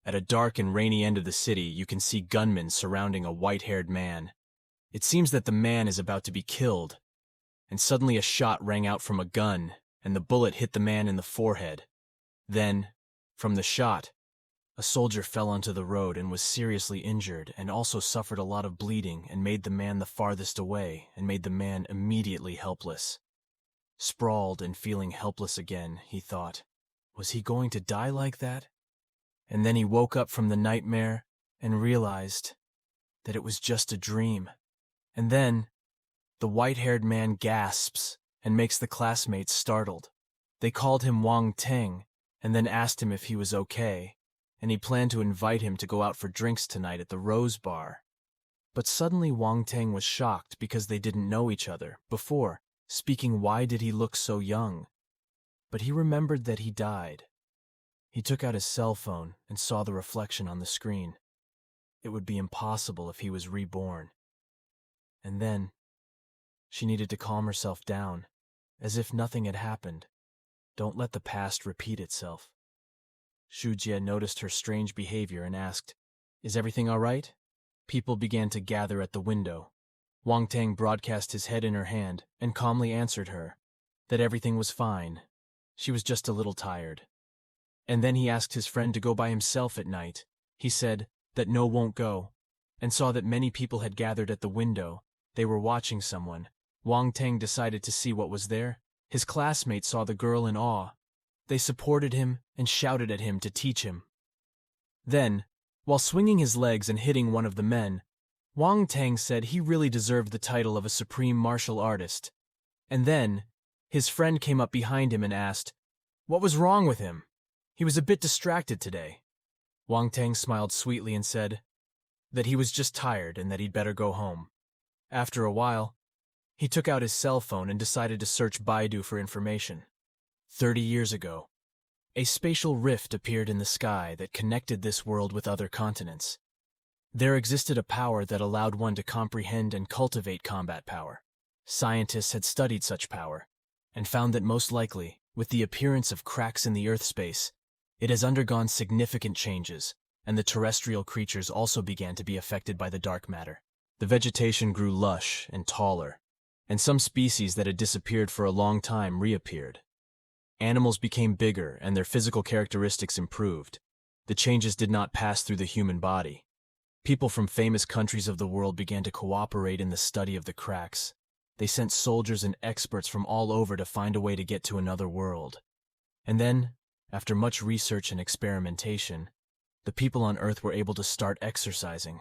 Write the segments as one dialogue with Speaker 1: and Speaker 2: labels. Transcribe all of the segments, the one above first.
Speaker 1: At a dark and rainy end of the city, you can see gunmen surrounding a white-haired man. It seems that the man is about to be killed, and suddenly a shot rang out from a gun, and the bullet hit the man in the forehead. Then, from the shot, a soldier fell onto the road and was seriously injured and also suffered a lot of bleeding and made the man the farthest away and made the man immediately helpless. Sprawled and feeling helpless again, he thought, was he going to die like that? And then he woke up from the nightmare and realized that it was just a dream. And then, the white-haired man gasps and makes the classmates startled. They called him Wang Teng and then asked him if he was okay, and he planned to invite him to go out for drinks tonight at the Rose Bar. But suddenly Wang Teng was shocked because they didn't know each other before, speaking why did he look so young? But he remembered that he died. He took out his cell phone and saw the reflection on the screen. It would be impossible if he was reborn. And then, she needed to calm herself down, as if nothing had happened. Don't let the past repeat itself. Shujie noticed her strange behavior and asked, "Is everything all right?" People began to gather at the window. Wang Teng broadcast his head in her hand and calmly answered her that everything was fine. She was just a little tired. And then he asked his friend to go by himself at night. He said that no won't go, and saw that many people had gathered at the window. They were watching someone. Wang Teng decided to see what was there. His classmates saw the girl in awe. They supported him and shouted at him to teach him. Then, while swinging his legs and hitting one of the men, Wang Teng said he really deserved the title of a supreme martial artist. And then, his friend came up behind him and asked, what was wrong with him? He was a bit distracted today. Wang Teng smiled sweetly and said that he was just tired and that he'd better go home. After a while, he took out his cell phone and decided to search Baidu for information. 30 years ago, a spatial rift appeared in the sky that connected this world with other continents. There existed a power that allowed one to comprehend and cultivate combat power. Scientists had studied such power and found that most likely, with the appearance of cracks in the Earth space, it has undergone significant changes, and the terrestrial creatures also began to be affected by the dark matter. The vegetation grew lush and taller, and some species that had disappeared for a long time reappeared. Animals became bigger and their physical characteristics improved. The changes did not pass through the human body. People from famous countries of the world began to cooperate in the study of the cracks. They sent soldiers and experts from all over to find a way to get to another world. And then, after much research and experimentation, the people on Earth were able to start exercising.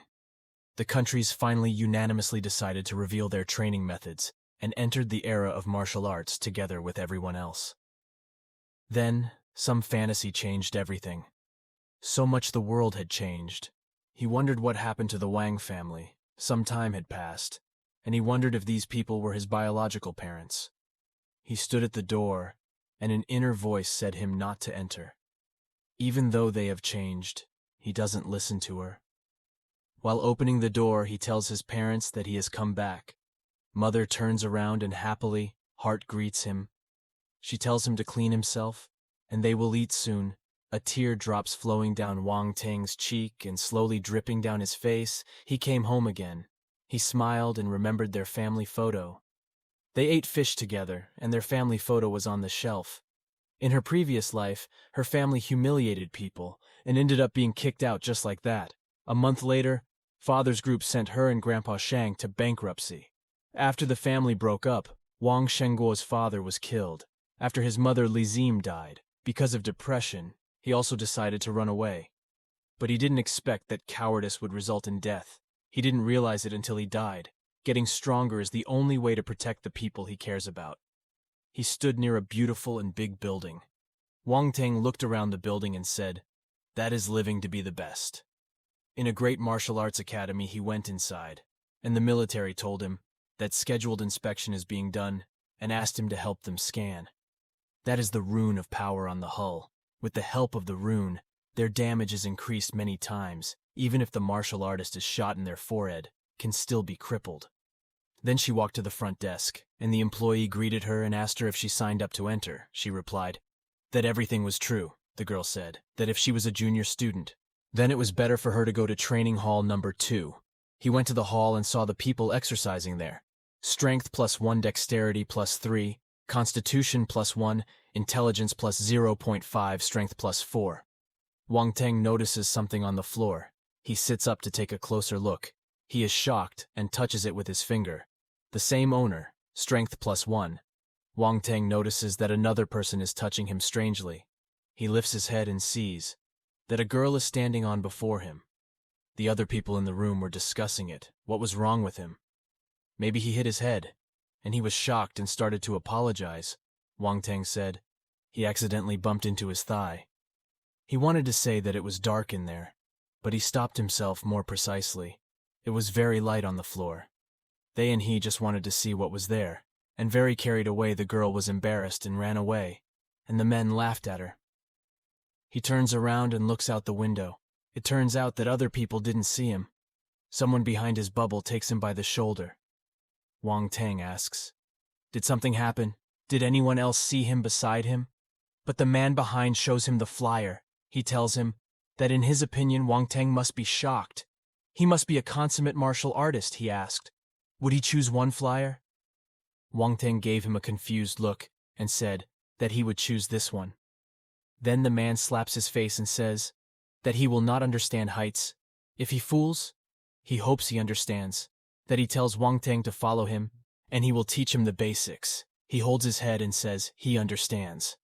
Speaker 1: The countries finally unanimously decided to reveal their training methods and entered the era of martial arts together with everyone else. Then, some fantasy changed everything. So much the world had changed. He wondered what happened to the Wang family. Some time had passed, and he wondered if these people were his biological parents. He stood at the door, and an inner voice said him not to enter. Even though they have changed, he doesn't listen to her. While opening the door, he tells his parents that he has come back. Mother turns around and happily, heart greets him. She tells him to clean himself, and they will eat soon. A tear drops flowing down Wang Teng's cheek and slowly dripping down his face. He came home again. He smiled and remembered their family photo. They ate fish together, and their family photo was on the shelf. In her previous life, her family humiliated people and ended up being kicked out just like that. A month later, Father's group sent her and Grandpa Shang to bankruptcy. After the family broke up, Wang Shengguo's father was killed. After his mother Li Zim died, because of depression, he also decided to run away. But he didn't expect that cowardice would result in death. He didn't realize it until he died. Getting stronger is the only way to protect the people he cares about. He stood near a beautiful and big building. Wang Teng looked around the building and said, "That is living to be the best." In a great martial arts academy, he went inside, and the military told him that scheduled inspection is being done and asked him to help them scan. That is the rune of power on the hull. With the help of the rune, their damage is increased many times. Even if the martial artist is shot in their forehead, can still be crippled. Then she walked to the front desk, and the employee greeted her and asked her if she signed up to enter. She replied that everything was true. The girl said that if she was a junior student, Then it was better for her to go to training hall number 2. He went to the hall and saw the people exercising there. Strength +1, dexterity +3, constitution +1, intelligence +0.5, strength +4. Wang Teng notices something on the floor. He sits up to take a closer look. He is shocked and touches it with his finger. The same owner, strength +1. Wang Teng notices that another person is touching him strangely. He lifts his head and sees that a girl is standing on before him. The other people in the room were discussing it. What was wrong with him? Maybe he hit his head, and he was shocked and started to apologize. Wang Teng said he accidentally bumped into his thigh. He wanted to say that it was dark in there, but he stopped himself more precisely. It was very light on the floor. They and he just wanted to see what was there, and very carried away the girl was embarrassed and ran away, and the men laughed at her. He turns around and looks out the window. It turns out that other people didn't see him. Someone behind his bubble takes him by the shoulder. Wang Teng asks, "Did something happen? Did anyone else see him beside him?" But the man behind shows him the flyer. He tells him that in his opinion Wang Teng must be shocked. He must be a consummate martial artist, he asked. Would he choose one flyer? Wang Teng gave him a confused look and said that he would choose this one. Then the man slaps his face and says that he will not understand heights. If he fools, he hopes he understands. That he tells Wang Teng to follow him, and he will teach him the basics. He holds his head and says he understands.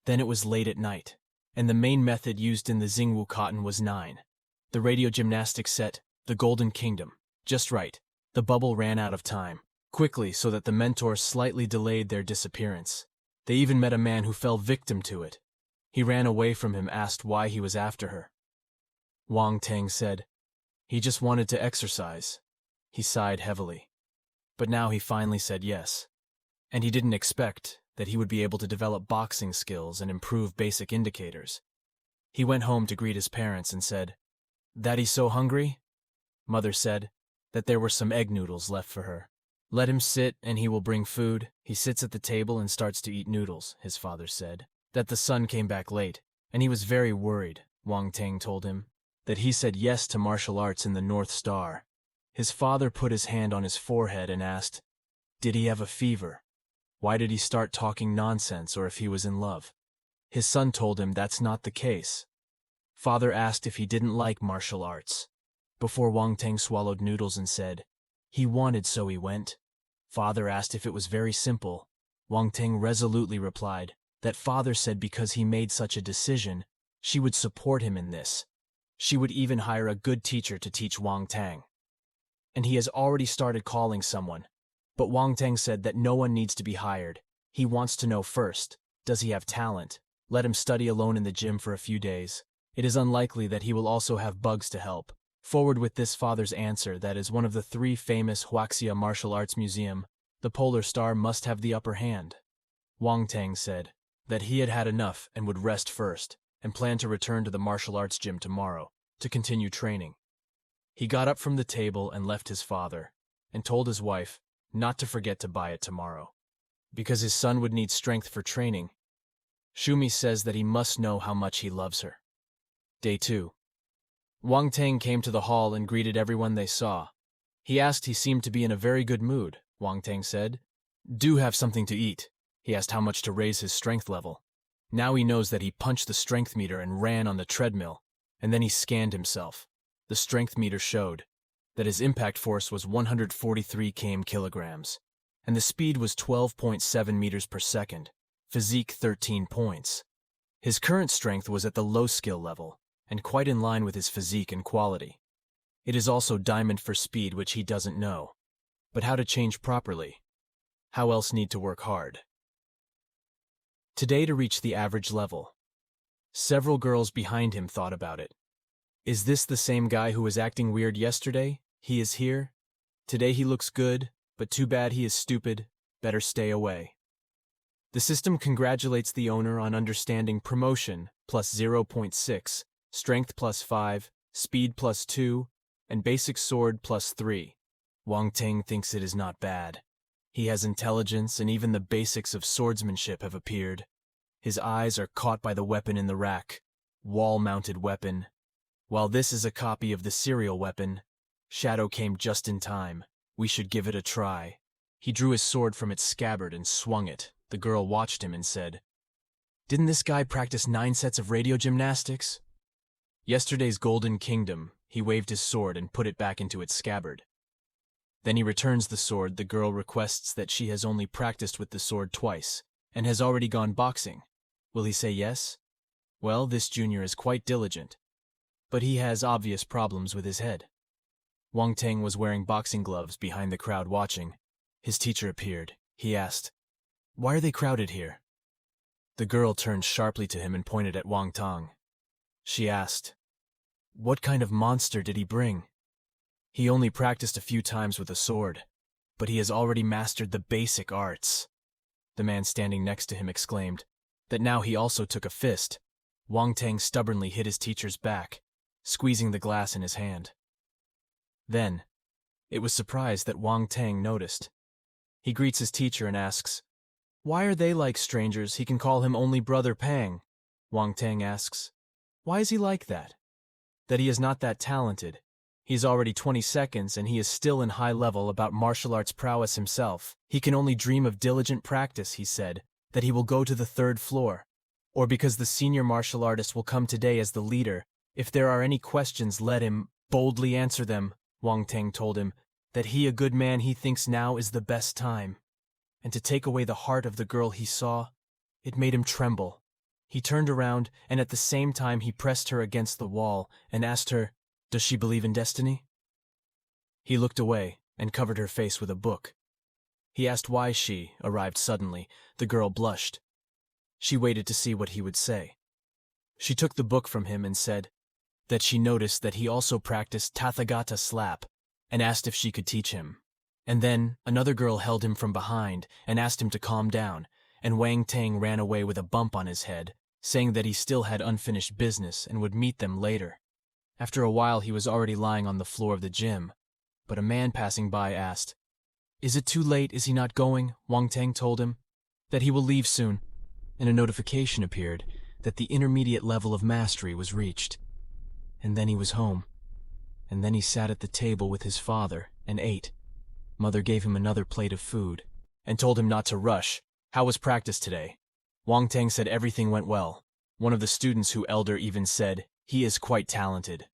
Speaker 1: Then it was late at night, and the main method used in the Xingwu cotton was 9. The radio gymnastics set, the Golden Kingdom. Just right. The bubble ran out of time, quickly so that the mentors slightly delayed their disappearance. They even met a man who fell victim to it. He ran away from him, asked why he was after her. Wang Teng said he just wanted to exercise. He sighed heavily. But now he finally said yes. And he didn't expect that he would be able to develop boxing skills and improve basic indicators. He went home to greet his parents and said, "Daddy's so hungry?" Mother said that there were some egg noodles left for her. "Let him sit and he will bring food." He sits at the table and starts to eat noodles, his father said. That the son came back late, and he was very worried. Wang Teng told him that he said yes to martial arts in the North Star. His father put his hand on his forehead and asked, did he have a fever? Why did he start talking nonsense, or if he was in love? His son told him that's not the case. Father asked if he didn't like martial arts. Before Wang Teng swallowed noodles and said, he wanted so he went. Father asked if it was very simple. Wang Teng resolutely replied that father said because he made such a decision, she would support him in this. She would even hire a good teacher to teach Wang Teng. And he has already started calling someone. But Wang Teng said that no one needs to be hired. He wants to know first, does he have talent? Let him study alone in the gym for a few days. It is unlikely that he will also have bugs to help. Forward with this father's answer that is one of the 3 famous Huaxia Martial Arts Museum, the Polar Star must have the upper hand. Wang Teng said that he had had enough and would rest first, and planned to return to the martial arts gym tomorrow to continue training. He got up from the table and left his father, and told his wife not to forget to buy it tomorrow, because his son would need strength for training. Shumi says that he must know how much he loves her. Day 2. Wang Teng came to the hall and greeted everyone they saw. He asked he seemed to be in a very good mood. Wang Teng said, "Do have something to eat." He asked how much to raise his strength level. Now he knows that he punched the strength meter and ran on the treadmill, and then he scanned himself. The strength meter showed that his impact force was 143 kilograms, and the speed was 12.7 meters per second, physique 13 points. His current strength was at the low skill level, and quite in line with his physique and quality. It is also diamond for speed, which he doesn't know. But how to change properly? How else need to work hard? Today to reach the average level. Several girls behind him thought about it. Is this the same guy who was acting weird yesterday? He is here. Today he looks good, but too bad he is stupid. Better stay away. The system congratulates the owner on understanding promotion plus 0.6, strength plus 5, speed plus 2, and basic sword plus 3. Wang Teng thinks it is not bad. He has intelligence, and even the basics of swordsmanship have appeared. His eyes are caught by the weapon in the rack. Wall-mounted weapon. While this is a copy of the serial weapon, Shadow came just in time. We should give it a try. He drew his sword from its scabbard and swung it. The girl watched him and said, "Didn't this guy practice 9 sets of radio gymnastics?" Yesterday's Golden Kingdom. He waved his sword and put it back into its scabbard. Then he returns the sword. The girl requests that she has only practiced with the sword twice and has already gone boxing. Will he say yes? Well, this junior is quite diligent, but he has obvious problems with his head. Wang Teng was wearing boxing gloves behind the crowd watching. His teacher appeared. He asked, "Why are they crowded here?" The girl turned sharply to him and pointed at Wang Teng. She asked, "What kind of monster did he bring?" "He only practiced a few times with a sword, but he has already mastered the basic arts." The man standing next to him exclaimed that now he also took a fist. Wang Teng stubbornly hit his teacher's back, squeezing the glass in his hand. Then, it was surprised that Wang Teng noticed. He greets his teacher and asks, "Why are they like strangers? He can call him only Brother Pang." Wang Teng asks, "Why is he like that?" "That he is not that talented. He is already 20 seconds and he is still in high level about martial arts prowess himself. He can only dream of diligent practice," he said, "that he will go to the 3rd floor. Or because the senior martial artist will come today as the leader. If there are any questions, let him boldly answer them." Wang Teng told him that he, a good man, he thinks now is the best time. And to take away the heart of the girl he saw, it made him tremble. He turned around, and at the same time he pressed her against the wall and asked her, "Does she believe in destiny?" He looked away and covered her face with a book. He asked why she arrived suddenly. The girl blushed. She waited to see what he would say. She took the book from him and said that she noticed that he also practiced Tathagata slap and asked if she could teach him. And then another girl held him from behind and asked him to calm down, and Wang Teng ran away with a bump on his head, saying that he still had unfinished business and would meet them later. After a while he was already lying on the floor of the gym, but a man passing by asked, "Is it too late? Is he not going?" Wang Teng told him that he will leave soon, and a notification appeared that the intermediate level of mastery was reached. And then he was home. And then he sat at the table with his father and ate. Mother gave him another plate of food and told him not to rush. How was practice today? Wang Teng said everything went well. One of the students who elder even said he is quite talented.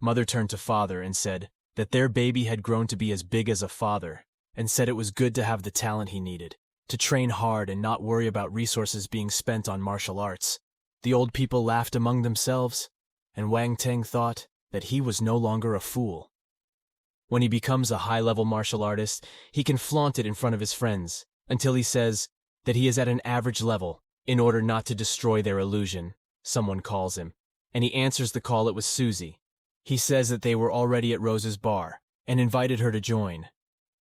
Speaker 1: Mother turned to father and said that their baby had grown to be as big as a father, and said it was good to have the talent he needed, to train hard and not worry about resources being spent on martial arts. The old people laughed among themselves, and Wang Teng thought that he was no longer a fool. When he becomes a high-level martial artist, he can flaunt it in front of his friends, until he says that he is at an average level, in order not to destroy their illusion. Someone calls him, and he answers the call. It was Susie. He says that they were already at Rose's bar, and invited her to join.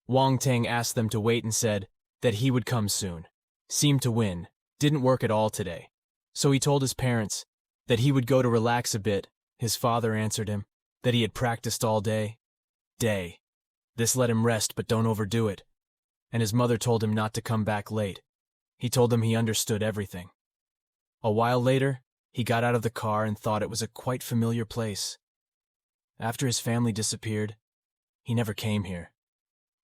Speaker 1: Wang Teng asked them to wait and said that he would come soon. Seemed to win. Didn't work at all today. So he told his parents that he would go to relax a bit. His father answered him that he had practiced all day. This let him rest, but don't overdo it. And his mother told him not to come back late. He told them he understood everything. A while later, he got out of the car and thought it was a quite familiar place. After his family disappeared, he never came here.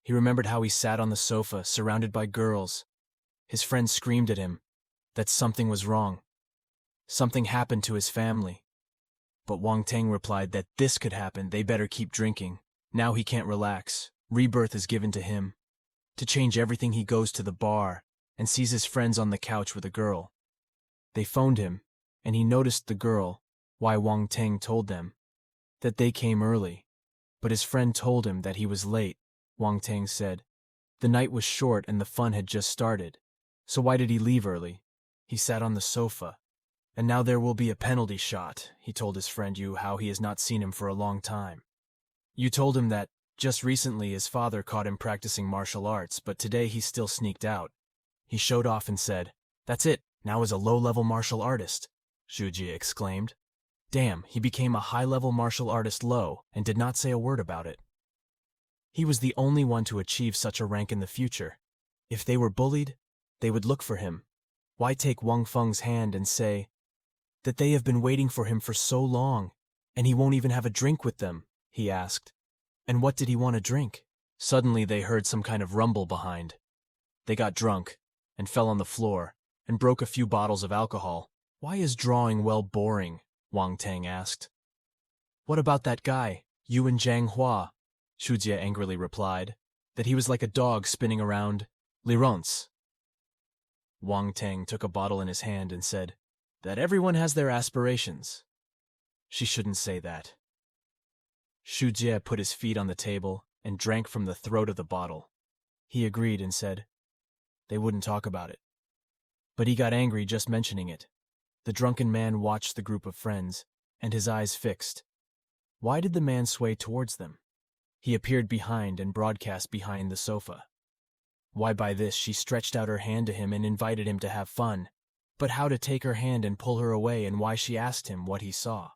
Speaker 1: He remembered how he sat on the sofa, surrounded by girls. His friends screamed at him that something was wrong. Something happened to his family. But Wang Teng replied that this could happen, they better keep drinking. Now he can't relax. Rebirth is given to him. To change everything, he goes to the bar and sees his friends on the couch with a girl. They phoned him, and he noticed the girl. Why Wang Teng told them that they came early, but his friend told him that he was late. Wang Teng said the night was short and the fun had just started. So why did he leave early? He sat on the sofa. And now there will be a penalty shot. He told his friend Yu how he has not seen him for a long time. Yu told him that just recently his father caught him practicing martial arts, but today he still sneaked out. He showed off and said, "That's it, now is a low-level martial artist." Shuji exclaimed. Damn, he became a high-level martial artist low and did not say a word about it. He was the only one to achieve such a rank in the future. If they were bullied, they would look for him. Why take Wang Feng's hand and say that they have been waiting for him for so long? And he won't even have a drink with them, he asked. And what did he want to drink? Suddenly they heard some kind of rumble behind. They got drunk and fell on the floor and broke a few bottles of alcohol. Why is drawing well boring? Wang Teng asked. What about that guy, Yuan Jianghua? Shujie angrily replied, that he was like a dog spinning around Liron's. Wang Teng took a bottle in his hand and said, that everyone has their aspirations. She shouldn't say that. Shujie put his feet on the table and drank from the throat of the bottle. He agreed and said, they wouldn't talk about it. But he got angry just mentioning it. The drunken man watched the group of friends, and his eyes fixed. Why did the man sway towards them? He appeared behind and broadcast behind the sofa. Why by this she stretched out her hand to him and invited him to have fun, but how to take her hand and pull her away and why she asked him what he saw.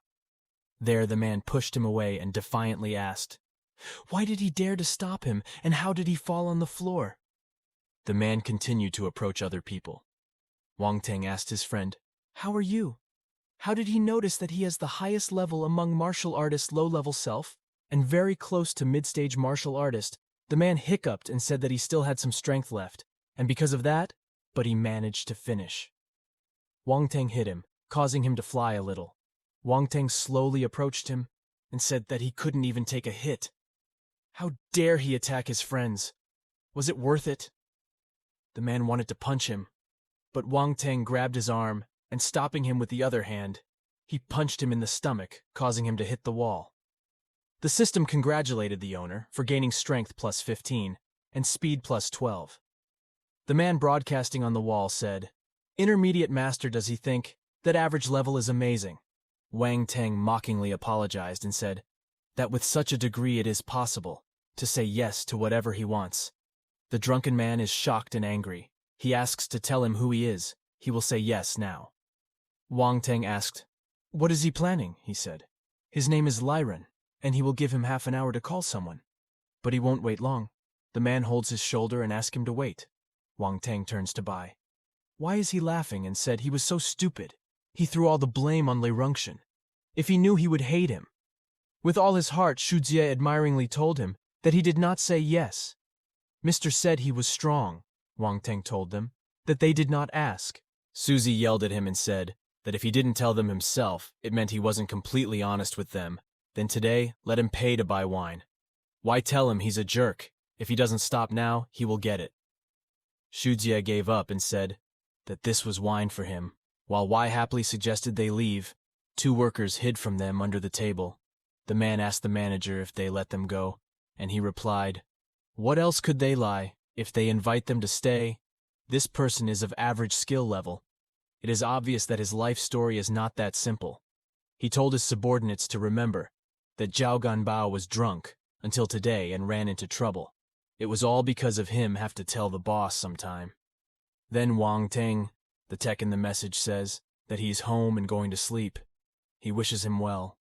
Speaker 1: There the man pushed him away and defiantly asked, why did he dare to stop him and how did he fall on the floor? The man continued to approach other people. Wang Teng asked his friend, how are you? How did he notice that he has the highest level among martial artists' low-level self and very close to mid-stage martial artist? The man hiccuped and said that he still had some strength left, and because of that, but he managed to finish. Wang Teng hit him, causing him to fly a little. Wang Teng slowly approached him and said that he couldn't even take a hit. How dare he attack his friends? Was it worth it? The man wanted to punch him, but Wang Teng grabbed his arm and stopping him with the other hand, he punched him in the stomach, causing him to hit the wall. The system congratulated the owner for gaining strength plus 15 and speed plus 12. The man broadcasting on the wall said, intermediate master, does he think that average level is amazing? Wang Teng mockingly apologized and said that with such a degree it is possible to say yes to whatever he wants. The drunken man is shocked and angry. He asks to tell him who he is. He will say yes now. Wang Teng asked, what is he planning? He said, his name is Liren, and he will give him half an hour to call someone. But he won't wait long. The man holds his shoulder and asks him to wait. Wang Teng turns to Bai. Why is he laughing and said he was so stupid? He threw all the blame on Lirungshan. If he knew he would hate him. With all his heart, Shujie admiringly told him that he did not say yes. Mr. said he was strong, Wang Teng told them, that they did not ask. Suzy yelled at him and said that if he didn't tell them himself, it meant he wasn't completely honest with them. Then today, let him pay to buy wine. Why tell him he's a jerk? If he doesn't stop now, he will get it. Shujie gave up and said that this was wine for him. While Wai happily suggested they leave, 2 workers hid from them under the table. The man asked the manager if they let them go, and he replied, what else could they lie if they invite them to stay? This person is of average skill level. It is obvious that his life story is not that simple. He told his subordinates to remember that Zhao Ganbao was drunk until today and ran into trouble. It was all because of him have to tell the boss sometime. Then Wang Teng, the tech in the message, says that he's home and going to sleep. He wishes him well.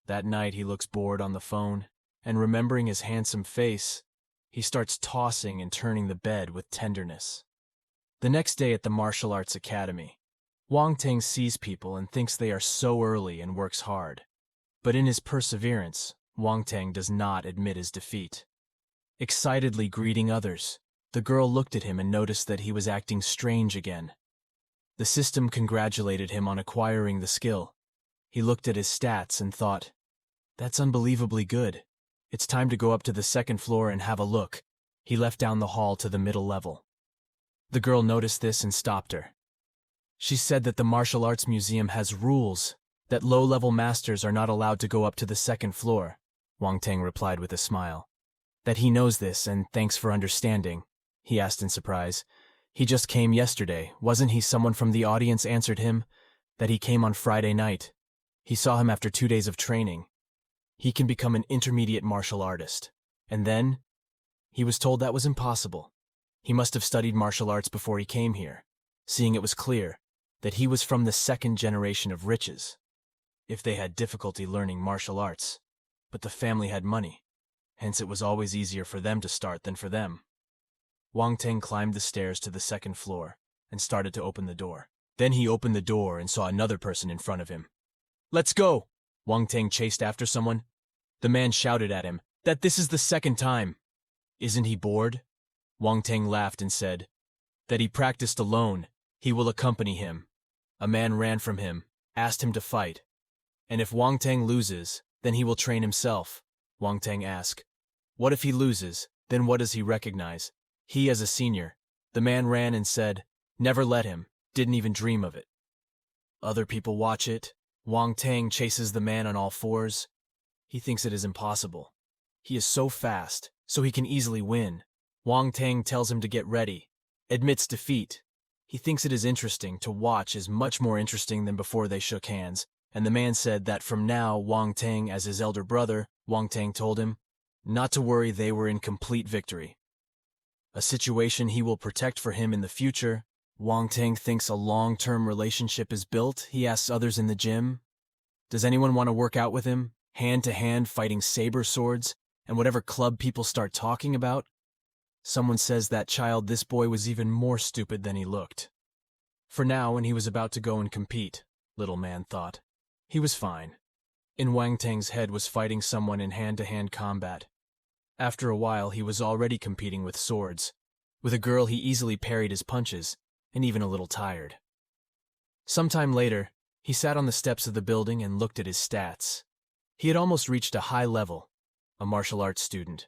Speaker 1: That night he looks bored on the phone, and remembering his handsome face, he starts tossing and turning the bed with tenderness. The next day at the Martial Arts Academy, Wang Teng sees people and thinks they are so early and works hard. But in his perseverance, Wang Teng does not admit his defeat. Excitedly greeting others, the girl looked at him and noticed that he was acting strange again. The system congratulated him on acquiring the skill. He looked at his stats and thought, that's unbelievably good. It's time to go up to the 2nd floor and have a look. He left down the hall to the middle level. The girl noticed this and stopped her. She said that the Martial Arts Museum has rules, that low-level masters are not allowed to go up to the 2nd floor. Wang Teng replied with a smile. That he knows this and thanks for understanding. He asked in surprise. He just came yesterday. Wasn't he? Someone from the audience answered him that he came on Friday night. He saw him after 2 days of training. He can become an intermediate martial artist. And then, he was told that was impossible. He must have studied martial arts before he came here, seeing it was clear that he was from the 2nd generation of riches. If they had difficulty learning martial arts, but the family had money, hence it was always easier for them to start than for them. Wang Teng climbed the stairs to the 2nd floor and started to open the door. Then he opened the door and saw another person in front of him. Let's go! Wang Teng chased after someone. The man shouted at him that this is the second time. Isn't he bored? Wang Teng laughed and said that he practiced alone. He will accompany him. A man ran from him, asked him to fight. And if Wang Teng loses, then he will train himself. Wang Teng asked, what if he loses? Then what does he recognize? He as a senior. The man ran and said, never let him, didn't even dream of it. Other people watch it. Wang Teng chases the man on all fours. He thinks it is impossible. He is so fast, so he can easily win. Wang Teng tells him to get ready, admits defeat. He thinks it is interesting to watch, is much more interesting than before they shook hands, and the man said that from now Wang Teng as his elder brother, Wang Teng told him, not to worry, they were in complete victory. A situation he will protect for him in the future. Wang Teng thinks a long-term relationship is built. He asks others in the gym, does anyone want to work out with him? Hand-to-hand fighting saber swords, and whatever club people start talking about. Someone says that child, this boy was even more stupid than he looked. For now, when he was about to go and compete, little man thought, he was fine. In Wang Teng's head was fighting someone in hand-to-hand combat. After a while, he was already competing with swords. With a girl, he easily parried his punches, and even a little tired. Sometime later, he sat on the steps of the building and looked at his stats. He had almost reached a high level, a martial arts student.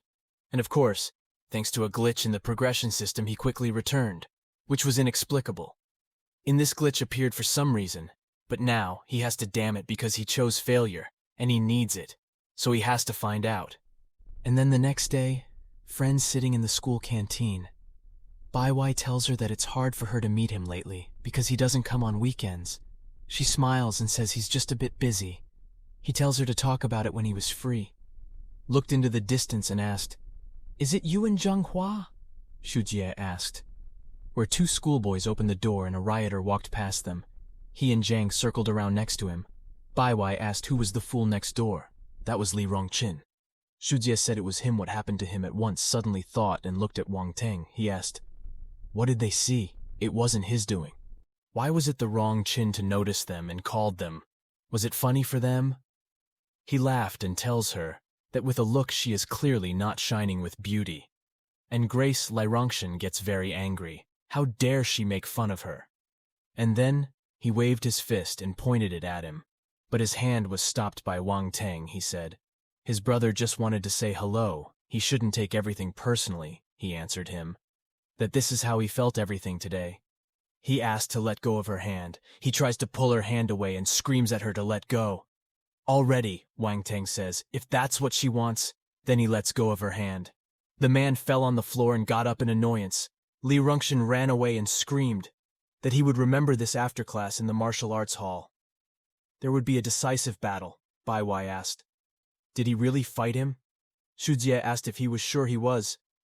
Speaker 1: And of course, thanks to a glitch in the progression system, he quickly returned, which was inexplicable. In this glitch appeared for some reason, but now he has to damn it because he chose failure, and he needs it, so he has to find out. And then the next day, friends sitting in the school canteen. Bai Wai tells her that it's hard for her to meet him lately because he doesn't come on weekends. She smiles and says he's just a bit busy. He tells her to talk about it when he was free. Looked into the distance and asked, is it you and Zheng Hua? Shujie asked. Where two schoolboys opened the door and a rioter walked past them. He and Zhang circled around next to him. Bai Wai asked who was the fool next door. That was Li Rongqin. Shujie said it was him. What happened to him at once suddenly thought and looked at Wang Teng. He asked, what did they see? It wasn't his doing. Why was it the Rongqin to notice them and called them? Was it funny for them? He laughed and tells her that with a look she is clearly not shining with beauty. And Grace Li Rongqin gets very angry. How dare she make fun of her? And then he waved his fist and pointed it at him. But his hand was stopped by Wang Teng. He said, his brother just wanted to say hello. He shouldn't take everything personally, he answered him. That this is how he felt everything today. He asked to let go of her hand. He tries to pull her hand away and screams at her to let go. Already, Wang Teng says, if that's what she wants, then he lets go of her hand. The man fell on the floor and got up in annoyance. Li Rongqin ran away and screamed that he would remember this after class in the martial arts hall. There would be a decisive battle, Bai Wai asked. Did he really fight him? Shujie asked if he was sure he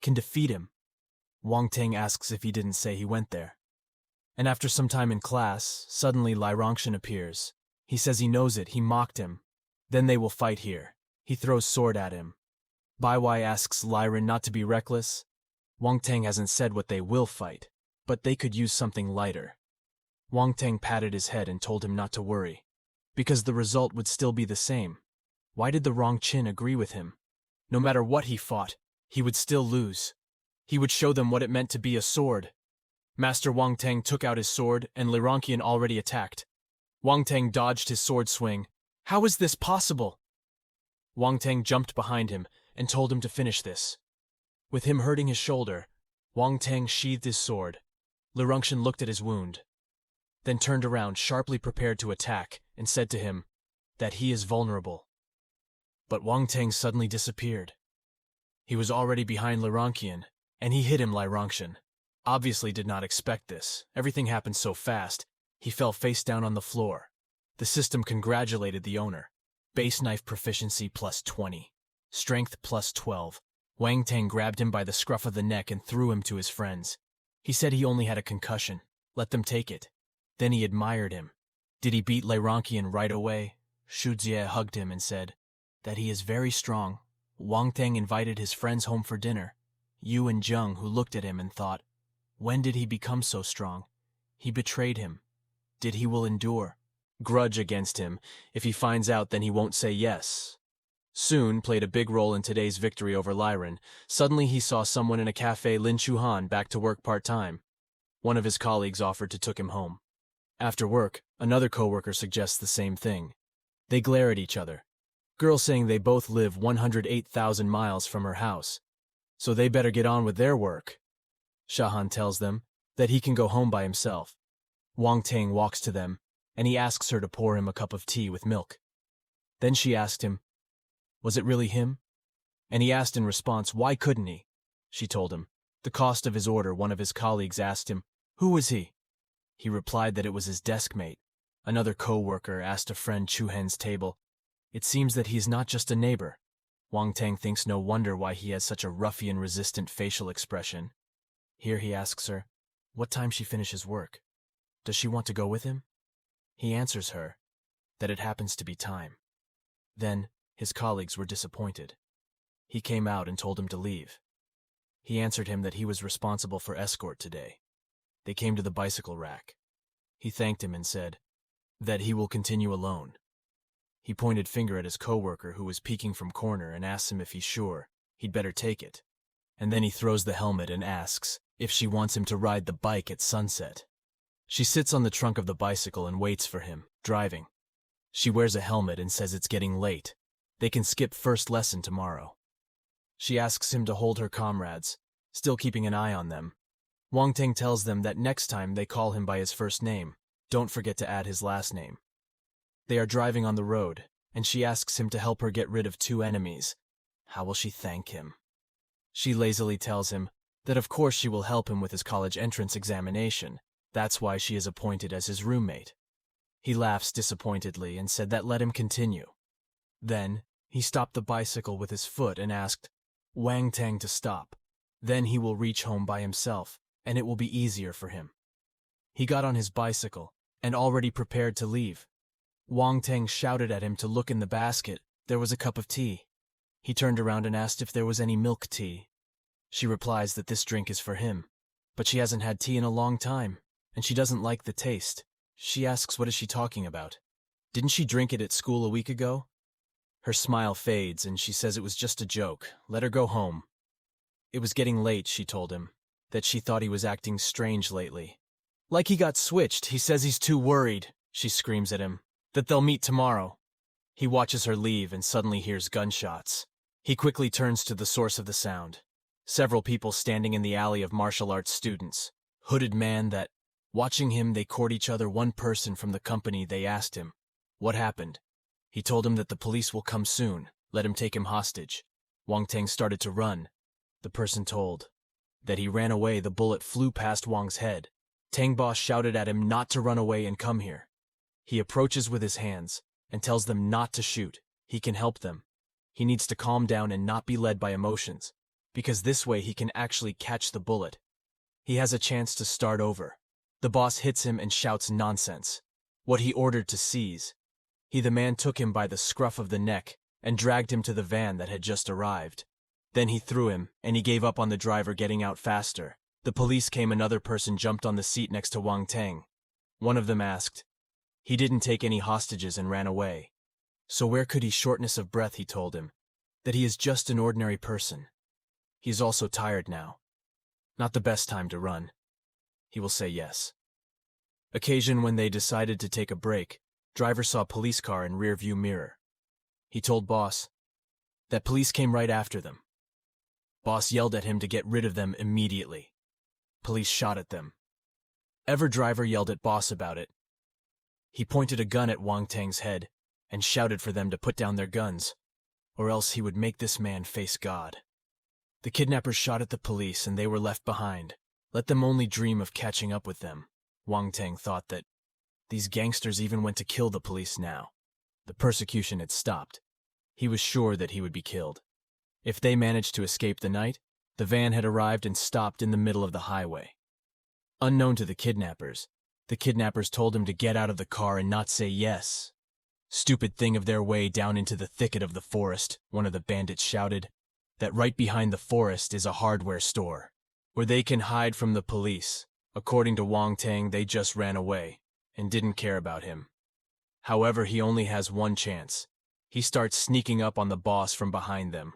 Speaker 1: can defeat him. Wang Teng asks if he didn't say he went there. And after some time in class, suddenly Li Rongqin appears. He says he knows it, he mocked him. Then they will fight here. He throws sword at him. Bai Wai asks Lyran not to be reckless. Wang Teng hasn't said what they will fight, but they could use something lighter. Wang Teng patted his head and told him not to worry, because the result would still be the same. Why did the Rongqin agree with him? No matter what he fought, he would still lose. He would show them what it meant to be a sword. Master Wang Teng took out his sword, and Li Rongqin already attacked. Wang Teng dodged his sword swing. How is this possible? Wang Teng jumped behind him and told him to finish this. With him hurting his shoulder, Wang Teng sheathed his sword. Li Rongqin looked at his wound, then turned around, sharply prepared to attack, and said to him that he is vulnerable. But Wang Teng suddenly disappeared. He was already behind Li Rongqin, and he hit him. Li Rongqin obviously did not expect this. Everything happened so fast, he fell face down on the floor. The system congratulated the owner. Base knife proficiency +20. Strength +12. Wang Teng grabbed him by the scruff of the neck and threw him to his friends. He said he only had a concussion. Let them take it. Then he admired him. Did he beat Li Rongqin right away? Shujie hugged him and said that he is very strong. Wang Teng invited his friends home for dinner. Yu and Zheng, who looked at him and thought, when did he become so strong? He betrayed him. Did he will endure? grudge against him. If he finds out, then he won't say yes. Soon played a big role in today's victory over Lyran. Suddenly he saw someone in a cafe, Lin Chuhan, back to work part-time. One of his colleagues offered to take him home. After work, another coworker suggests the same thing. They glare at each other. Girl saying they both live 108,000 miles from her house, so they better get on with their work. Shahan tells them that he can go home by himself. Wang Teng walks to them, and he asks her to pour him a cup of tea with milk. Then she asked him, was it really him? And he asked in response, why couldn't he? She told him. The cost of his order, one of his colleagues asked him, who was he? He replied that it was his desk mate. Another co-worker asked a friend Chuhen's table. It seems that he's not just a neighbor. Wang Teng thinks no wonder why he has such a ruffian-resistant facial expression. Here he asks her, what time she finishes work. Does she want to go with him? He answers her that it happens to be time. Then his colleagues were disappointed. He came out and told him to leave. He answered him that he was responsible for escort today. They came to the bicycle rack. He thanked him and said that he will continue alone. He pointed finger at his coworker who was peeking from corner and asks him if he's sure he'd better take it. And then he throws the helmet and asks if she wants him to ride the bike at sunset. She sits on the trunk of the bicycle and waits for him, driving. She wears a helmet and says it's getting late. They can skip first lesson tomorrow. She asks him to hold her comrades, still keeping an eye on them. Wang Teng tells them that next time they call him by his first name, don't forget to add his last name. They are driving on the road, and she asks him to help her get rid of 2 enemies. How will she thank him? She lazily tells him that of course she will help him with his college entrance examination. That's why she is appointed as his roommate. He laughs disappointedly and said that let him continue. Then he stopped the bicycle with his foot and asked Wang Teng to stop. Then he will reach home by himself, and it will be easier for him. He got on his bicycle and already prepared to leave. Wang Teng shouted at him to look in the basket. There was a cup of tea. He turned around and asked if there was any milk tea. She replies that this drink is for him, but she hasn't had tea in a long time, and she doesn't like the taste. She asks what is she talking about. Didn't she drink it at school a week ago? Her smile fades and she says it was just a joke. Let her go home. It was getting late, she told him, that she thought he was acting strange lately. Like he got switched, he says he's too worried, she screams at him, that they'll meet tomorrow. He watches her leave and suddenly hears gunshots. He quickly turns to the source of the sound. Several people standing in the alley of martial arts students. Hooded man that, watching him, they court each other. One person from the company, they asked him, what happened? He told him that the police will come soon. Let him take him hostage. Wang Teng started to run. The person told that he ran away. The bullet flew past Wang's head. Tang boss shouted at him not to run away and come here. He approaches with his hands and tells them not to shoot. He can help them. He needs to calm down and not be led by emotions, because this way he can actually catch the bullet. He has a chance to start over. The boss hits him and shouts nonsense. What he ordered to seize. The man took him by the scruff of the neck and dragged him to the van that had just arrived. Then he threw him, and he gave up on the driver getting out faster. The police came. Another person jumped on the seat next to Wang Teng. One of them asked. He didn't take any hostages and ran away. So where could he? Shortness of breath, he told him. That he is just an ordinary person. He is also tired now. Not the best time to run. He will say yes. Occasion when they decided to take a break. Driver saw a police car in rear view mirror. He told boss that police came right after them. Boss yelled at him to get rid of them immediately. Police shot at them. Driver yelled at boss about it. He pointed a gun at Wang Teng's head and shouted for them to put down their guns, or else he would make this man face God. The kidnappers shot at the police and they were left behind. Let them only dream of catching up with them. Wang Teng thought that these gangsters even went to kill the police now. The persecution had stopped. He was sure that he would be killed. If they managed to escape the night, the van had arrived and stopped in the middle of the highway. Unknown to the kidnappers told him to get out of the car and not say yes. Stupid thing of their way down into the thicket of the forest, one of the bandits shouted, that right behind the forest is a hardware store, where they can hide from the police. According to Wang Teng, they just ran away and didn't care about him. However, he only has one chance. He starts sneaking up on the boss from behind them.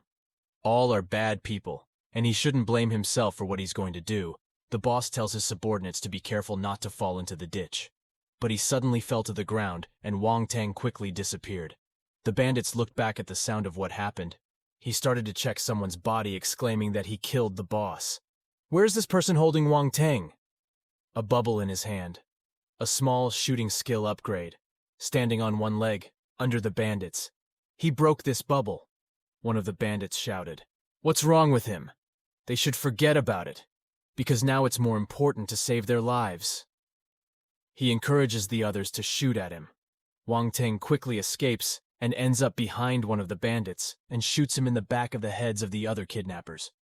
Speaker 1: All are bad people, and he shouldn't blame himself for what he's going to do. The boss tells his subordinates to be careful not to fall into the ditch. But he suddenly fell to the ground, and Wang Teng quickly disappeared. The bandits looked back at the sound of what happened. He started to check someone's body, exclaiming that he killed the boss. "Where's this person holding Wang Teng?" A bubble in his hand. A small shooting skill upgrade. Standing on one leg, under the bandits. "He broke this bubble," one of the bandits shouted. "What's wrong with him? They should forget about it, because now it's more important to save their lives." He encourages the others to shoot at him. Wang Teng quickly escapes and ends up behind one of the bandits and shoots him in the back of the heads of the other kidnappers.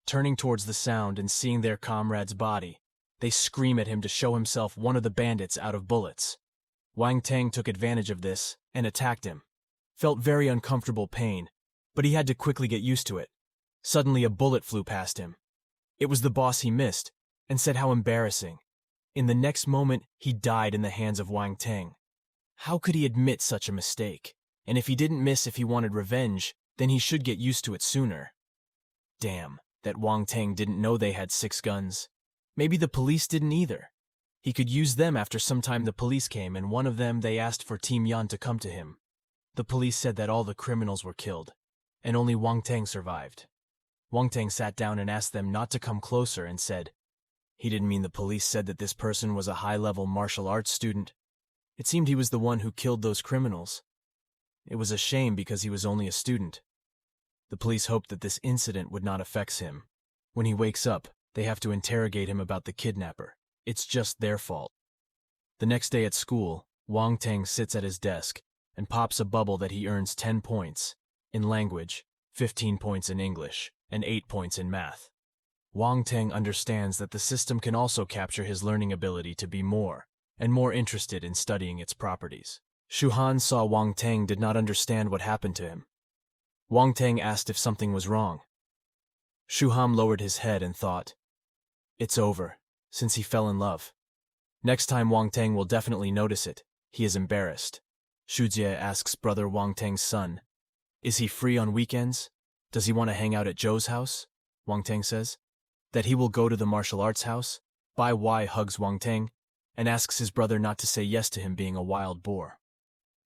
Speaker 1: Turning towards the sound and seeing their comrade's body, they scream at him to show himself one of the bandits out of bullets. Wang Teng took advantage of this and attacked him. Felt very uncomfortable pain, but he had to quickly get used to it. Suddenly a bullet flew past him. It was the boss he missed, and said how embarrassing. In the next moment, he died in the hands of Wang Teng. How could he admit such a mistake? And if he didn't miss if he wanted revenge, then he should get used to it sooner. Damn, that Wang Teng didn't know they had 6 guns. Maybe the police didn't either. He could use them after some time. The police came, and one of them they asked for Team Yan to come to him. The police said that all the criminals were killed, and only Wang Teng survived. Wang Teng sat down and asked them not to come closer and said, he didn't mean the police said that this person was a high-level martial arts student. It seemed he was the one who killed those criminals. It was a shame because he was only a student. The police hoped that this incident would not affect him. When he wakes up, they have to interrogate him about the kidnapper. It's just their fault. The next day at school, Wang Teng sits at his desk and pops a bubble that he earns 10 points in language, 15 points in English, and 8 points in math. Wang Teng understands that the system can also capture his learning ability to be more and more interested in studying its properties. Shu Han saw Wang Teng did not understand what happened to him. Wang Teng asked if something was wrong. Shu Han lowered his head and thought, it's over, since he fell in love. Next time Wang Teng will definitely notice it. He is embarrassed. Shu Jie asks brother Wang Teng's son, is he free on weekends? Does he want to hang out at Zhou's house? Wang Teng says that he will go to the martial arts house. Bai Wai hugs Wang Teng and asks his brother not to say yes to him being a wild boar.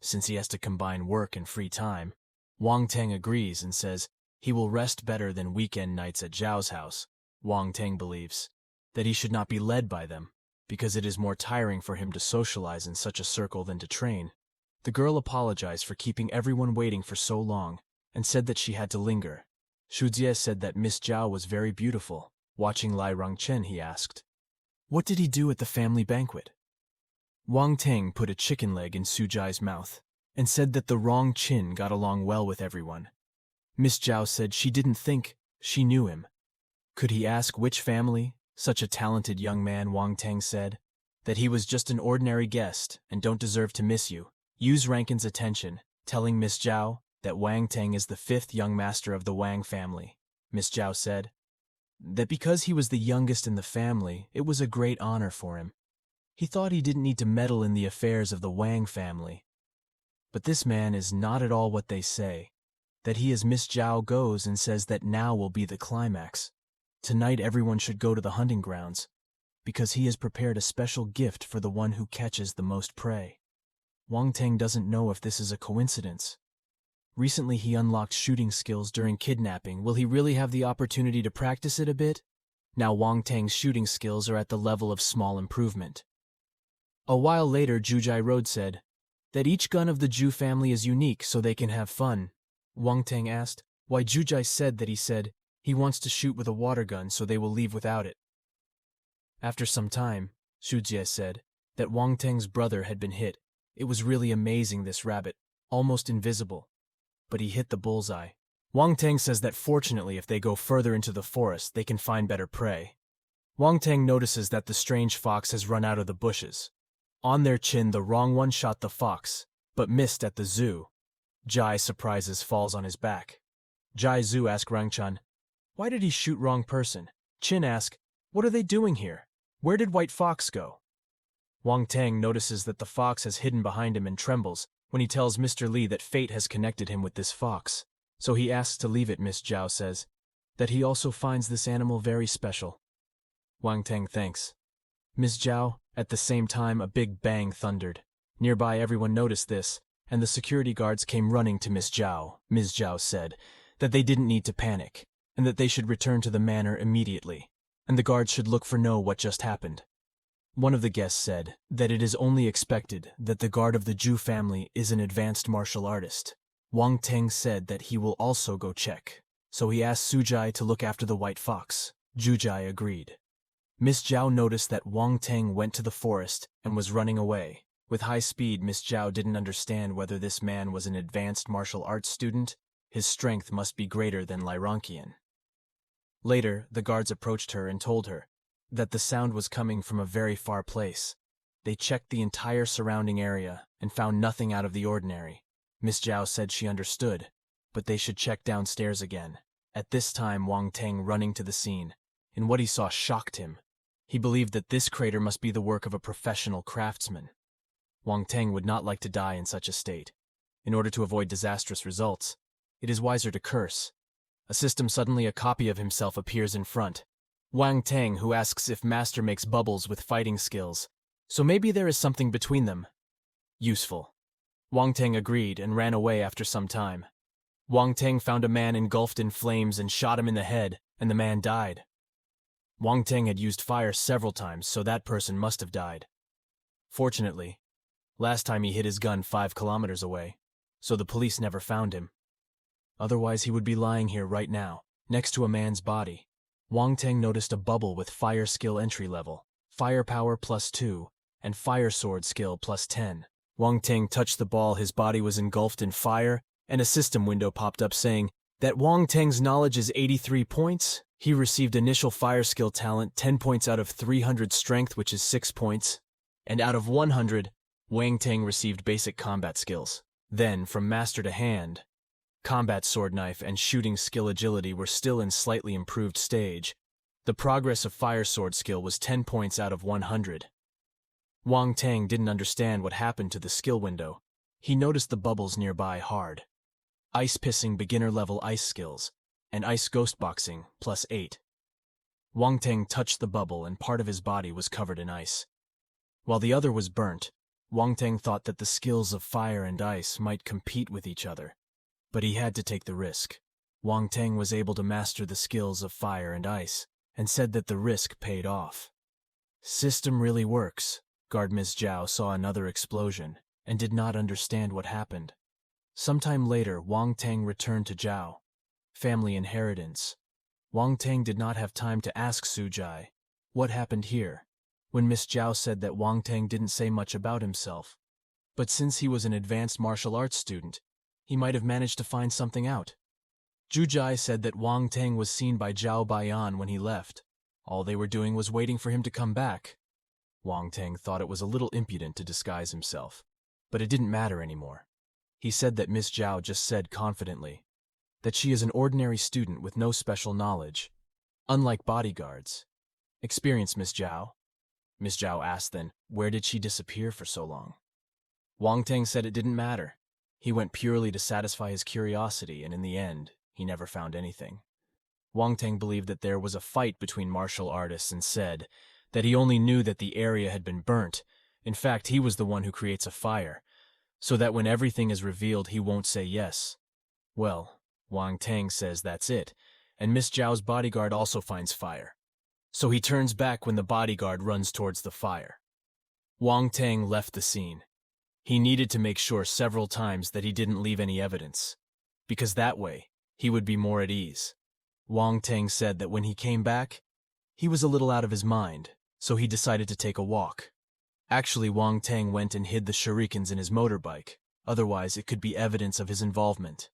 Speaker 1: Since he has to combine work and free time, Wang Teng agrees and says he will rest better than weekend nights at Zhao's house. Wang Teng believes that he should not be led by them, because it is more tiring for him to socialize in such a circle than to train. The girl apologized for keeping everyone waiting for so long, and said that she had to linger. Shu Jie said that Miss Zhao was very beautiful. Watching Lai Rongchen, he asked, what did he do at the family banquet? Wang Teng put a chicken leg in Su Jai's mouth, and said that the wrong Chin got along well with everyone. Miss Zhao said she didn't think she knew him. Could he ask which family? Such a talented young man, Wang Teng said, that he was just an ordinary guest and don't deserve to miss you. Use Rankin's attention, telling Miss Zhao that Wang Teng is the 5th young master of the Wang family. Miss Zhao said that because he was the youngest in the family, it was a great honor for him. He thought he didn't need to meddle in the affairs of the Wang family. But this man is not at all what they say, that he as Miss Zhao goes and says that now will be the climax. Tonight everyone should go to the hunting grounds, because he has prepared a special gift for the one who catches the most prey. Wang Teng doesn't know if this is a coincidence. Recently he unlocked shooting skills during kidnapping. Will he really have the opportunity to practice it a bit? Now Wang Teng's shooting skills are at the level of small improvement. A while later, Jujai Road said that each gun of the Zhu family is unique so they can have fun. Wang Teng asked why Jujai said that. He said he wants to shoot with a water gun so they will leave without it. After some time, Shu Jie said that Wang Teng's brother had been hit. It was really amazing, this rabbit, almost invisible. But he hit the bullseye. Wang Teng says that fortunately if they go further into the forest, they can find better prey. Wang Teng notices that the strange fox has run out of the bushes. On their chin, the wrong one shot the fox, but missed at the zoo. Jai surprises falls on his back. Jai Zhu asks Rangchan, why did he shoot wrong person? Chin asks, what are they doing here? Where did White Fox go? Wang Teng notices that the fox has hidden behind him and trembles when he tells Mr. Li that fate has connected him with this fox. So he asks to leave it. Miss Zhao says that he also finds this animal very special. Wang Teng thanks. Miss Zhao, at the same time a big bang thundered. Nearby everyone noticed this, and the security guards came running to Miss Zhao. Miss Zhao said that they didn't need to panic, and that they should return to the manor immediately, and the guards should look for know what just happened. One of the guests said that it is only expected that the guard of the Zhu family is an advanced martial artist. Wang Teng said that he will also go check, so he asked Sujai to look after the white fox. Jujai agreed. Miss Zhao noticed that Wang Teng went to the forest and was running away. With high speed, Miss Zhao didn't understand whether this man was an advanced martial arts student. His strength must be greater than Lyrankian. Later, the guards approached her and told her that the sound was coming from a very far place. They checked the entire surrounding area and found nothing out of the ordinary. Miss Zhao said she understood, but they should check downstairs again. At this time, Wang Teng running to the scene, and what he saw shocked him. He believed that this crater must be the work of a professional craftsman. Wang Teng would not like to die in such a state. In order to avoid disastrous results, it is wiser to curse. A system suddenly a copy of himself appears in front. Wang Teng, who asks if Master makes bubbles with fighting skills, so maybe there is something between them. Useful. Wang Teng agreed and ran away after some time. Wang Teng found a man engulfed in flames and shot him in the head, and the man died. Wang Teng had used fire several times, so that person must have died. Fortunately, last time he hid his gun 5 kilometers away, so the police never found him. Otherwise he would be lying here right now, next to a man's body. Wang Teng noticed a bubble with fire skill entry level, firepower +2, and fire sword skill +10. Wang Teng touched the ball, his body was engulfed in fire, and a system window popped up saying that Wang Teng's knowledge is 83 points. He received initial fire skill talent 10 points out of 300 strength, which is 6 points, and out of 100, Wang Teng received basic combat skills. Then, from master to hand, combat sword knife and shooting skill agility were still in slightly improved stage. The progress of fire sword skill was 10 points out of 100. Wang Teng didn't understand what happened to the skill window. He noticed the bubbles nearby hard. Ice pissing beginner level ice skills, and ice ghost boxing +8. Wang Teng touched the bubble and part of his body was covered in ice. While the other was burnt, Wang Teng thought that the skills of fire and ice might compete with each other. But he had to take the risk. Wang Teng was able to master the skills of fire and ice, and said that the risk paid off. System really works. Guard Miss Zhao saw another explosion, and did not understand what happened. Sometime later, Wang Teng returned to Zhao. Family inheritance. Wang Teng did not have time to ask Sujai what happened here, when Miss Zhao said that Wang Teng didn't say much about himself. But since he was an advanced martial arts student, he might have managed to find something out. Jujai said that Wang Teng was seen by Zhao Baiyan when he left. All they were doing was waiting for him to come back. Wang Teng thought it was a little impudent to disguise himself, but it didn't matter anymore. He said that Miss Zhao just said confidently that she is an ordinary student with no special knowledge, unlike bodyguards. Experience, Miss Zhao? Miss Zhao asked then, where did she disappear for so long? Wang Teng said it didn't matter. He went purely to satisfy his curiosity, and in the end, he never found anything. Wang Teng believed that there was a fight between martial artists and said that he only knew that the area had been burnt. In fact, he was the one who creates a fire, so that when everything is revealed, he won't say yes. Well, Wang Teng says that's it, and Miss Zhao's bodyguard also finds fire. So he turns back when the bodyguard runs towards the fire. Wang Teng left the scene. He needed to make sure several times that he didn't leave any evidence, because that way, he would be more at ease. Wang Teng said that when he came back, he was a little out of his mind, so he decided to take a walk. Actually, Wang Teng went and hid the shurikens in his motorbike, otherwise it could be evidence of his involvement.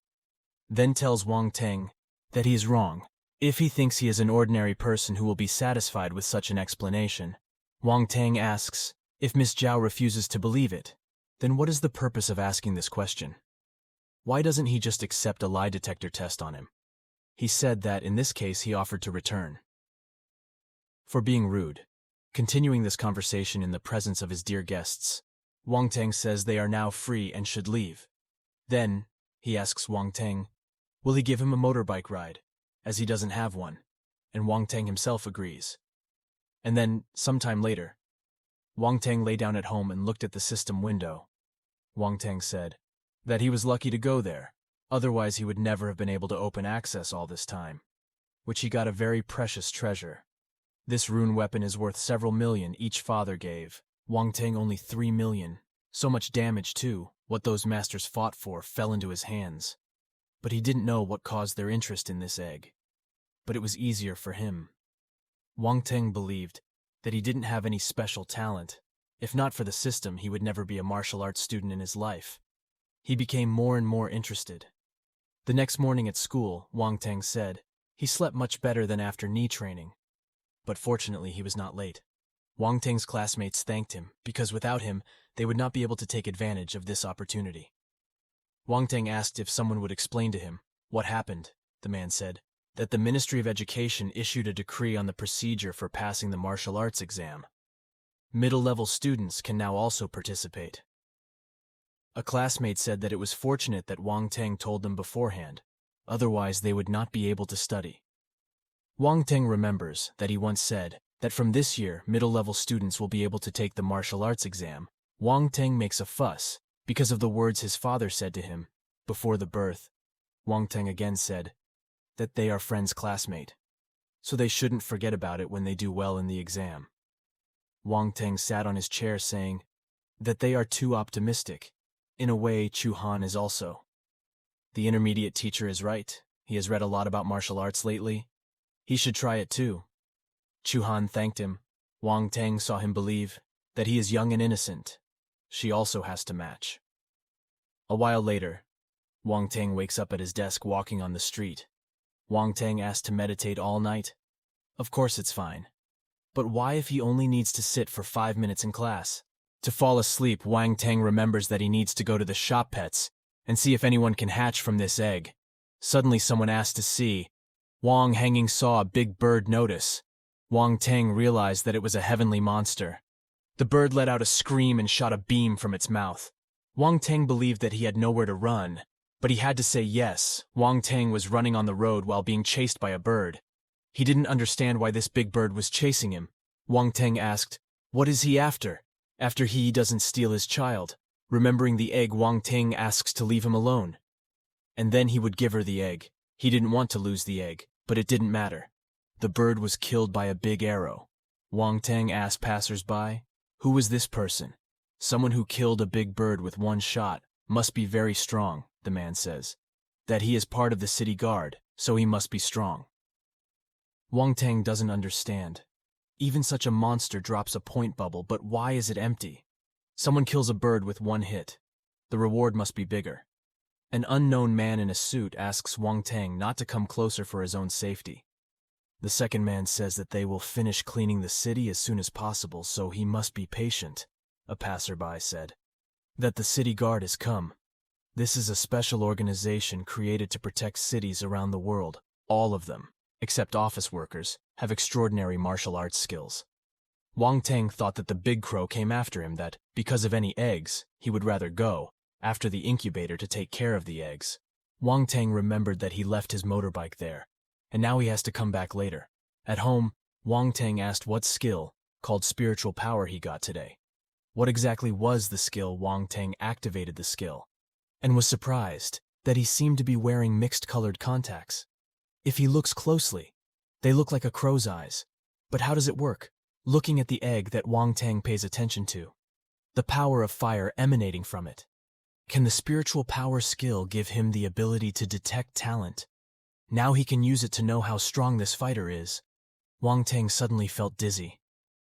Speaker 1: Then tells Wang Teng that he is wrong. If he thinks he is an ordinary person who will be satisfied with such an explanation, Wang Teng asks if Miss Zhao refuses to believe it, then what is the purpose of asking this question? Why doesn't he just accept a lie detector test on him? He said that in this case he offered to return. For being rude. Continuing this conversation in the presence of his dear guests, Wang Teng says they are now free and should leave. Then, he asks Wang Teng, will he give him a motorbike ride, as he doesn't have one, and Wang Teng himself agrees. And then, sometime later, Wang Teng lay down at home and looked at the system window. Wang Teng said that he was lucky to go there, otherwise he would never have been able to open access all this time, which he got a very precious treasure. This rune weapon is worth several million each father gave. Wang Teng only 3 million. So much damage too, what those masters fought for fell into his hands. But he didn't know what caused their interest in this egg. But it was easier for him. Wang Teng believed that he didn't have any special talent. If not for the system, he would never be a martial arts student in his life. He became more and more interested. The next morning at school, Wang Teng said, he slept much better than after knee training. But fortunately, he was not late. Wang Teng's classmates thanked him, because without him, they would not be able to take advantage of this opportunity. Wang Teng asked if someone would explain to him what happened. The man said that the Ministry of Education issued a decree on the procedure for passing the martial arts exam. Middle-level students can now also participate. A classmate said that it was fortunate that Wang Teng told them beforehand, otherwise they would not be able to study. Wang Teng remembers that he once said that from this year, middle-level students will be able to take the martial arts exam. Wang Teng makes a fuss because of the words his father said to him before the birth. Wang Teng again said that they are friend's classmate, so they shouldn't forget about it when they do well in the exam. Wang Teng sat on his chair saying that they are too optimistic. In a way, Chu Han is also. The intermediate teacher is right. He has read a lot about martial arts lately. He should try it too. Chu Han thanked him. Wang Teng saw him believe that he is young and innocent. She also has to match. A while later, Wang Teng wakes up at his desk walking on the street. Wang Teng asked to meditate all night. Of course it's fine. But why if he only needs to sit for 5 minutes in class? To fall asleep, Wang Teng remembers that he needs to go to the shop pets and see if anyone can hatch from this egg. Suddenly someone asked to see. Wang Hanging saw a big bird notice. Wang Teng realized that it was a heavenly monster. The bird let out a scream and shot a beam from its mouth. Wang Teng believed that he had nowhere to run, but he had to say yes. Wang Teng was running on the road while being chased by a bird. He didn't understand why this big bird was chasing him. Wang Teng asked, what is he after? After he doesn't steal his child. Remembering the egg, Wang Teng asks to leave him alone. And then he would give her the egg. He didn't want to lose the egg, but it didn't matter. The bird was killed by a big arrow. Wang Teng asked passers-by, who was this person? Someone who killed a big bird with one shot. Must be very strong, the man says. That he is part of the city guard, so he must be strong. Wang Teng doesn't understand. Even such a monster drops a point bubble, but why is it empty? Someone kills a bird with one hit. The reward must be bigger. An unknown man in a suit asks Wang Teng not to come closer for his own safety. The second man says that they will finish cleaning the city as soon as possible, so he must be patient. A passerby said that the city guard has come. This is a special organization created to protect cities around the world. All of them, except office workers, have extraordinary martial arts skills. Wang Teng thought that the big crow came after him, that, because of any eggs, he would rather go after the incubator to take care of the eggs. Wang Teng remembered that he left his motorbike there, and now he has to come back later. At home, Wang Teng asked what skill, called spiritual power, he got today. What exactly was the skill? Wang Teng activated the skill, and was surprised that he seemed to be wearing mixed-colored contacts. If he looks closely, they look like a crow's eyes. But how does it work? Looking at the egg that Wang Teng pays attention to, the power of fire emanating from it. Can the spiritual power skill give him the ability to detect talent? Now he can use it to know how strong this fighter is. Wang Teng suddenly felt dizzy.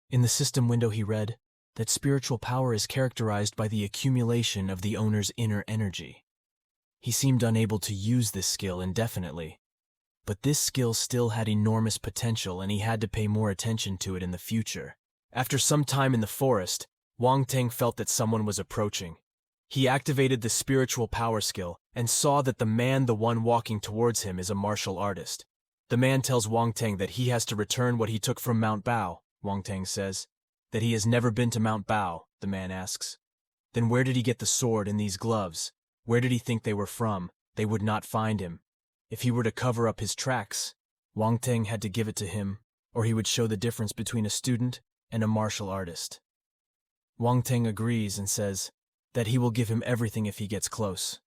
Speaker 1: In the system window he read that spiritual power is characterized by the accumulation of the owner's inner energy. He seemed unable to use this skill indefinitely. But this skill still had enormous potential, and he had to pay more attention to it in the future. After some time in the forest, Wang Teng felt that someone was approaching. He activated the spiritual power skill and saw that the one walking towards him, is a martial artist. The man tells Wang Teng that he has to return what he took from Mount Bao. Wang Teng says. That he has never been to Mount Bao, the man asks. Then where did he get the sword and these gloves? Where did he think they were from? They would not find him. If he were to cover up his tracks, Wang Teng had to give it to him, or he would show the difference between a student and a martial artist. Wang Teng agrees and says that he will give him everything if he gets close,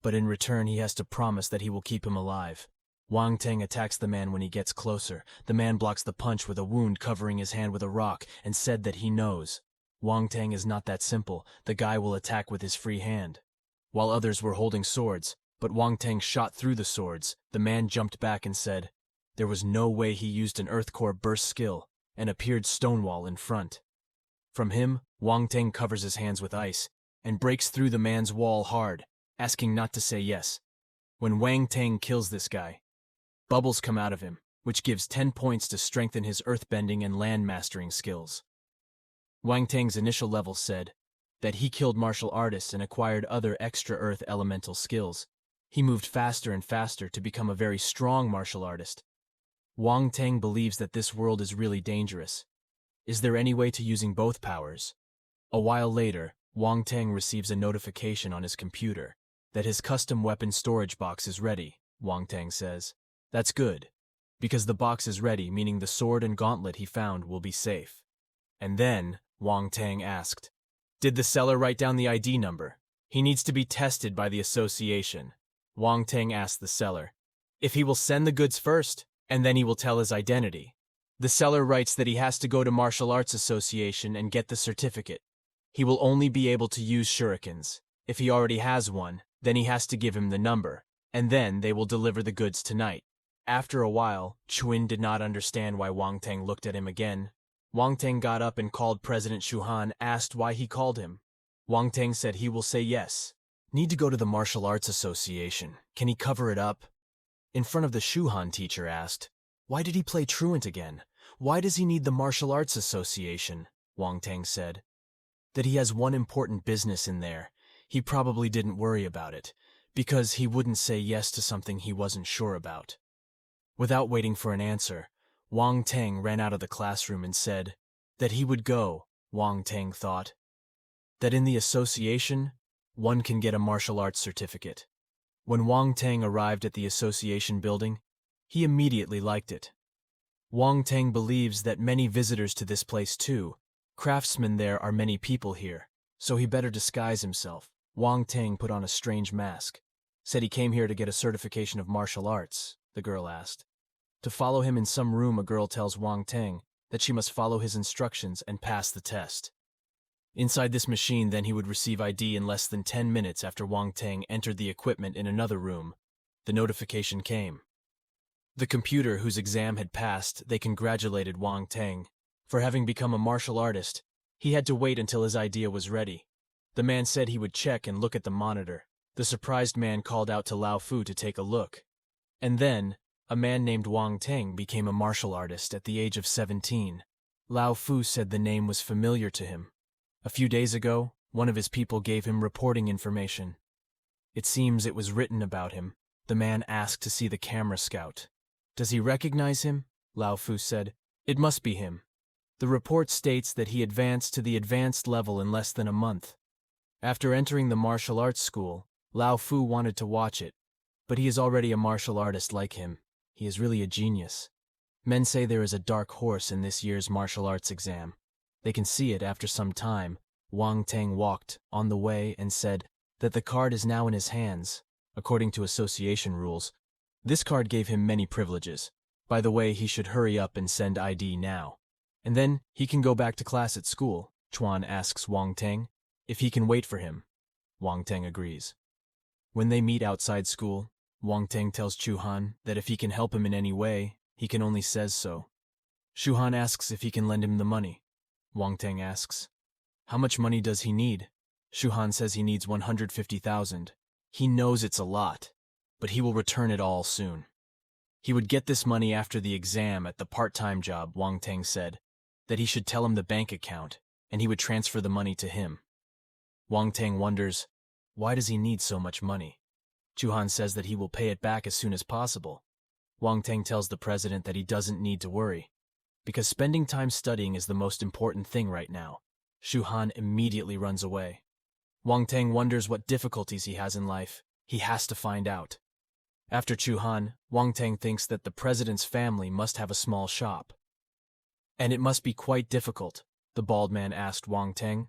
Speaker 1: but in return he has to promise that he will keep him alive. Wang Teng attacks the man when he gets closer. The man blocks the punch with a wound covering his hand with a rock and said that he knows. Wang Teng is not that simple. The guy will attack with his free hand. While others were holding swords, but Wang Teng shot through the swords, the man jumped back and said there was no way he used an earthcore burst skill and appeared stonewall in front. From him, Wang Teng covers his hands with ice and breaks through the man's wall hard, asking not to say yes. When Wang Teng kills this guy, bubbles come out of him, which gives 10 points to strengthen his earthbending and land mastering skills. Wang Teng's initial level said that he killed martial artists and acquired other extra earth elemental skills. He moved faster and faster to become a very strong martial artist. Wang Teng believes that this world is really dangerous. Is there any way to using both powers? A while later, Wang Teng receives a notification on his computer that his custom weapon storage box is ready. Wang Teng says, "That's good, because the box is ready, meaning the sword and gauntlet he found will be safe." And then, Wang Teng asked, "Did the seller write down the ID number? He needs to be tested by the association." Wang Teng asked the seller if he will send the goods first, and then he will tell his identity. The seller writes that he has to go to Martial Arts Association and get the certificate. He will only be able to use shurikens. If he already has one, then he has to give him the number, and then they will deliver the goods tonight. After a while, Chuin did not understand why Wang Teng looked at him again. Wang Teng got up and called President Shuhan, asked why he called him. Wang Teng said he will say yes. Need to go to the Martial Arts Association. Can he cover it up? In front of the Shuhan teacher asked, why did he play truant again? Why does he need the Martial Arts Association? Wang Teng said that he has one important business in there. He probably didn't worry about it, because he wouldn't say yes to something he wasn't sure about. Without waiting for an answer, Wang Teng ran out of the classroom and said that he would go. Wang Teng thought that in the association, one can get a martial arts certificate. When Wang Teng arrived at the association building, he immediately liked it. Wang Teng believes that many visitors to this place too. Craftsmen, there are many people here, so he better disguise himself. Wang Teng put on a strange mask. Said he came here to get a certification of martial arts, the girl asked. To follow him in some room, a girl tells Wang Teng that she must follow his instructions and pass the test. Inside this machine, then he would receive ID in less than 10 minutes after Wang Teng entered the equipment in another room. The notification came. The computer whose exam had passed, they congratulated Wang Teng for having become a martial artist. He had to wait until his idea was ready. The man said he would check and look at the monitor. The surprised man called out to Lao Fu to take a look. And then, a man named Wang Teng became a martial artist at the age of 17. Lao Fu said the name was familiar to him. A few days ago, one of his people gave him reporting information. It seems it was written about him. The man asked to see the camera scout. Does he recognize him? Lao Fu said. It must be him. The report states that he advanced to the advanced level in less than a month. After entering the martial arts school, Lao Fu wanted to watch it, but he is already a martial artist like him. He is really a genius. Men say there is a dark horse in this year's martial arts exam. They can see it after some time. Wang Teng walked on the way and said that the card is now in his hands. According to association rules, this card gave him many privileges. By the way, he should hurry up and send ID now. And then he can go back to class at school. Chuan asks Wang Teng if he can wait for him. Wang Teng agrees. When they meet outside school, Wang Teng tells Chuhan that if he can help him in any way, he can only says so. Chuhan asks if he can lend him the money. Wang Teng asks, how much money does he need? Chuhan says he needs 150,000. He knows it's a lot, but he will return it all soon. He would get this money after the exam at the part-time job. Wang Teng said that he should tell him the bank account, and he would transfer the money to him. Wang Teng wonders, why does he need so much money? Chuhan says that he will pay it back as soon as possible. Wang Teng tells the president that he doesn't need to worry. because spending time studying is the most important thing right now. Shu Han immediately runs away. Wang Teng wonders what difficulties he has in life. He has to find out. After Chu Han, Wang Teng thinks that the president's family must have a small shop. And it must be quite difficult, the bald man asked Wang Teng.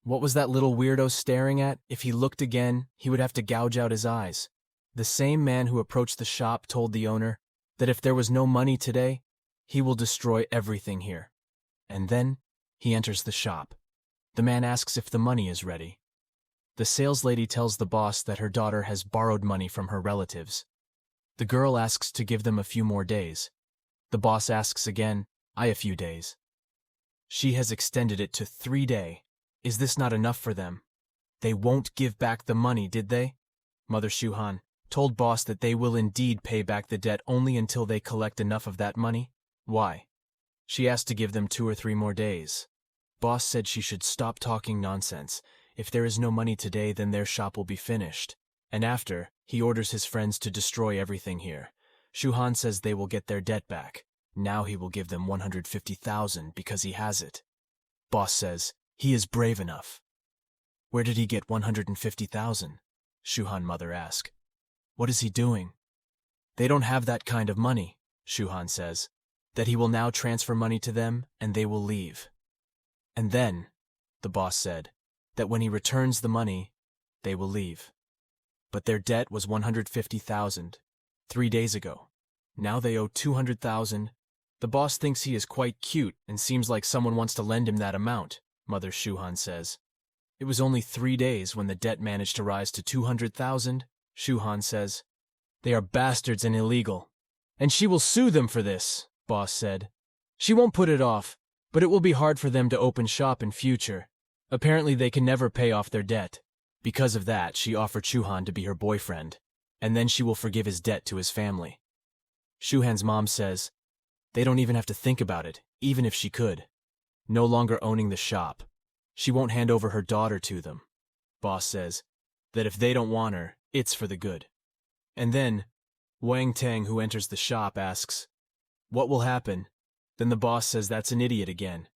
Speaker 1: What was that little weirdo staring at? If he looked again, he would have to gouge out his eyes. The same man who approached the shop told the owner that if there was no money today, he will destroy everything here. And then he enters the shop. The man asks if the money is ready. The saleslady tells the boss that her daughter has borrowed money from her relatives. The girl asks to give them a few more days. The boss asks again, a few days. She has extended it to 3 days. Is this not enough for them? They won't give back the money, did they? Mother Shu Han told boss that they will indeed pay back the debt only until they collect enough of that money. Why? She asked to give them 2 or 3 more days. Boss said she should stop talking nonsense. If there is no money today, then their shop will be finished. And after, he orders his friends to destroy everything here. Shu Han says they will get their debt back. Now he will give them 150,000 because he has it. Boss says he is brave enough. Where did he get 150,000? Shu Han mother asked. What is he doing? They don't have that kind of money, Shu Han says. That he will now transfer money to them and they will leave. And then, the boss said, that when he returns the money, they will leave. But their debt was 150,000 3 days ago. Now they owe 200,000. The boss thinks he is quite cute and seems like someone wants to lend him that amount, Mother Shu Han says. It was only 3 days when the debt managed to rise to 200,000, Shu Han says. They are bastards and illegal. And she will sue them for this, boss said. She won't put it off, but it will be hard for them to open shop in future. Apparently they can never pay off their debt. Because of that, she offered Shu Han to be her boyfriend, and then she will forgive his debt to his family. Shu Han's mom says, they don't even have to think about it, even if she could. No longer owning the shop. She won't hand over her daughter to them. Boss says that if they don't want her, it's for the good. And then, Wang Teng, who enters the shop, asks, what will happen? Then the boss says that's an idiot again.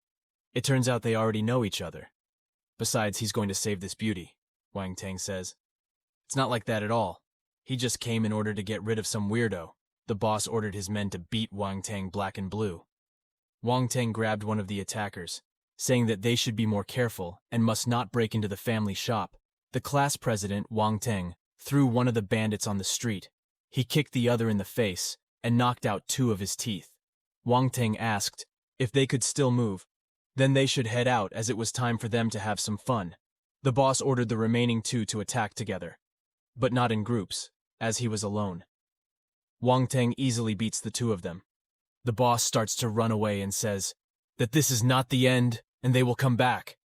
Speaker 1: It turns out they already know each other. Besides, he's going to save this beauty, Wang Teng says. It's not like that at all. He just came in order to get rid of some weirdo. The boss ordered his men to beat Wang Teng black and blue. Wang Teng grabbed one of the attackers, saying that they should be more careful and must not break into the family shop. The class president, Wang Teng, threw one of the bandits on the street. He kicked the other in the face and knocked out 2 of his teeth. Wang Teng asked if they could still move. Then they should head out as it was time for them to have some fun. The boss ordered the remaining 2 to attack together, but not in groups, as he was alone. Wang Teng easily beats the 2 of them. The boss starts to run away and says that this is not the end and they will come back.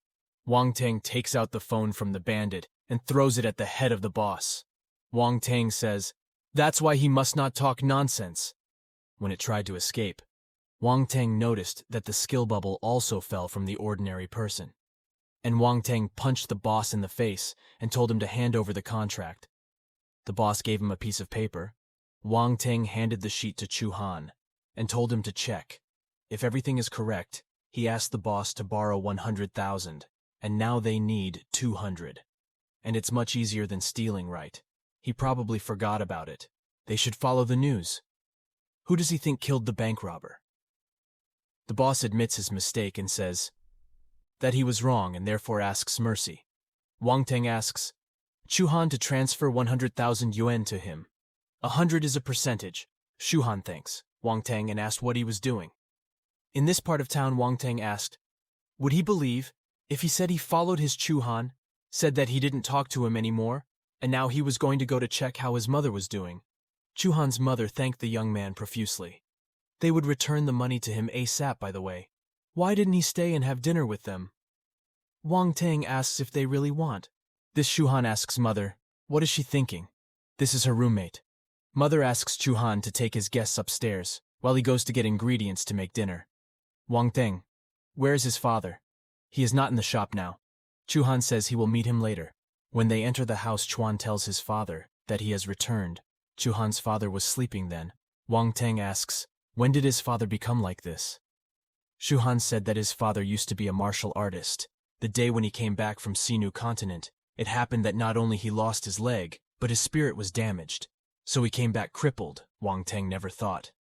Speaker 1: Wang Teng takes out the phone from the bandit and throws it at the head of the boss. Wang Teng says that's why he must not talk nonsense. When it tried to escape, Wang Teng noticed that the skill bubble also fell from the ordinary person. And Wang Teng punched the boss in the face and told him to hand over the contract. The boss gave him a piece of paper. Wang Teng handed the sheet to Chu Han and told him to check. If everything is correct, he asked the boss to borrow 100,000, and now they need 200. And it's much easier than stealing, right? He probably forgot about it. They should follow the news. Who does he think killed the bank robber? The boss admits his mistake and says that he was wrong and therefore asks mercy. Wang Teng asks Chu Han to transfer 100,000 yuan to him. 100 is a percentage, Shu Han thanks Wang Teng and asked what he was doing. In this part of town, Wang Teng asked, would he believe if he said he followed his Chu Han, said that he didn't talk to him anymore, and now he was going to go to check how his mother was doing? Chu Han's mother thanked the young man profusely. They would return the money to him ASAP, by the way. Why didn't he stay and have dinner with them? Wang Teng asks if they really want. This Shu Han asks mother, what is she thinking? This is her roommate. Mother asks Chu Han to take his guests upstairs while he goes to get ingredients to make dinner. Wang Teng, where is his father? He is not in the shop now. Chu Han says he will meet him later. When they enter the house, Chuan tells his father that he has returned. Chu Han's father was sleeping then. Wang Teng asks, when did his father become like this? Shuhan said that his father used to be a martial artist. The day when he came back from Sinu continent, it happened that not only he lost his leg, but his spirit was damaged. So he came back crippled, Wang Teng never thought.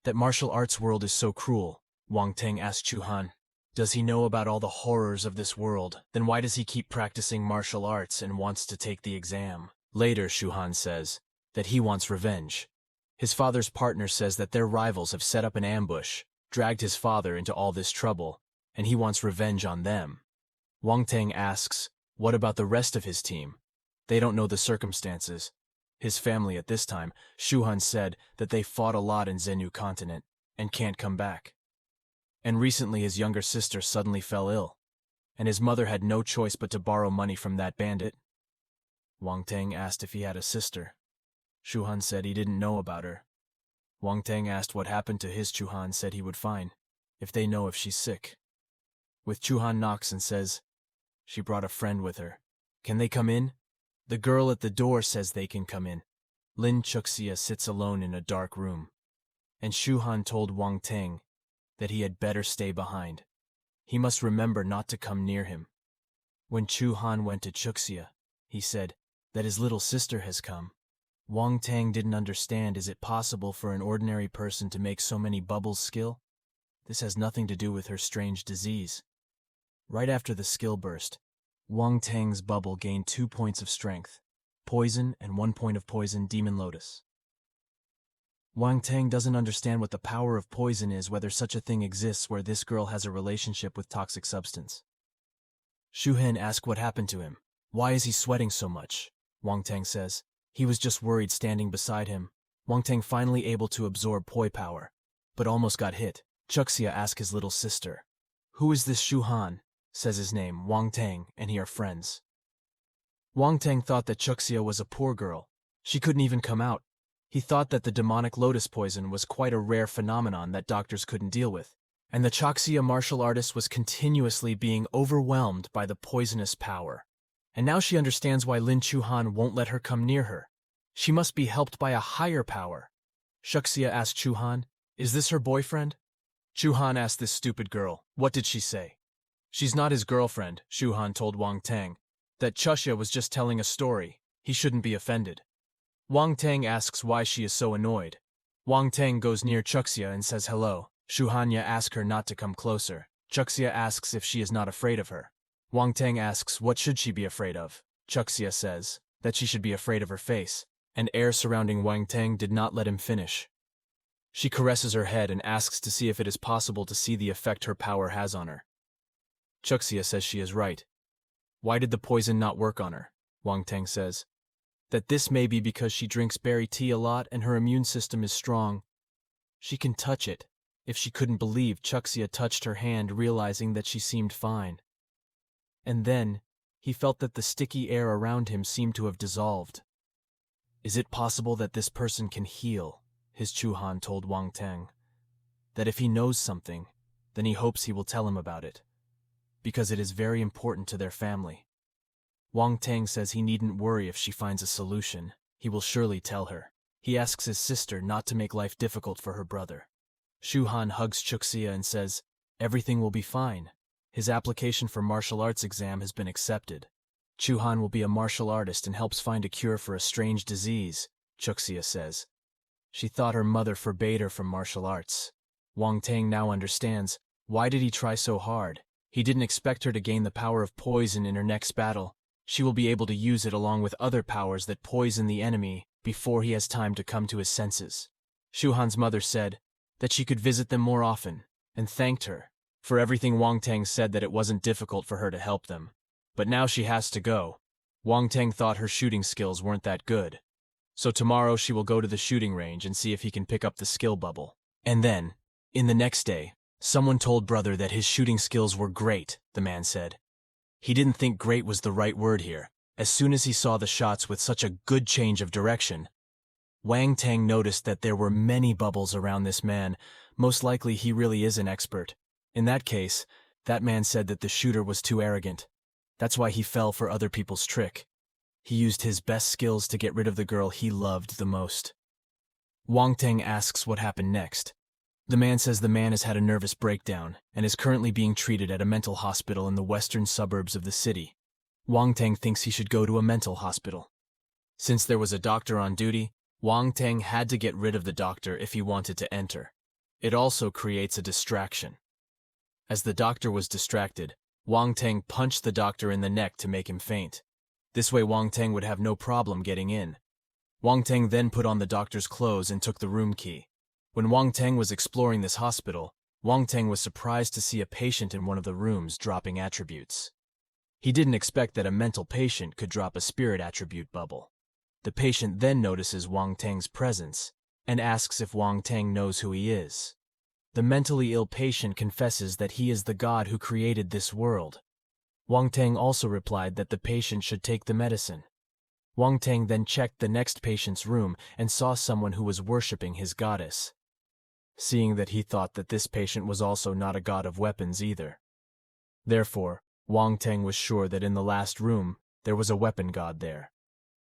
Speaker 1: That martial arts world is so cruel, Wang Teng asked Shuhan. Does he know about all the horrors of this world? Then why does he keep practicing martial arts and wants to take the exam? Later, Shuhan says that he wants revenge. His father's partner says that their rivals have set up an ambush, dragged his father into all this trouble, and he wants revenge on them. Wang Teng asks, what about the rest of his team? They don't know the circumstances. His family at this time, Shuhan said that they fought a lot in Zenu continent and can't come back. And recently his younger sister suddenly fell ill, and his mother had no choice but to borrow money from that bandit. Wang Teng asked if he had a sister. Shuhan said he didn't know about her. Wang Teng asked what happened to his. Shuhan said he would find, if they know if she's sick. With Shuhan knocks and says, she brought a friend with her. Can they come in? The girl at the door says they can come in. Lin Chuxia sits alone in a dark room, and Shuhan told Wang Teng that he had better stay behind. He must remember not to come near him. When Shuhan went to Chuxia, he said that his little sister has come. Wang Teng didn't understand. Is it possible for an ordinary person to make so many bubbles skill? This has nothing to do with her strange disease. Right after the skill burst, Wang Teng's bubble gained 2 points of strength, poison, and 1 point of poison, Demon Lotus. Wang Teng doesn't understand what the power of poison is, whether such a thing exists where this girl has a relationship with toxic substance. Shuhan asked what happened to him. Why is he sweating so much? Wang Teng says. He was just worried standing beside him. Wang Teng finally able to absorb poi power, but almost got hit. Chuxia asked his little sister, who is this Shuhan? Says his name, Wang Teng, and he are friends. Wang Teng thought that Chuxia was a poor girl. She couldn't even come out. He thought that the demonic lotus poison was quite a rare phenomenon that doctors couldn't deal with, and the Chuxia martial artist was continuously being overwhelmed by the poisonous power. And now she understands why Lin Chuhan won't let her come near her. She must be helped by a higher power. Chuxia asked Chuhan, is this her boyfriend? Chuhan asked this stupid girl, what did she say? She's not his girlfriend, Chuhan told Wang Teng. That Chuxia was just telling a story. He shouldn't be offended. Wang Teng asks why she is so annoyed. Wang Teng goes near Chuxia and says hello. Shuhanya asks her not to come closer. Chuxia asks if she is not afraid of her. Wang Teng asks what should she be afraid of. Chuxia says that she should be afraid of her face, and air surrounding Wang Teng did not let him finish. She caresses her head and asks to see if it is possible to see the effect her power has on her. Chuxia says she is right. Why did the poison not work on her? Wang Teng says that this may be because she drinks berry tea a lot and her immune system is strong. She can touch it. If she couldn't believe, Chuxia touched her hand, realizing that she seemed fine. And then, he felt that the sticky air around him seemed to have dissolved. Is it possible that this person can heal? His Chuhan told Wang Teng. That if he knows something, then he hopes he will tell him about it, because it is very important to their family. Wang Teng says he needn't worry if she finds a solution. He will surely tell her. He asks his sister not to make life difficult for her brother. Shuhan hugs Chuxia and says, everything will be fine. His application for martial arts exam has been accepted. Chuhan will be a martial artist and helps find a cure for a strange disease, Chuxia says. She thought her mother forbade her from martial arts. Wang Teng now understands. Why did he try so hard? He didn't expect her to gain the power of poison in her next battle. She will be able to use it along with other powers that poison the enemy before he has time to come to his senses. Shuhan's mother said that she could visit them more often, and thanked her for everything. Wang Teng said that it wasn't difficult for her to help them. But now she has to go. Wang Teng thought her shooting skills weren't that good. So tomorrow she will go to the shooting range and see if he can pick up the skill bubble. And then, in the next day, someone told brother that his shooting skills were great, the man said. He didn't think great was the right word here. As soon as he saw the shots with such a good change of direction, Wang Teng noticed that there were many bubbles around this man. Most likely he really is an expert. In that case, that man said that the shooter was too arrogant. That's why he fell for other people's trick. He used his best skills to get rid of the girl he loved the most. Wang Teng asks what happened next. The man says the man has had a nervous breakdown and is currently being treated at a mental hospital in the western suburbs of the city. Wang Teng thinks he should go to a mental hospital. Since there was a doctor on duty, Wang Teng had to get rid of the doctor if he wanted to enter. It also creates a distraction. As the doctor was distracted, Wang Teng punched the doctor in the neck to make him faint. This way Wang Teng would have no problem getting in. Wang Teng then put on the doctor's clothes and took the room key. When Wang Teng was exploring this hospital, Wang Teng was surprised to see a patient in one of the rooms dropping attributes. He didn't expect that a mental patient could drop a spirit attribute bubble. The patient then notices Wang Teng's presence and asks if Wang Teng knows who he is. The mentally ill patient confesses that he is the god who created this world. Wang Teng also replied that the patient should take the medicine. Wang Teng then checked the next patient's room and saw someone who was worshipping his goddess. Seeing that, he thought that this patient was also not a god of weapons either. Therefore, Wang Teng was sure that in the last room there was a weapon god there.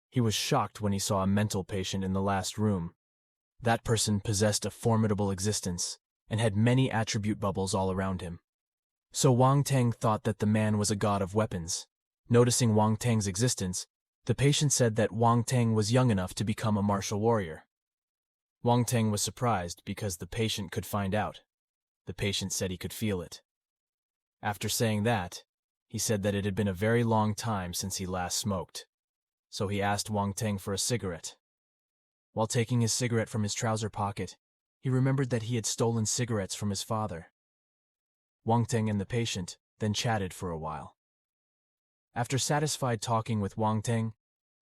Speaker 1: He was shocked when he saw a mental patient in the last room. That person possessed a formidable existence and had many attribute bubbles all around him. So Wang Teng thought that the man was a god of weapons. Noticing Wang Teng's existence, the patient said that Wang Teng was young enough to become a martial warrior. Wang Teng was surprised because the patient could find out. The patient said he could feel it. After saying that, he said that it had been a very long time since he last smoked. So he asked Wang Teng for a cigarette. While taking his cigarette from his trouser pocket, he remembered that he had stolen cigarettes from his father. Wang Teng and the patient then chatted for a while. After satisfied talking with Wang Teng,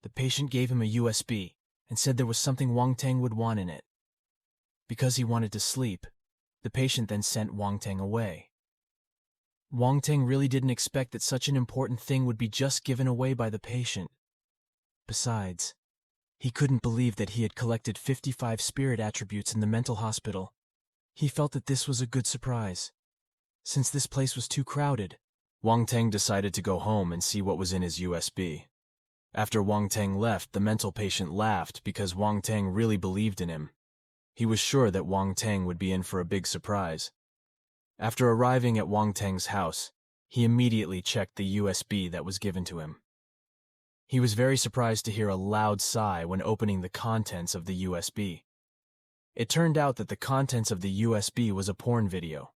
Speaker 1: the patient gave him a USB and said there was something Wang Teng would want in it. Because he wanted to sleep, the patient then sent Wang Teng away. Wang Teng really didn't expect that such an important thing would be just given away by the patient. Besides, he couldn't believe that he had collected 55 spirit attributes in the mental hospital. He felt that this was a good surprise. Since this place was too crowded, Wang Teng decided to go home and see what was in his USB. After Wang Teng left, the mental patient laughed because Wang Teng really believed in him. He was sure that Wang Teng would be in for a big surprise. After arriving at Wang Teng's house, he immediately checked the USB that was given to him. He was very surprised to hear a loud sigh when opening the contents of the USB. It turned out that the contents of the USB was a porn video.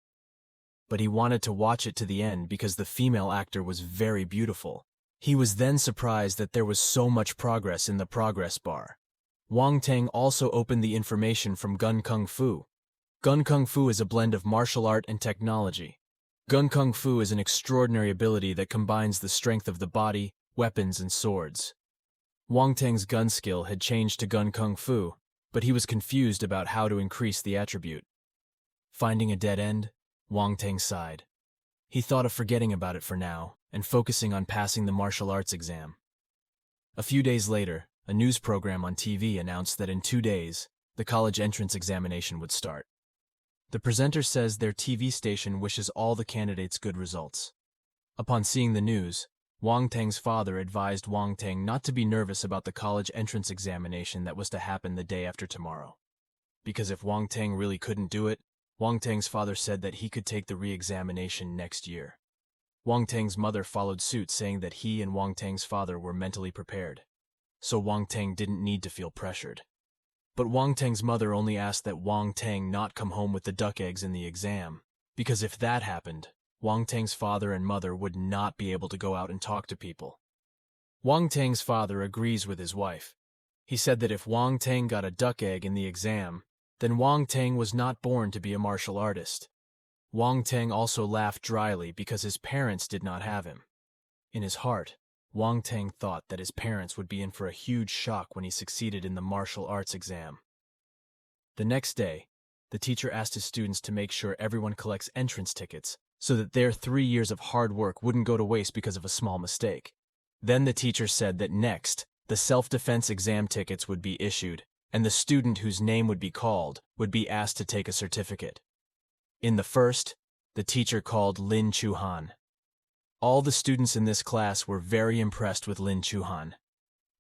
Speaker 1: But he wanted to watch it to the end because the female actor was very beautiful. He was then surprised that there was so much progress in the progress bar. Wang Teng also opened the information from Gun Kung Fu. Gun Kung Fu is a blend of martial art and technology. Gun Kung Fu is an extraordinary ability that combines the strength of the body, weapons, and swords. Wang Teng's gun skill had changed to Gun Kung Fu, but he was confused about how to increase the attribute. Finding a dead end, Wang Teng sighed. He thought of forgetting about it for now and focusing on passing the martial arts exam. A few days later, a news program on TV announced that in 2 days, the college entrance examination would start. The presenter says their TV station wishes all the candidates good results. Upon seeing the news, Wang Teng's father advised Wang Teng not to be nervous about the college entrance examination that was to happen the day after tomorrow. Because if Wang Teng really couldn't do it, Wang Teng's father said that he could take the re-examination next year. Wang Teng's mother followed suit, saying that he and Wang Teng's father were mentally prepared, so Wang Teng didn't need to feel pressured. But Wang Teng's mother only asked that Wang Teng not come home with the duck eggs in the exam, because if that happened, Wang Teng's father and mother would not be able to go out and talk to people. Wang Teng's father agrees with his wife. He said that if Wang Teng got a duck egg in the exam, then Wang Teng was not born to be a martial artist. Wang Teng also laughed dryly because his parents did not have him. In his heart, Wang Teng thought that his parents would be in for a huge shock when he succeeded in the martial arts exam. The next day, the teacher asked his students to make sure everyone collects entrance tickets so that their 3 years of hard work wouldn't go to waste because of a small mistake. Then the teacher said that next, the self-defense exam tickets would be issued, and the student whose name would be called would be asked to take a certificate. In the first, the teacher called Lin Chuhan. All the students in this class were very impressed with Lin Chuhan.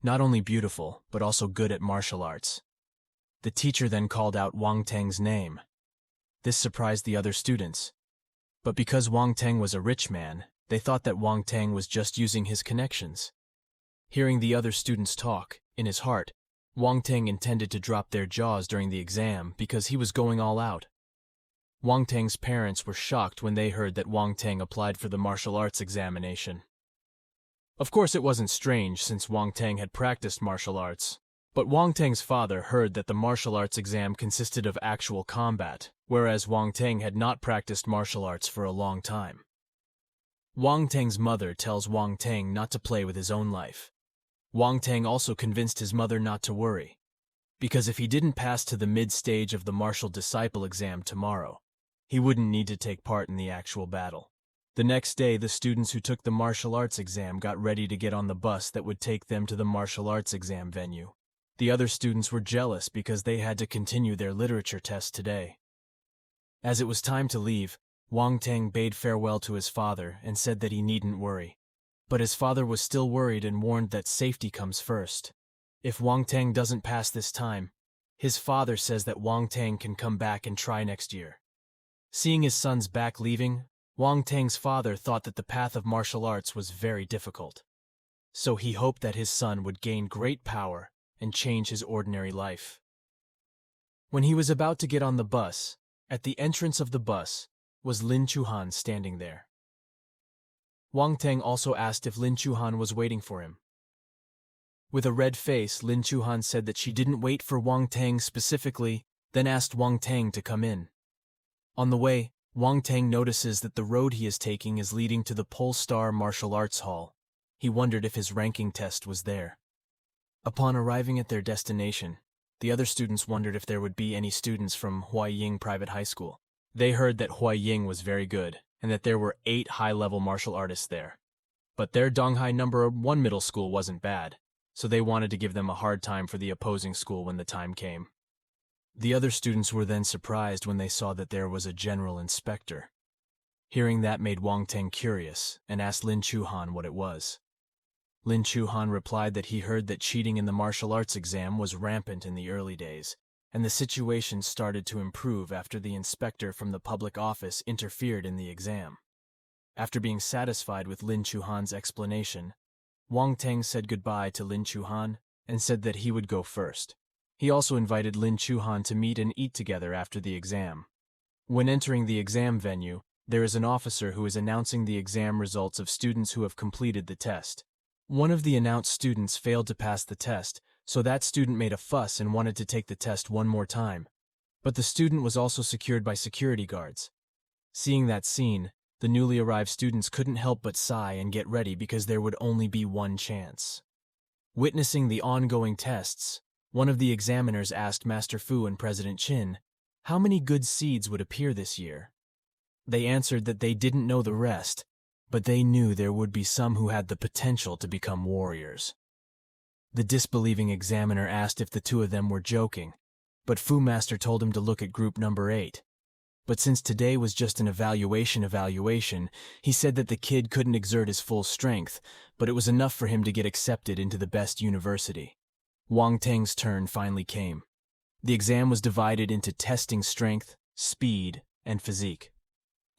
Speaker 1: Not only beautiful, but also good at martial arts. The teacher then called out Wang Teng's name. This surprised the other students. But because Wang Teng was a rich man, they thought that Wang Teng was just using his connections. Hearing the other students talk, in his heart, Wang Teng intended to drop their jaws during the exam because he was going all out. Wang Teng's parents were shocked when they heard that Wang Teng applied for the martial arts examination. Of course, it wasn't strange since Wang Teng had practiced martial arts, but Wang Teng's father heard that the martial arts exam consisted of actual combat, whereas Wang Teng had not practiced martial arts for a long time. Wang Teng's mother tells Wang Teng not to play with his own life. Wang Teng also convinced his mother not to worry, because if he didn't pass to the mid-stage of the martial disciple exam tomorrow, he wouldn't need to take part in the actual battle. The next day, the students who took the martial arts exam got ready to get on the bus that would take them to the martial arts exam venue. The other students were jealous because they had to continue their literature test today. As it was time to leave, Wang Teng bade farewell to his father and said that he needn't worry. But his father was still worried and warned that safety comes first. If Wang Teng doesn't pass this time, his father says that Wang Teng can come back and try next year. Seeing his son's back leaving, Wang Teng's father thought that the path of martial arts was very difficult. So he hoped that his son would gain great power and change his ordinary life. When he was about to get on the bus, at the entrance of the bus was Lin Chuhan standing there. Wang Teng also asked if Lin Chuhan was waiting for him. With a red face, Lin Chuhan said that she didn't wait for Wang Teng specifically, then asked Wang Teng to come in. On the way, Wang Teng notices that the road he is taking is leading to the Polestar Martial Arts Hall. He wondered if his ranking test was there. Upon arriving at their destination, the other students wondered if there would be any students from Huaiying Private High School. They heard that Huaiying was very good, and that there were 8 high-level martial artists there. But their Donghai No. 1 middle school wasn't bad, so they wanted to give them a hard time for the opposing school when the time came. The other students were then surprised when they saw that there was a general inspector. Hearing that made Wang Teng curious and asked Lin Chuhan what it was. Lin Chuhan replied that he heard that cheating in the martial arts exam was rampant in the early days, and the situation started to improve after the inspector from the public office interfered in the exam. After being satisfied with Lin Chuhan's explanation, Wang Teng said goodbye to Lin Chuhan and said that he would go first. He also invited Lin Chuhan to meet and eat together after the exam. When entering the exam venue, there is an officer who is announcing the exam results of students who have completed the test. One of the announced students failed to pass the test, so that student made a fuss and wanted to take the test one more time. But the student was also secured by security guards. Seeing that scene, the newly arrived students couldn't help but sigh and get ready because there would only be one chance. Witnessing the ongoing tests, one of the examiners asked Master Fu and President Qin how many good seeds would appear this year. They answered that they didn't know the rest, but they knew there would be some who had the potential to become warriors. The disbelieving examiner asked if the two of them were joking, but Fu Master told him to look at group number 8. But since today was just an evaluation, he said that the kid couldn't exert his full strength, but it was enough for him to get accepted into the best university. Wang Teng's turn finally came. The exam was divided into testing strength, speed, and physique.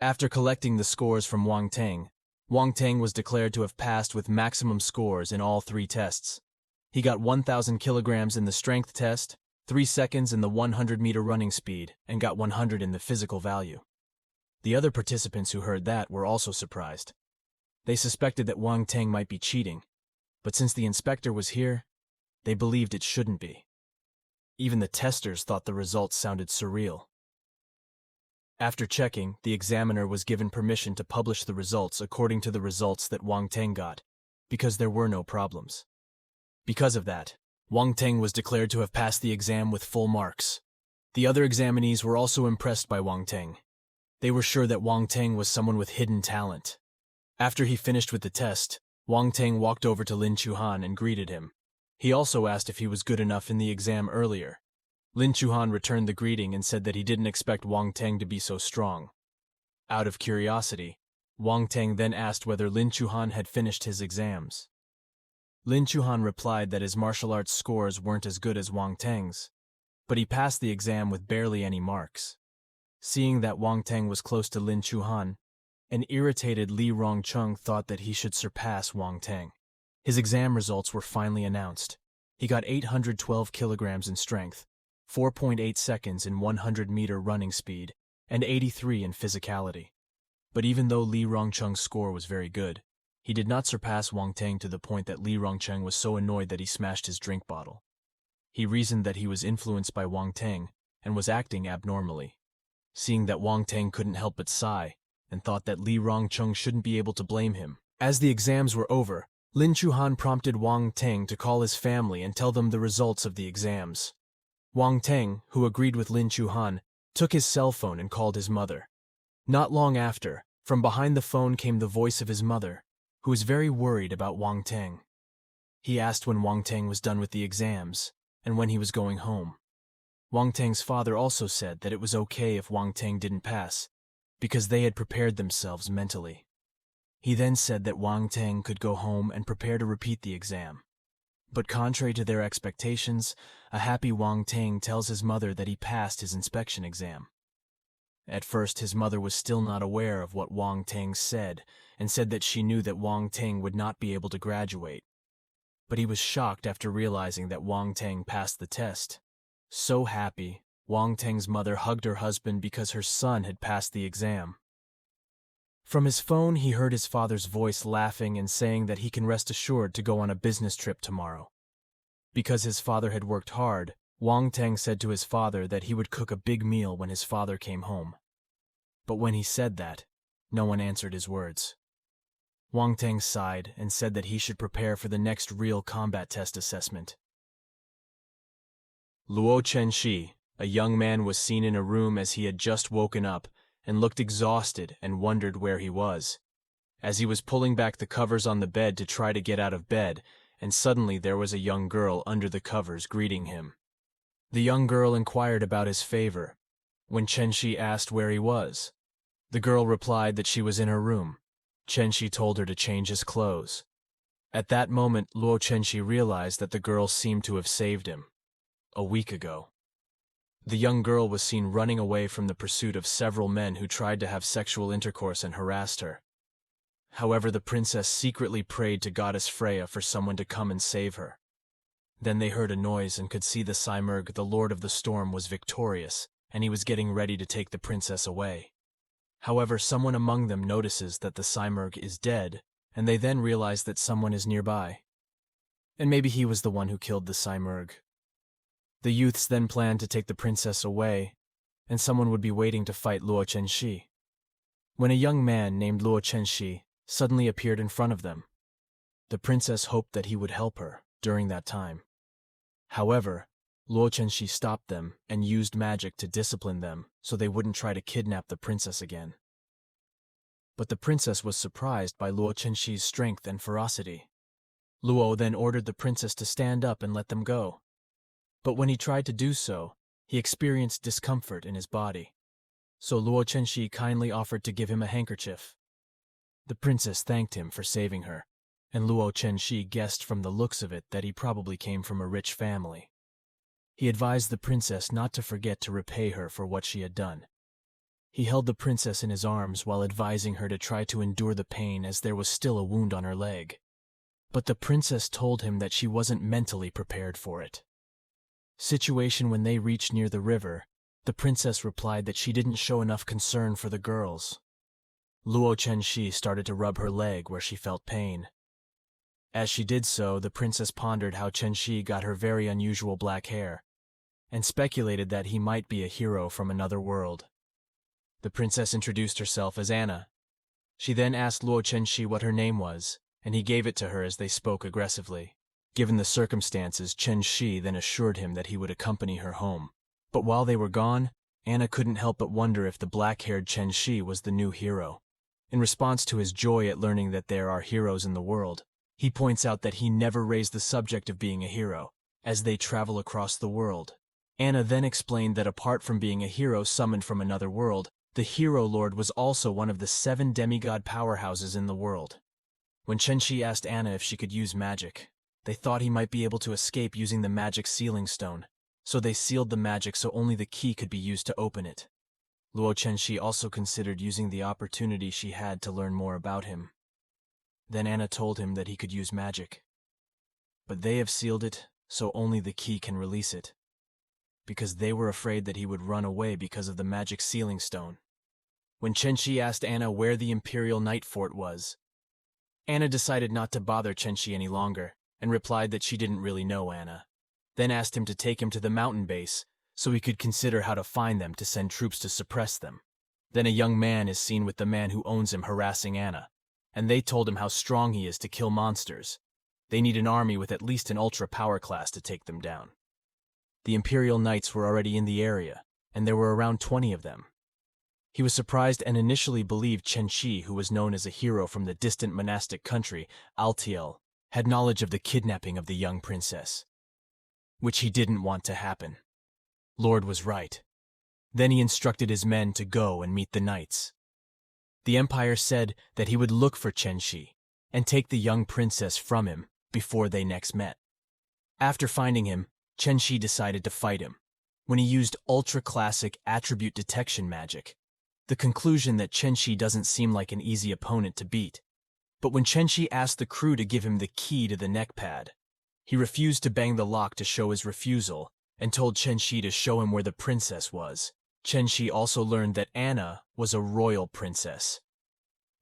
Speaker 1: After collecting the scores from Wang Teng was declared to have passed with maximum scores in all 3 tests. He got 1,000 kilograms in the strength test, 3 seconds in the 100-meter running speed, and got 100 in the physical value. The other participants who heard that were also surprised. They suspected that Wang Teng might be cheating, but since the inspector was here, they believed it shouldn't be. Even the testers thought the results sounded surreal. After checking, the examiner was given permission to publish the results according to the results that Wang Teng got, because there were no problems. Because of that, Wang Teng was declared to have passed the exam with full marks. The other examinees were also impressed by Wang Teng. They were sure that Wang Teng was someone with hidden talent. After he finished with the test, Wang Teng walked over to Lin Chuhan and greeted him. He also asked if he was good enough in the exam earlier. Lin Chuhan returned the greeting and said that he didn't expect Wang Teng to be so strong. Out of curiosity, Wang Teng then asked whether Lin Chuhan had finished his exams. Lin Chuhan replied that his martial arts scores weren't as good as Wang Teng's, but he passed the exam with barely any marks. Seeing that Wang Teng was close to Lin Chuhan, an irritated Li Rongcheng thought that he should surpass Wang Teng. His exam results were finally announced. He got 812 kilograms in strength, 4.8 seconds in 100-meter running speed, and 83 in physicality. But even though Li Rongcheng's score was very good, he did not surpass Wang Teng to the point that Li Rongcheng was so annoyed that he smashed his drink bottle. He reasoned that he was influenced by Wang Teng and was acting abnormally. Seeing that Wang Teng couldn't help but sigh, and thought that Li Rongcheng shouldn't be able to blame him. As the exams were over, Lin Chuhan prompted Wang Teng to call his family and tell them the results of the exams. Wang Teng, who agreed with Lin Chuhan, took his cell phone and called his mother. Not long after, from behind the phone came the voice of his mother, who was very worried about Wang Teng. He asked when Wang Teng was done with the exams, and when he was going home. Wang Teng's father also said that it was okay if Wang Teng didn't pass, because they had prepared themselves mentally. He then said that Wang Teng could go home and prepare to repeat the exam. But contrary to their expectations, a happy Wang Teng tells his mother that he passed his inspection exam. At first, his mother was still not aware of what Wang Teng said, and said that she knew that Wang Teng would not be able to graduate. But he was shocked after realizing that Wang Teng passed the test. So happy, Wang Teng's mother hugged her husband because her son had passed the exam. From his phone, he heard his father's voice laughing and saying that he can rest assured to go on a business trip tomorrow. Because his father had worked hard, Wang Teng said to his father that he would cook a big meal when his father came home. But when he said that, no one answered his words. Wang Teng sighed and said that he should prepare for the next real combat test assessment. Luo Chenxi, a young man, was seen in a room as he had just woken up and looked exhausted and wondered where he was. As he was pulling back the covers on the bed to try to get out of bed, and suddenly there was a young girl under the covers greeting him. The young girl inquired about his favor. When Chenxi asked where he was, the girl replied that she was in her room. Chenxi told her to change his clothes. At that moment, Luo Chenxi realized that the girl seemed to have saved him. A week ago. The young girl was seen running away from the pursuit of several men who tried to have sexual intercourse and harassed her. However, the princess secretly prayed to goddess Freya for someone to come and save her. Then they heard a noise and could see the Simurgh, the lord of the storm, was victorious, and he was getting ready to take the princess away. However, someone among them notices that the Simurgh is dead, and they then realize that someone is nearby. And maybe he was the one who killed the Simurgh. The youths then planned to take the princess away, and someone would be waiting to fight Luo Chenxi. When a young man named Luo Chenxi suddenly appeared in front of them, the princess hoped that he would help her during that time. However, Luo Chenxi stopped them and used magic to discipline them so they wouldn't try to kidnap the princess again. But the princess was surprised by Luo Chenxi's strength and ferocity. Luo then ordered the princess to stand up and let them go. But when he tried to do so, he experienced discomfort in his body. So Luo Chenxi kindly offered to give him a handkerchief. The princess thanked him for saving her, and Luo Chenxi guessed from the looks of it that he probably came from a rich family. He advised the princess not to forget to repay her for what she had done. He held the princess in his arms while advising her to try to endure the pain as there was still a wound on her leg. But the princess told him that she wasn't mentally prepared for it. Situation when they reached near the river, the princess replied that she didn't show enough concern for the girls. Luo Chenxi started to rub her leg where she felt pain. As she did so, the princess pondered how Chenxi got her very unusual black hair, and speculated that he might be a hero from another world. The princess introduced herself as Anna. She then asked Luo Chenxi what her name was, and he gave it to her as they spoke aggressively. Given the circumstances, Chenxi then assured him that he would accompany her home. But while they were gone, Anna couldn't help but wonder if the black-haired Chenxi was the new hero. In response to his joy at learning that there are heroes in the world, he points out that he never raised the subject of being a hero, as they travel across the world. Anna then explained that apart from being a hero summoned from another world, the Hero Lord was also one of the 7 demigod powerhouses in the world. When Chenxi asked Anna if she could use magic, they thought he might be able to escape using the magic sealing stone, so they sealed the magic so only the key could be used to open it. Luo Chenxi also considered using the opportunity she had to learn more about him. Then Anna told him that he could use magic. But they have sealed it, so only the key can release it, because they were afraid that he would run away because of the magic sealing stone. When Chenxi asked Anna where the Imperial Night Fort was, Anna decided not to bother Chenxi any longer and replied that she didn't really know Anna, then asked him to take him to the mountain base so he could consider how to find them to send troops to suppress them. Then a young man is seen with the man who owns him harassing Anna, and they told him how strong he is to kill monsters. They need an army with at least an ultra power class to take them down. The Imperial Knights were already in the area, and there were around 20 of them. He was surprised and initially believed Chenxi, who was known as a hero from the distant monastic country, Altiel, had knowledge of the kidnapping of the young princess, which he didn't want to happen. Lord was right. Then he instructed his men to go and meet the knights. The Empire said that he would look for Chenxi and take the young princess from him before they next met. After finding him, Chenxi decided to fight him. When he used ultra-classic attribute detection magic, the conclusion that Chenxi doesn't seem like an easy opponent to beat. But when Chenxi asked the crew to give him the key to the neck pad, he refused to bang the lock to show his refusal and told Chenxi to show him where the princess was. Chenxi also learned that Anna was a royal princess,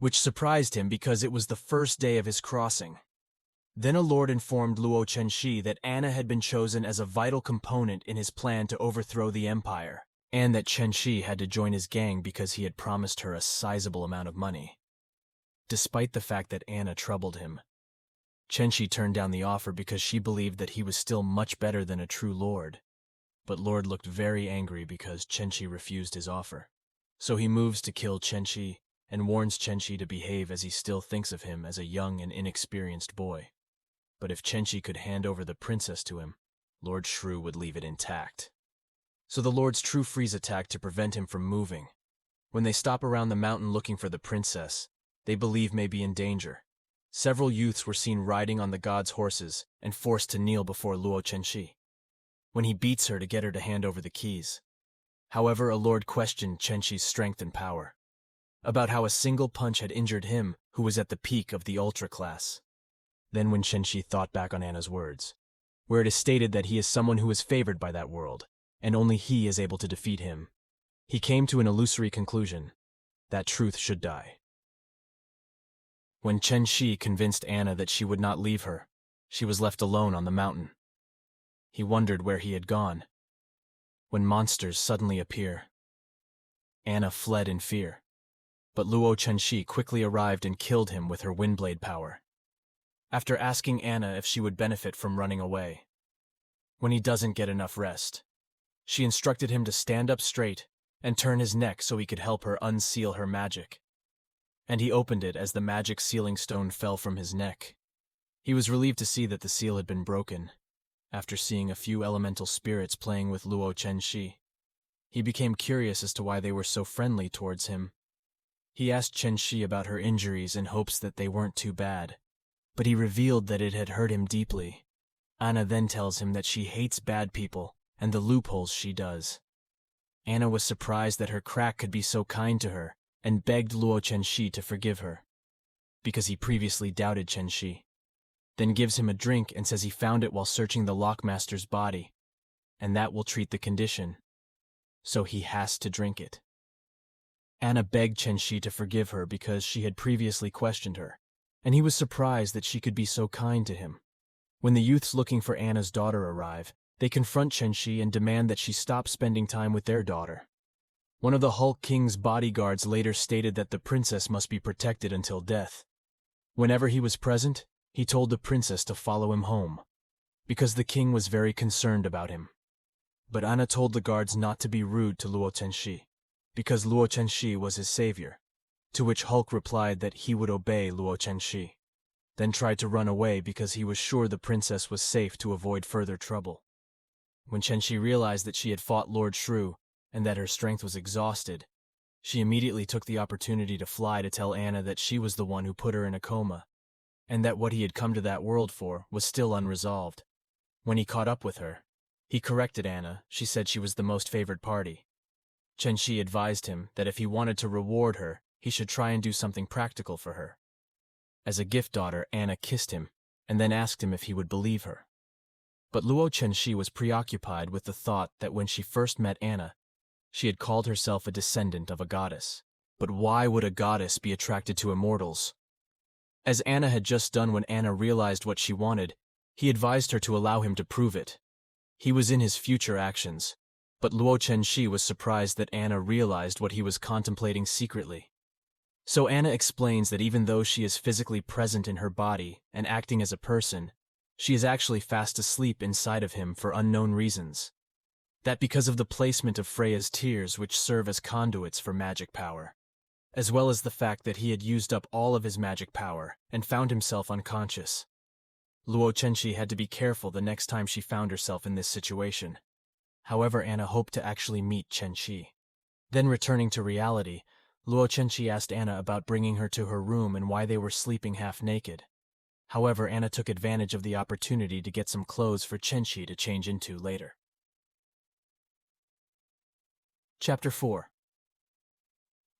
Speaker 1: which surprised him because it was the first day of his crossing. Then a lord informed Luo Chenxi that Anna had been chosen as a vital component in his plan to overthrow the empire, and that Chenxi had to join his gang because he had promised her a sizable amount of money. Despite the fact that Anna troubled him, Chenxi turned down the offer because she believed that he was still much better than a true lord. But Lord looked very angry because Chenxi refused his offer. So he moves to kill Chenxi and warns Chenxi to behave as he still thinks of him as a young and inexperienced boy. But if Chenxi could hand over the princess to him, Lord Shrew would leave it intact. So the Lord's true freeze attack to prevent him from moving. When they stop around the mountain looking for the princess, they believe may be in danger. Several youths were seen riding on the god's horses and forced to kneel before Luo Chenxi when he beats her to get her to hand over the keys. However, a lord questioned Chenxi's strength and power, about how a single punch had injured him who was at the peak of the ultra class. Then when Chenxi thought back on Anna's words, where it is stated that he is someone who is favored by that world, and only he is able to defeat him, he came to an illusory conclusion: that truth should die. When Chenxi convinced Anna that she would not leave her, she was left alone on the mountain. He wondered where he had gone. When monsters suddenly appear, Anna fled in fear, but Luo Chenxi quickly arrived and killed him with her windblade power. After asking Anna if she would benefit from running away, when he doesn't get enough rest, she instructed him to stand up straight and turn his neck so he could help her unseal her magic. And he opened it as the magic sealing stone fell from his neck. He was relieved to see that the seal had been broken. After seeing a few elemental spirits playing with Luo Chenxi, he became curious as to why they were so friendly towards him. He asked Chenxi about her injuries in hopes that they weren't too bad, but he revealed that it had hurt him deeply. Anna then tells him that she hates bad people and the loopholes she does. Anna was surprised that her crack could be so kind to her and begged Luo Chenxi to forgive her, because he previously doubted Chenxi. Then gives him a drink and says he found it while searching the lockmaster's body, and that will treat the condition, so he has to drink it. Anna begged Chenxi to forgive her because she had previously questioned her, and he was surprised that she could be so kind to him. When the youths looking for Anna's daughter arrive, they confront Chenxi and demand that she stop spending time with their daughter. One of the Hulk King's bodyguards later stated that the princess must be protected until death. Whenever he was present, he told the princess to follow him home, because the king was very concerned about him. But Anna told the guards not to be rude to Luo Chenxi, because Luo Chenxi was his savior, to which Hulk replied that he would obey Luo Chenxi, then tried to run away because he was sure the princess was safe to avoid further trouble. When Chenxi realized that she had fought Lord Shrew and that her strength was exhausted, she immediately took the opportunity to fly to tell Anna that she was the one who put her in a coma, and that what he had come to that world for was still unresolved. When he caught up with her, he corrected Anna. She said she was the most favored party. Chen Shi advised him that if he wanted to reward her, he should try and do something practical for her. As a gift daughter, Anna kissed him and then asked him if he would believe her. But Luo Chen Shi was preoccupied with the thought that when she first met Anna, she had called herself a descendant of a goddess. But why would a goddess be attracted to immortals? As Anna had just done when Anna realized what she wanted, he advised her to allow him to prove it. He was in his future actions, but Luo Chen Shi was surprised that Anna realized what he was contemplating secretly. So Anna explains that even though she is physically present in her body and acting as a person, she is actually fast asleep inside of him for unknown reasons. That because of the placement of Freya's tears which serve as conduits for magic power, as well as the fact that he had used up all of his magic power and found himself unconscious. Luo Chenxi had to be careful the next time she found herself in this situation. However, Anna hoped to actually meet Chen Shi. Then returning to reality, Luo Chenxi asked Anna about bringing her to her room and why they were sleeping half naked. However, Anna took advantage of the opportunity to get some clothes for Chen Shi to change into later. Chapter 4.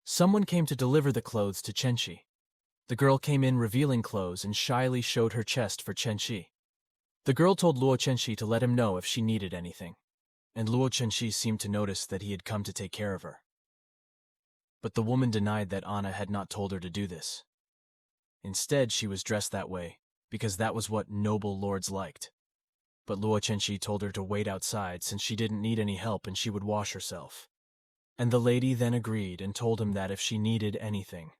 Speaker 1: Someone came to deliver the clothes to Chen Shi. The girl came in revealing clothes and shyly showed her chest for Chen Shi. The girl told Luo Chenxi to let him know if she needed anything, and Luo Chenxi seemed to notice that he had come to take care of her. But the woman denied that Anna had not told her to do this. Instead, she was dressed that way, because that was what noble lords liked. But Luo Chenxi told her to wait outside since she didn't need any help and she would wash herself. And the lady then agreed and told him that if she needed anything,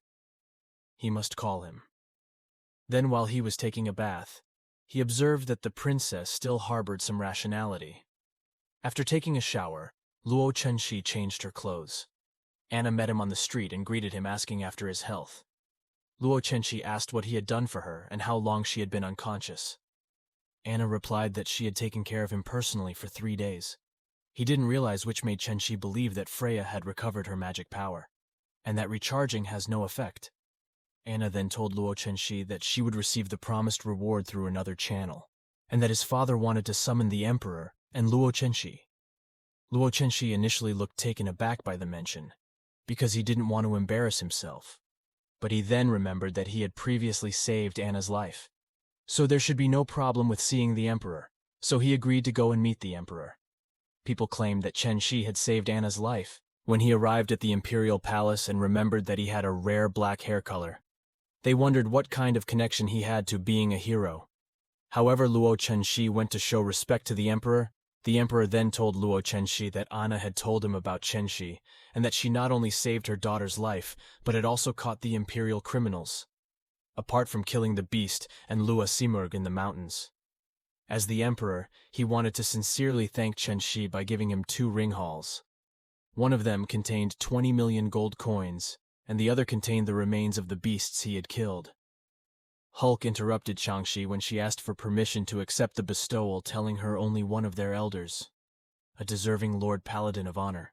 Speaker 1: he must call him. Then while he was taking a bath, he observed that the princess still harbored some rationality. After taking a shower, Luo Chenxi changed her clothes. Anna met him on the street and greeted him asking after his health. Luo Chenxi asked what he had done for her and how long she had been unconscious. Anna replied that she had taken care of him personally for 3 days. He didn't realize, which made Chenxi believe that Freya had recovered her magic power, and that recharging has no effect. Anna then told Luo Chenxi that she would receive the promised reward through another channel, and that his father wanted to summon the emperor and Luo Chenxi. Luo Chenxi initially looked taken aback by the mention, because he didn't want to embarrass himself. But he then remembered that he had previously saved Anna's life. So there should be no problem with seeing the emperor, so he agreed to go and meet the emperor. People claimed that Chen Shi had saved Anna's life when he arrived at the imperial palace and remembered that he had a rare black hair color. They wondered what kind of connection he had to being a hero. However, Luo Chenxi went to show respect to the emperor. The emperor then told Luo Chenxi that Anna had told him about Chen Shi, and that she not only saved her daughter's life, but had also caught the imperial criminals, apart from killing the beast and Lua Simurg in the mountains. As the emperor, he wanted to sincerely thank Chen Shi by giving him 2 ring halls. One of them contained 20 million gold coins, and the other contained the remains of the beasts he had killed. Hulk interrupted Changxi when she asked for permission to accept the bestowal, telling her only one of their elders, a deserving Lord Paladin of Honor,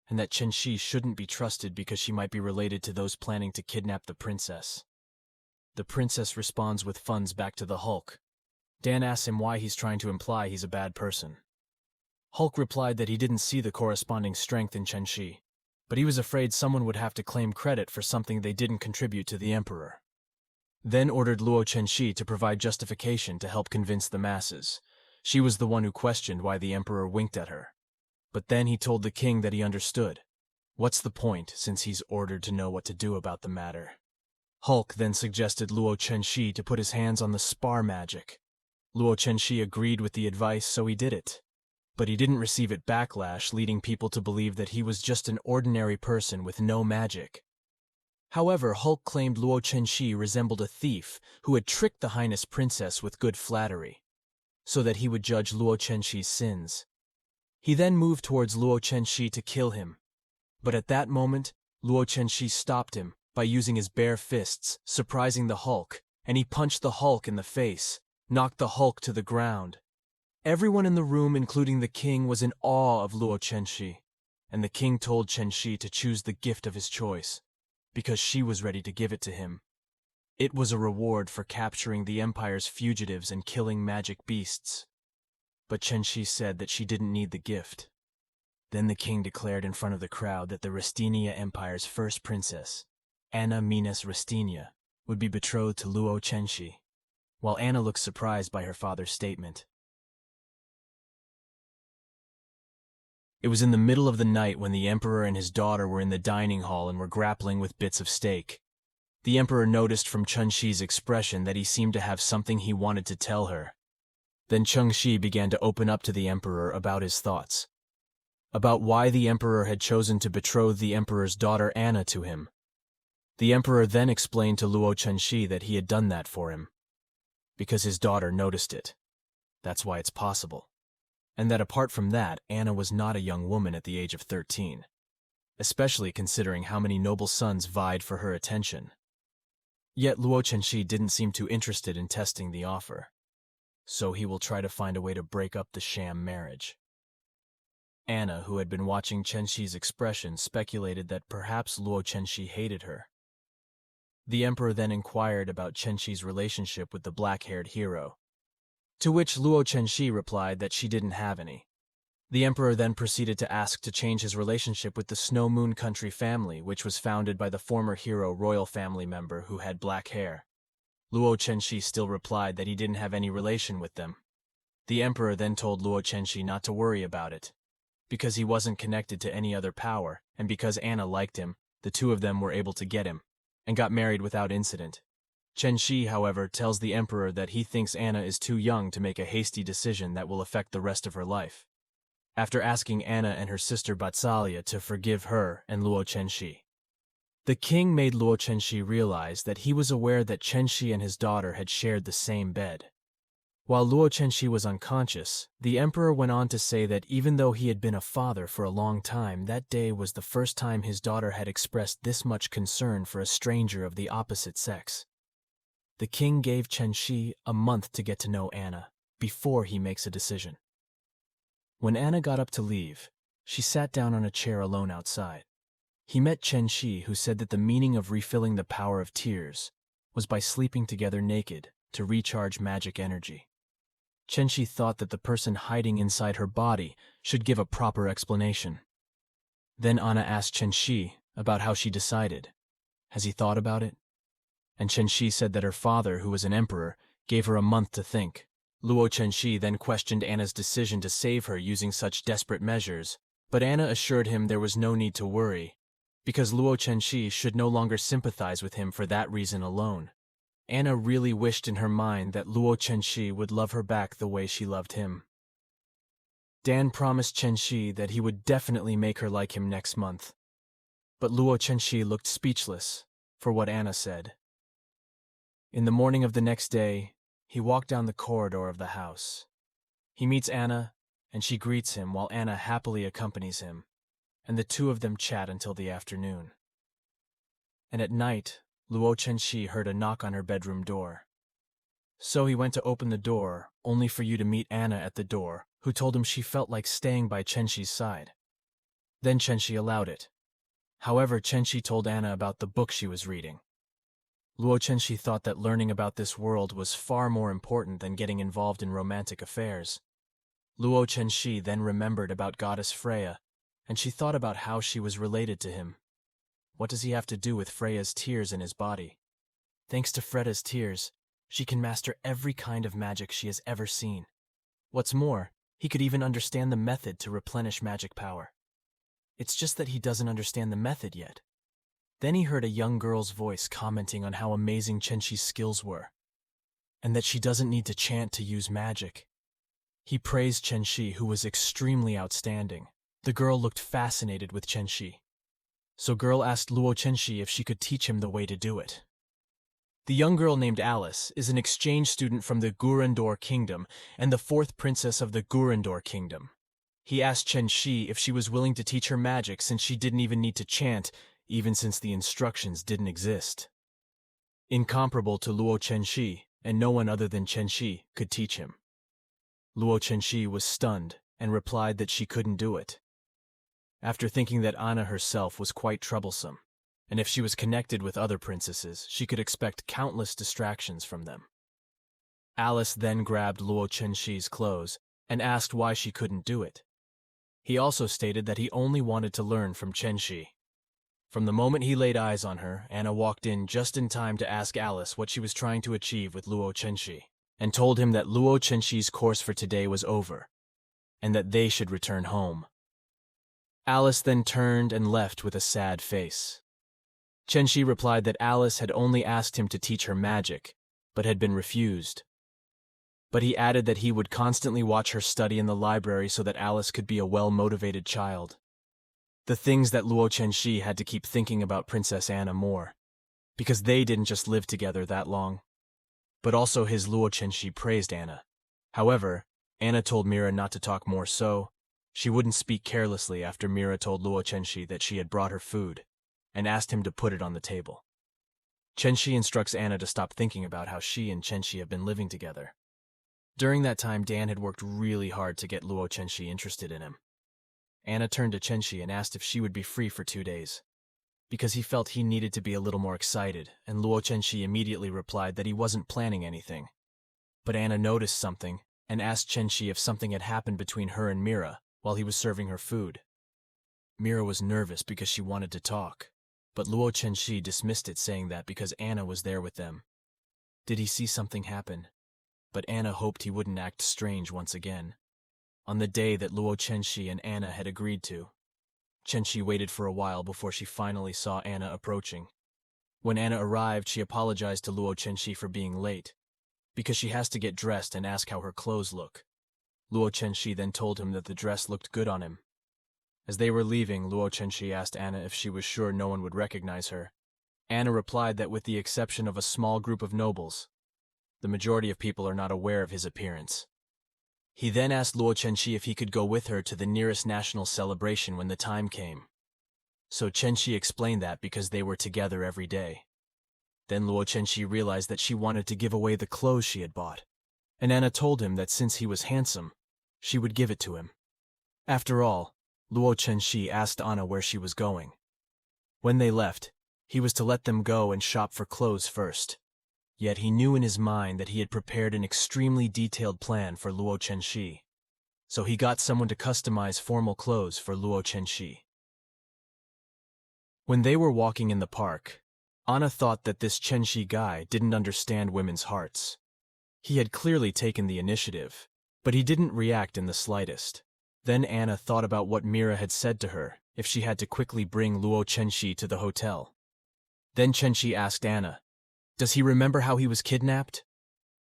Speaker 1: and that Chen Shi shouldn't be trusted because she might be related to those planning to kidnap the princess. The princess responds with funds back to the Hulk. Dan asks him why he's trying to imply he's a bad person. Hulk replied that he didn't see the corresponding strength in Chen Shi, but he was afraid someone would have to claim credit for something they didn't contribute to the emperor. Then ordered Luo Chenxi to provide justification to help convince the masses. She was the one who questioned why the emperor winked at her. But then he told the king that he understood. What's the point, since he's ordered to know what to do about the matter? Hulk then suggested Luo Chenxi to put his hands on the spar magic. Luo Chenxi agreed with the advice, so he did it. But he didn't receive it backlash, leading people to believe that he was just an ordinary person with no magic. However, Hulk claimed Luo Chenxi resembled a thief who had tricked the Highness Princess with good flattery, so that he would judge Luo Chenxi's sins. He then moved towards Luo Chenxi to kill him. But at that moment, Luo Chenxi stopped him by using his bare fists, surprising the Hulk, and he punched the Hulk in the face, knocked the Hulk to the ground. Everyone in the room, including the king, was in awe of Luo Chenxi, and the king told Chenxi to choose the gift of his choice, because she was ready to give it to him. It was a reward for capturing the empire's fugitives and killing magic beasts. But Chenxi said that she didn't need the gift. Then the king declared in front of the crowd that the Restinia Empire's first princess, Anna Minas Restinia, would be betrothed to Luo Chenxi, while Anna looked surprised by her father's statement. It was in the middle of the night when the emperor and his daughter were in the dining hall and were grappling with bits of steak. The emperor noticed from Chenxi's expression that he seemed to have something he wanted to tell her. Then Chenxi began to open up to the emperor about his thoughts, about why the emperor had chosen to betroth the emperor's daughter Anna to him. The emperor then explained to Luo Chenxi that he had done that for him, because his daughter noticed it. That's why it's possible. And that apart from that, Anna was not a young woman at the age of 13, especially considering how many noble sons vied for her attention. Yet Luo Chenxi didn't seem too interested in testing the offer, so he will try to find a way to break up the sham marriage. Anna, who had been watching Chenxi's expression, speculated that perhaps Luo Chenxi hated her. The emperor then inquired about Chenxi's relationship with the black-haired hero, to which Luo Chenxi replied that she didn't have any. The emperor then proceeded to ask to change his relationship with the Snow Moon Country family, which was founded by the former hero royal family member who had black hair. Luo Chenxi still replied that he didn't have any relation with them. The emperor then told Luo Chenxi not to worry about it, because he wasn't connected to any other power, and because Anna liked him, the two of them were able to get him, and got married without incident. Chenxi, however, tells the emperor that he thinks Anna is too young to make a hasty decision that will affect the rest of her life. After asking Anna and her sister Batsalia to forgive her and Luo Chenxi, the king made Luo Chenxi realize that he was aware that Chenxi and his daughter had shared the same bed. While Luo Chenxi was unconscious, the emperor went on to say that even though he had been a father for a long time, that day was the first time his daughter had expressed this much concern for a stranger of the opposite sex. The king gave Chenxi a month to get to know Anna, before he makes a decision. When Anna got up to leave, she sat down on a chair alone outside. He met Chenxi, who said that the meaning of refilling the power of tears was by sleeping together naked to recharge magic energy. Chenxi thought that the person hiding inside her body should give a proper explanation. Then Anna asked Chenxi about how she decided. Has he thought about it? And Chenxi said that her father, who was an emperor, gave her a month to think. Luo Chenxi then questioned Anna's decision to save her using such desperate measures, but Anna assured him there was no need to worry, because Luo Chenxi should no longer sympathize with him for that reason alone. Anna really wished in her mind that Luo Chenxi would love her back the way she loved him. Dan promised Chenxi that he would definitely make her like him next month, but Luo Chenxi looked speechless for what Anna said. In the morning of the next day, he walked down the corridor of the house. He meets Anna, and she greets him while Anna happily accompanies him, and the two of them chat until the afternoon. And at night, Luo Chenxi heard a knock on her bedroom door. So he went to open the door, only for you to meet Anna at the door, who told him she felt like staying by Chenxi's side. Then Chenxi allowed it. However, Chenxi told Anna about the book she was reading. Luo Chenxi thought that learning about this world was far more important than getting involved in romantic affairs. Luo Chenxi then remembered about goddess Freya, and she thought about how she was related to him. What does he have to do with Freya's tears in his body? Thanks to Freya's tears, she can master every kind of magic she has ever seen. What's more, he could even understand the method to replenish magic power. It's just that he doesn't understand the method yet. Then he heard a young girl's voice commenting on how amazing Chenxi's skills were, and that she doesn't need to chant to use magic. He praised Chenxi, who was extremely outstanding. The girl looked fascinated with Chenxi, so girl asked Luo Chenxi if she could teach him the way to do it. The young girl named Alice is an exchange student from the Gurandor Kingdom and the fourth princess of the Gurandor Kingdom. He asked Chenxi if she was willing to teach her magic since she didn't even need to chant, even since the instructions didn't exist. Incomparable to Luo Chenxi, and no one other than Chenxi could teach him. Luo Chenxi was stunned and replied that she couldn't do it. After thinking that Anna herself was quite troublesome, and if she was connected with other princesses, she could expect countless distractions from them. Alice then grabbed Luo Chenxi's clothes and asked why she couldn't do it. He also stated that he only wanted to learn from Chenxi. From the moment he laid eyes on her, Anna walked in just in time to ask Alice what she was trying to achieve with Luo Chenxi, and told him that Luo Chenxi's course for today was over, and that they should return home. Alice then turned and left with a sad face. Chenxi replied that Alice had only asked him to teach her magic, but had been refused. But he added that he would constantly watch her study in the library so that Alice could be a well-motivated child. The things that Luo Chenxi had to keep thinking about Princess Anna more, because they didn't just live together that long. But also his Luo Chenxi praised Anna. However, Anna told Mira not to talk more, so she wouldn't speak carelessly after Mira told Luo Chenxi that she had brought her food and asked him to put it on the table. Chenxi instructs Anna to stop thinking about how she and Chenxi have been living together. During that time, Dan had worked really hard to get Luo Chenxi interested in him. Anna turned to Chenxi and asked if she would be free for 2 days, because he felt he needed to be a little more excited, and Luo Chenxi immediately replied that he wasn't planning anything. But Anna noticed something and asked Chenxi if something had happened between her and Mira while he was serving her food. Mira was nervous because she wanted to talk, but Luo Chenxi dismissed it, saying that because Anna was there with them. Did he see something happen? But Anna hoped he wouldn't act strange once again. On the day that Luo Chenxi and Anna had agreed to, Chenxi waited for a while before she finally saw Anna approaching. When Anna arrived, she apologized to Luo Chenxi for being late, because she has to get dressed and ask how her clothes look. Luo Chenxi then told him that the dress looked good on him. As they were leaving, Luo Chenxi asked Anna if she was sure no one would recognize her. Anna replied that with the exception of a small group of nobles, the majority of people are not aware of his appearance. He then asked Luo Chenxi if he could go with her to the nearest national celebration when the time came. So Chenxi explained that because they were together every day. Then Luo Chenxi realized that she wanted to give away the clothes she had bought, and Anna told him that since he was handsome, she would give it to him. After all, Luo Chenxi asked Anna where she was going. When they left, he was to let them go and shop for clothes first. Yet he knew in his mind that he had prepared an extremely detailed plan for Luo Chenxi, so he got someone to customize formal clothes for Luo Chenxi. When they were walking in the park, Anna thought that this Chenxi guy didn't understand women's hearts. He had clearly taken the initiative, but he didn't react in the slightest. Then Anna thought about what Mira had said to her if she had to quickly bring Luo Chenxi to the hotel. Then Chenxi asked Anna, does he remember how he was kidnapped?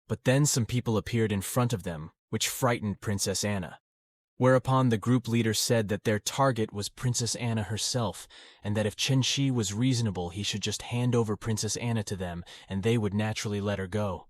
Speaker 1: But then some people appeared in front of them, which frightened Princess Anna. Whereupon the group leader said that their target was Princess Anna herself, and that if Chenxi was reasonable, he should just hand over Princess Anna to them, and they would naturally let her go.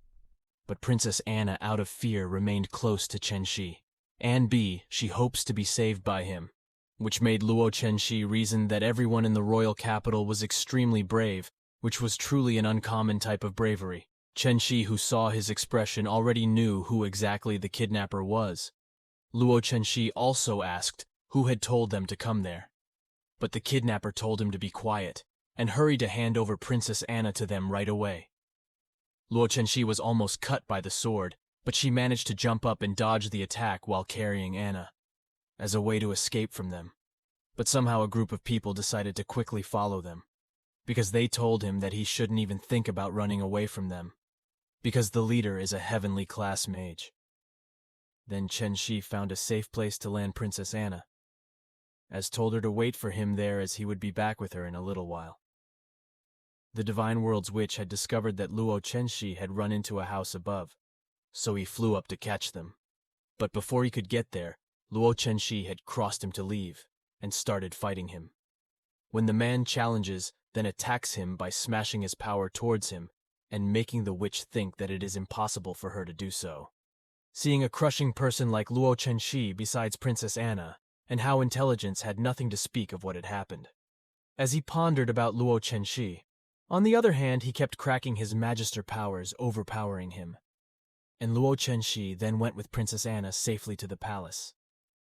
Speaker 1: But Princess Anna, out of fear, remained close to Chenxi. And she hopes to be saved by him, which made Luo Chenxi reason that everyone in the royal capital was extremely brave, which was truly an uncommon type of bravery. Chenxi, who saw his expression, already knew who exactly the kidnapper was. Luo Chenxi also asked who had told them to come there. But the kidnapper told him to be quiet and hurry to hand over Princess Anna to them right away. Luo Chenxi was almost cut by the sword, but she managed to jump up and dodge the attack while carrying Anna, as a way to escape from them. But somehow a group of people decided to quickly follow them, because they told him that he shouldn't even think about running away from them, because the leader is a heavenly class mage. Then Chenxi found a safe place to land Princess Anna, as told her to wait for him there as he would be back with her in a little while. The Divine World's witch had discovered that Luo Chenxi had run into a house above, so he flew up to catch them. But before he could get there, Luo Chenxi had crossed him to leave and started fighting him. When the man challenges, then attacks him by smashing his power towards him and making the witch think that it is impossible for her to do so. Seeing a crushing person like Luo Chenxi besides Princess Anna, and how intelligence had nothing to speak of what had happened. As he pondered about Luo Chenxi, on the other hand, he kept cracking his magister powers, overpowering him. And Luo Chenxi then went with Princess Anna safely to the palace.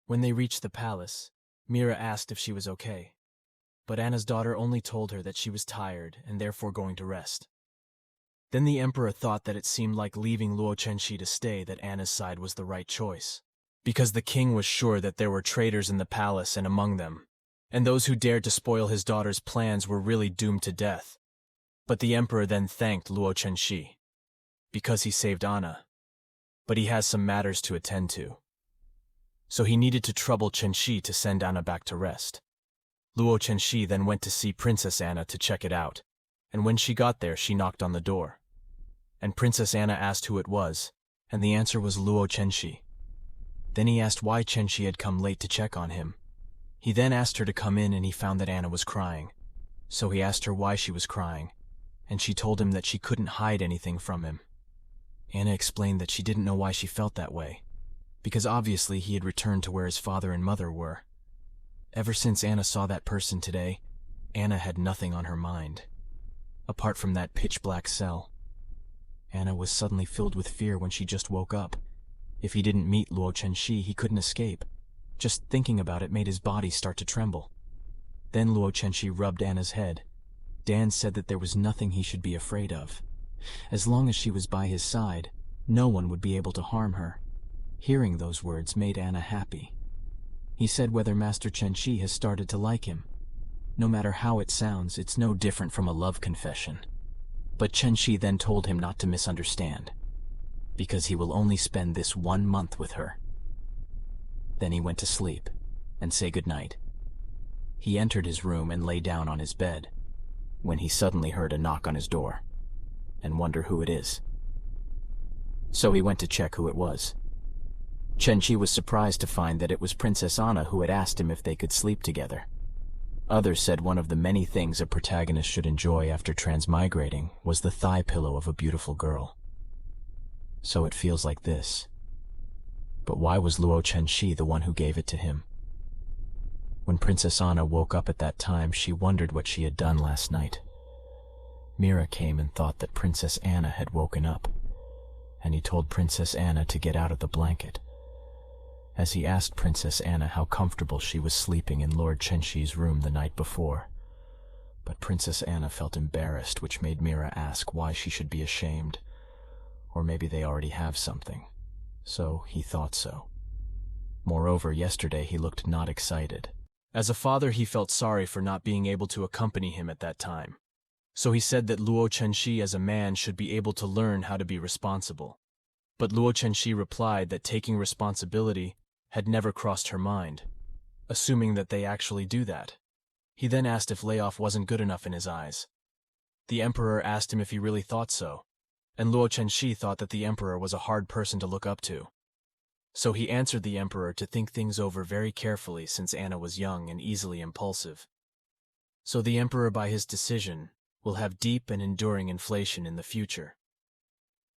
Speaker 1: When they reached the palace, Mira asked if she was okay. But Anna's daughter only told her that she was tired and therefore going to rest. Then the emperor thought that it seemed like leaving Luo Chenxi to stay that Anna's side was the right choice. because the king was sure that there were traitors in the palace and among them, and those who dared to spoil his daughter's plans were really doomed to death. But the emperor then thanked Luo Chenxi, because he saved Anna. But he has some matters to attend to. So he needed to trouble Chenxi to send Anna back to rest. Luo Chenxi then went to see Princess Anna to check it out, and when she got there she knocked on the door. And Princess Anna asked who it was, and the answer was Luo Chenxi. Then he asked why Chenxi had come late to check on him. He then asked her to come in and he found that Anna was crying. So he asked her why she was crying, and she told him that she couldn't hide anything from him. Anna explained that she didn't know why she felt that way, because obviously he had returned to where his father and mother were. Ever since Anna saw that person today, Anna had nothing on her mind, apart from that pitch-black cell. Anna was suddenly filled with fear when she just woke up. If he didn't meet Luo Chenxi, he couldn't escape. Just thinking about it made his body start to tremble. Then Luo Chenxi rubbed Anna's head. Dan said that there was nothing he should be afraid of. As long as she was by his side, no one would be able to harm her. Hearing those words made Anna happy. He said whether Master Chenxi has started to like him. No matter how it sounds, it's no different from a love confession. But Chenxi then told him not to misunderstand, because he will only spend this 1 month with her. Then he went to sleep and say goodnight. He entered his room and lay down on his bed, when he suddenly heard a knock on his door, and wonder who it is. So he went to check who it was. Chenxi was surprised to find that it was Princess Anna who had asked him if they could sleep together. Others said one of the many things a protagonist should enjoy after transmigrating was the thigh pillow of a beautiful girl. So it feels like this. But why was Luo Chenxi the one who gave it to him? When Princess Anna woke up at that time, she wondered what she had done last night. Mira came and thought that Princess Anna had woken up, and he told Princess Anna to get out of the blanket. As he asked Princess Anna how comfortable she was sleeping in Lord Chenxi's room the night before. But Princess Anna felt embarrassed, which made Mira ask why she should be ashamed. Or maybe they already have something. So he thought so. Moreover, yesterday he looked not excited. As a father, he felt sorry for not being able to accompany him at that time. So he said that Luo Chenxi as a man should be able to learn how to be responsible. But Luo Chenxi replied that taking responsibility had never crossed her mind, assuming that they actually do that. He then asked if layoff wasn't good enough in his eyes. The emperor asked him if he really thought so, and Luo Chenxi thought that the emperor was a hard person to look up to. So he answered the emperor to think things over very carefully since Anna was young and easily impulsive. So the emperor, by his decision, will have deep and enduring inflation in the future.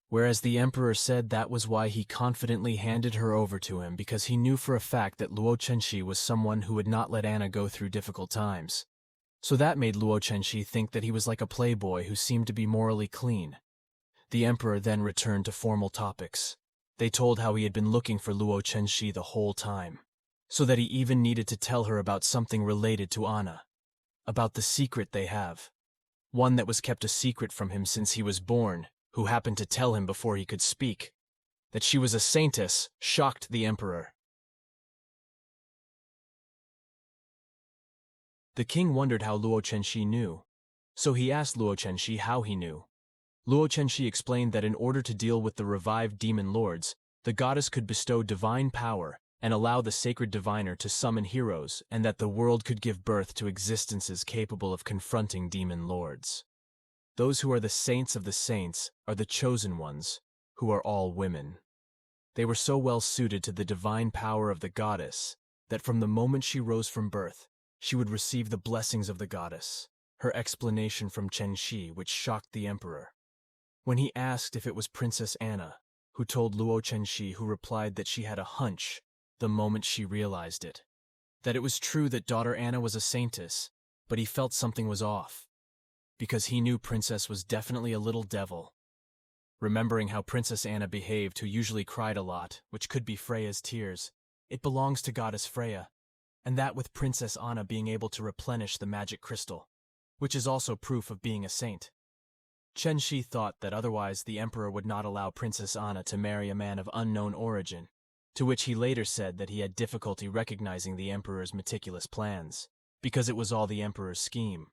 Speaker 1: Whereas the emperor said that was why he confidently handed her over to him, because he knew for a fact that Luo Chenxi was someone who would not let Anna go through difficult times. So that made Luo Chenxi think that he was like a playboy who seemed to be morally clean. The emperor then returned to formal topics. They told how he had been looking for Luo Chenxi the whole time, so that he even needed to tell her about something related to Anna, about the secret they have. One that was kept a secret from him since he was born, who happened to tell him before he could speak. That she was a saintess shocked the emperor. The king wondered how Luo Chenxi knew, so he asked Luo Chenxi how he knew. Luo Chenxi explained that in order to deal with the revived demon lords, the goddess could bestow divine power and allow the sacred diviner to summon heroes, and that the world could give birth to existences capable of confronting demon lords. Those who are the saints of the saints are the chosen ones, who are all women. They were so well suited to the divine power of the goddess that from the moment she rose from birth, she would receive the blessings of the goddess. Her explanation from Chenxi, which shocked the emperor. When he asked if it was Princess Anna, who told Luo Chenxi, who replied that she had a hunch the moment she realized it. That it was true that daughter Anna was a saintess, but he felt something was off. Because he knew Princess was definitely a little devil. Remembering how Princess Anna behaved, who usually cried a lot, which could be Freya's tears, it belongs to goddess Freya, and that with Princess Anna being able to replenish the magic crystal, which is also proof of being a saint. Chenxi thought that otherwise the emperor would not allow Princess Anna to marry a man of unknown origin, to which he later said that he had difficulty recognizing the emperor's meticulous plans, because it was all the emperor's scheme.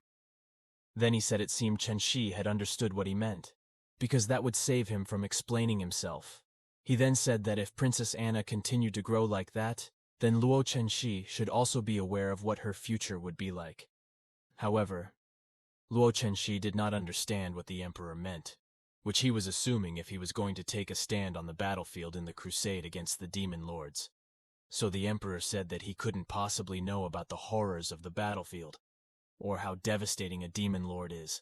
Speaker 1: Then he said it seemed Chen Shi had understood what he meant, because that would save him from explaining himself. He then said that if Princess Anna continued to grow like that, then Luo Chenxi should also be aware of what her future would be like. However, Luo Chenxi did not understand what the emperor meant, which he was assuming if he was going to take a stand on the battlefield in the crusade against the demon lords. So the emperor said that he couldn't possibly know about the horrors of the battlefield, or how devastating a demon lord is,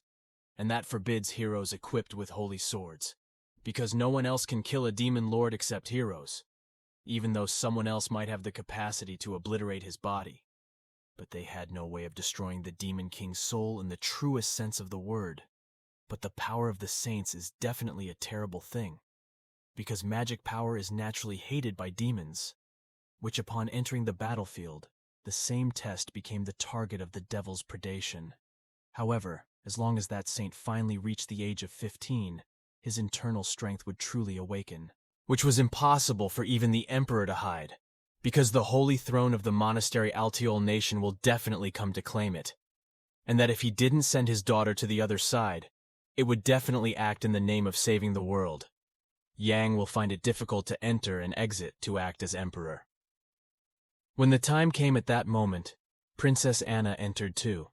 Speaker 1: and that forbids heroes equipped with holy swords, because no one else can kill a demon lord except heroes, even though someone else might have the capacity to obliterate his body. But they had no way of destroying the demon king's soul in the truest sense of the word. But the power of the saints is definitely a terrible thing, because magic power is naturally hated by demons, which upon entering the battlefield, the same test became the target of the devil's predation. However, as long as that saint finally reached the age of 15, his internal strength would truly awaken, which was impossible for even the emperor to hide, because the holy throne of the monastery Altiol nation will definitely come to claim it, and that if he didn't send his daughter to the other side, it would definitely act in the name of saving the world. Yang will find it difficult to enter and exit to act as emperor. When the time came at that moment, Princess Anna entered too,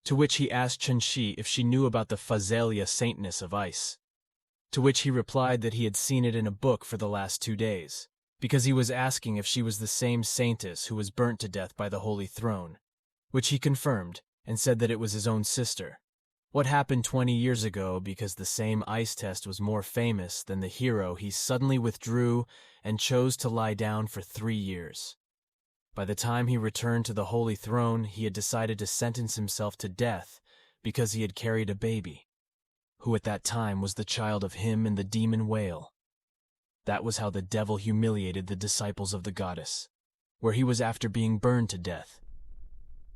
Speaker 1: to which he asked Chen Shi if she knew about the Phasalia saintness of ice, to which he replied that he had seen it in a book for the last 2 days, because he was asking if she was the same saintess who was burnt to death by the Holy Throne, which he confirmed and said that it was his own sister. What happened 20 years ago, because the same ice test was more famous than the hero, he suddenly withdrew and chose to lie down for 3 years. By the time he returned to the Holy Throne, he had decided to sentence himself to death because he had carried a baby, who at that time was the child of him and the demon whale. That was how the devil humiliated the disciples of the goddess, where he was after being burned to death.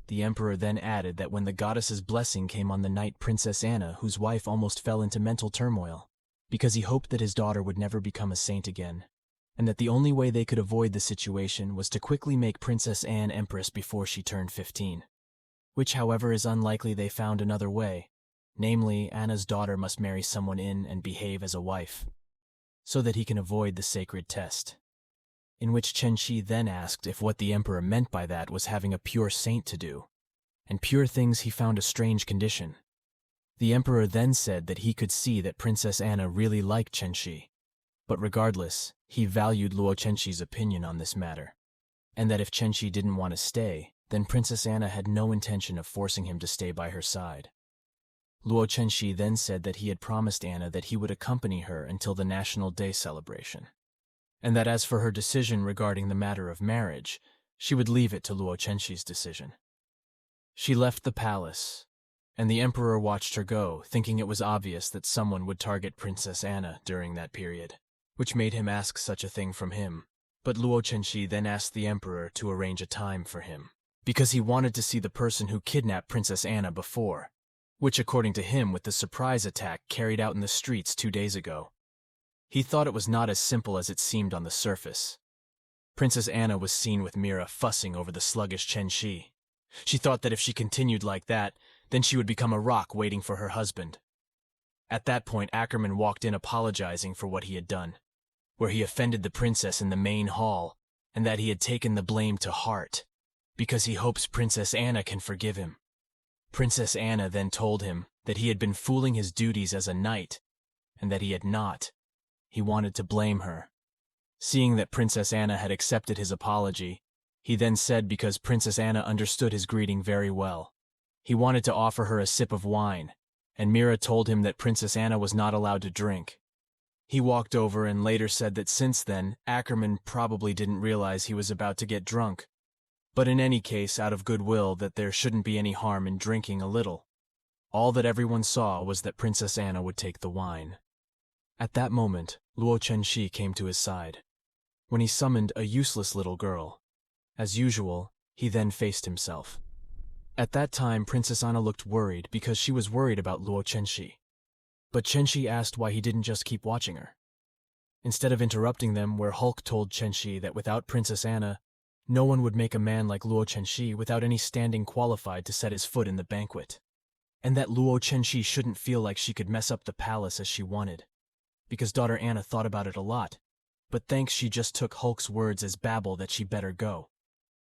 Speaker 1: The emperor then added that when the goddess's blessing came on the night Princess Anna, whose wife almost fell into mental turmoil, because he hoped that his daughter would never become a saint again, and that the only way they could avoid the situation was to quickly make Princess Anne empress before she turned 15. Which, however, is unlikely. They found another way, namely, Anna's daughter must marry someone in and behave as a wife, so that he can avoid the sacred test. In which Chen Shi then asked if what the emperor meant by that was having a pure saint to do, and pure things he found a strange condition. The emperor then said that he could see that Princess Anna really liked Chen Shi, but regardless, he valued Luo Chenxi's opinion on this matter, and that if Chen Shi didn't want to stay, then Princess Anna had no intention of forcing him to stay by her side. Luo Chenxi then said that he had promised Anna that he would accompany her until the National Day celebration, and that as for her decision regarding the matter of marriage, she would leave it to Luo Chenxi's decision. She left the palace, and the emperor watched her go, thinking it was obvious that someone would target Princess Anna during that period, which made him ask such a thing from him. But Luo Chenxi then asked the emperor to arrange a time for him, because he wanted to see the person who kidnapped Princess Anna before, which according to him with the surprise attack carried out in the streets 2 days ago. He thought it was not as simple as it seemed on the surface. Princess Anna was seen with Mira fussing over the sluggish Chen Shi. She thought that if she continued like that, then she would become a rock waiting for her husband. At that point, Ackerman walked in apologizing for what he had done, where he offended the princess in the main hall, and that he had taken the blame to heart, because he hopes Princess Anna can forgive him. Princess Anna then told him that he had been fooling his duties as a knight, and that he had not. He wanted to blame her. Seeing that Princess Anna had accepted his apology, he then said because Princess Anna understood his greeting very well, he wanted to offer her a sip of wine, and Mira told him that Princess Anna was not allowed to drink. He walked over and later said that since then, Ackerman probably didn't realize he was about to get drunk, but in any case out of goodwill that there shouldn't be any harm in drinking a little. All that everyone saw was that Princess Anna would take the wine. At that moment, Luo Chenxi came to his side, when he summoned a useless little girl. As usual, he then faced himself. At that time, Princess Anna looked worried because she was worried about Luo Chenxi. But Chenxi asked why he didn't just keep watching her. instead of interrupting them where Hulk told Chenxi that without Princess Anna, no one would make a man like Luo Chenxi without any standing qualified to set his foot in the banquet, and that Luo Chenxi shouldn't feel like she could mess up the palace as she wanted, because daughter Anna thought about it a lot, but thanks she just took Hulk's words as babble that she better go.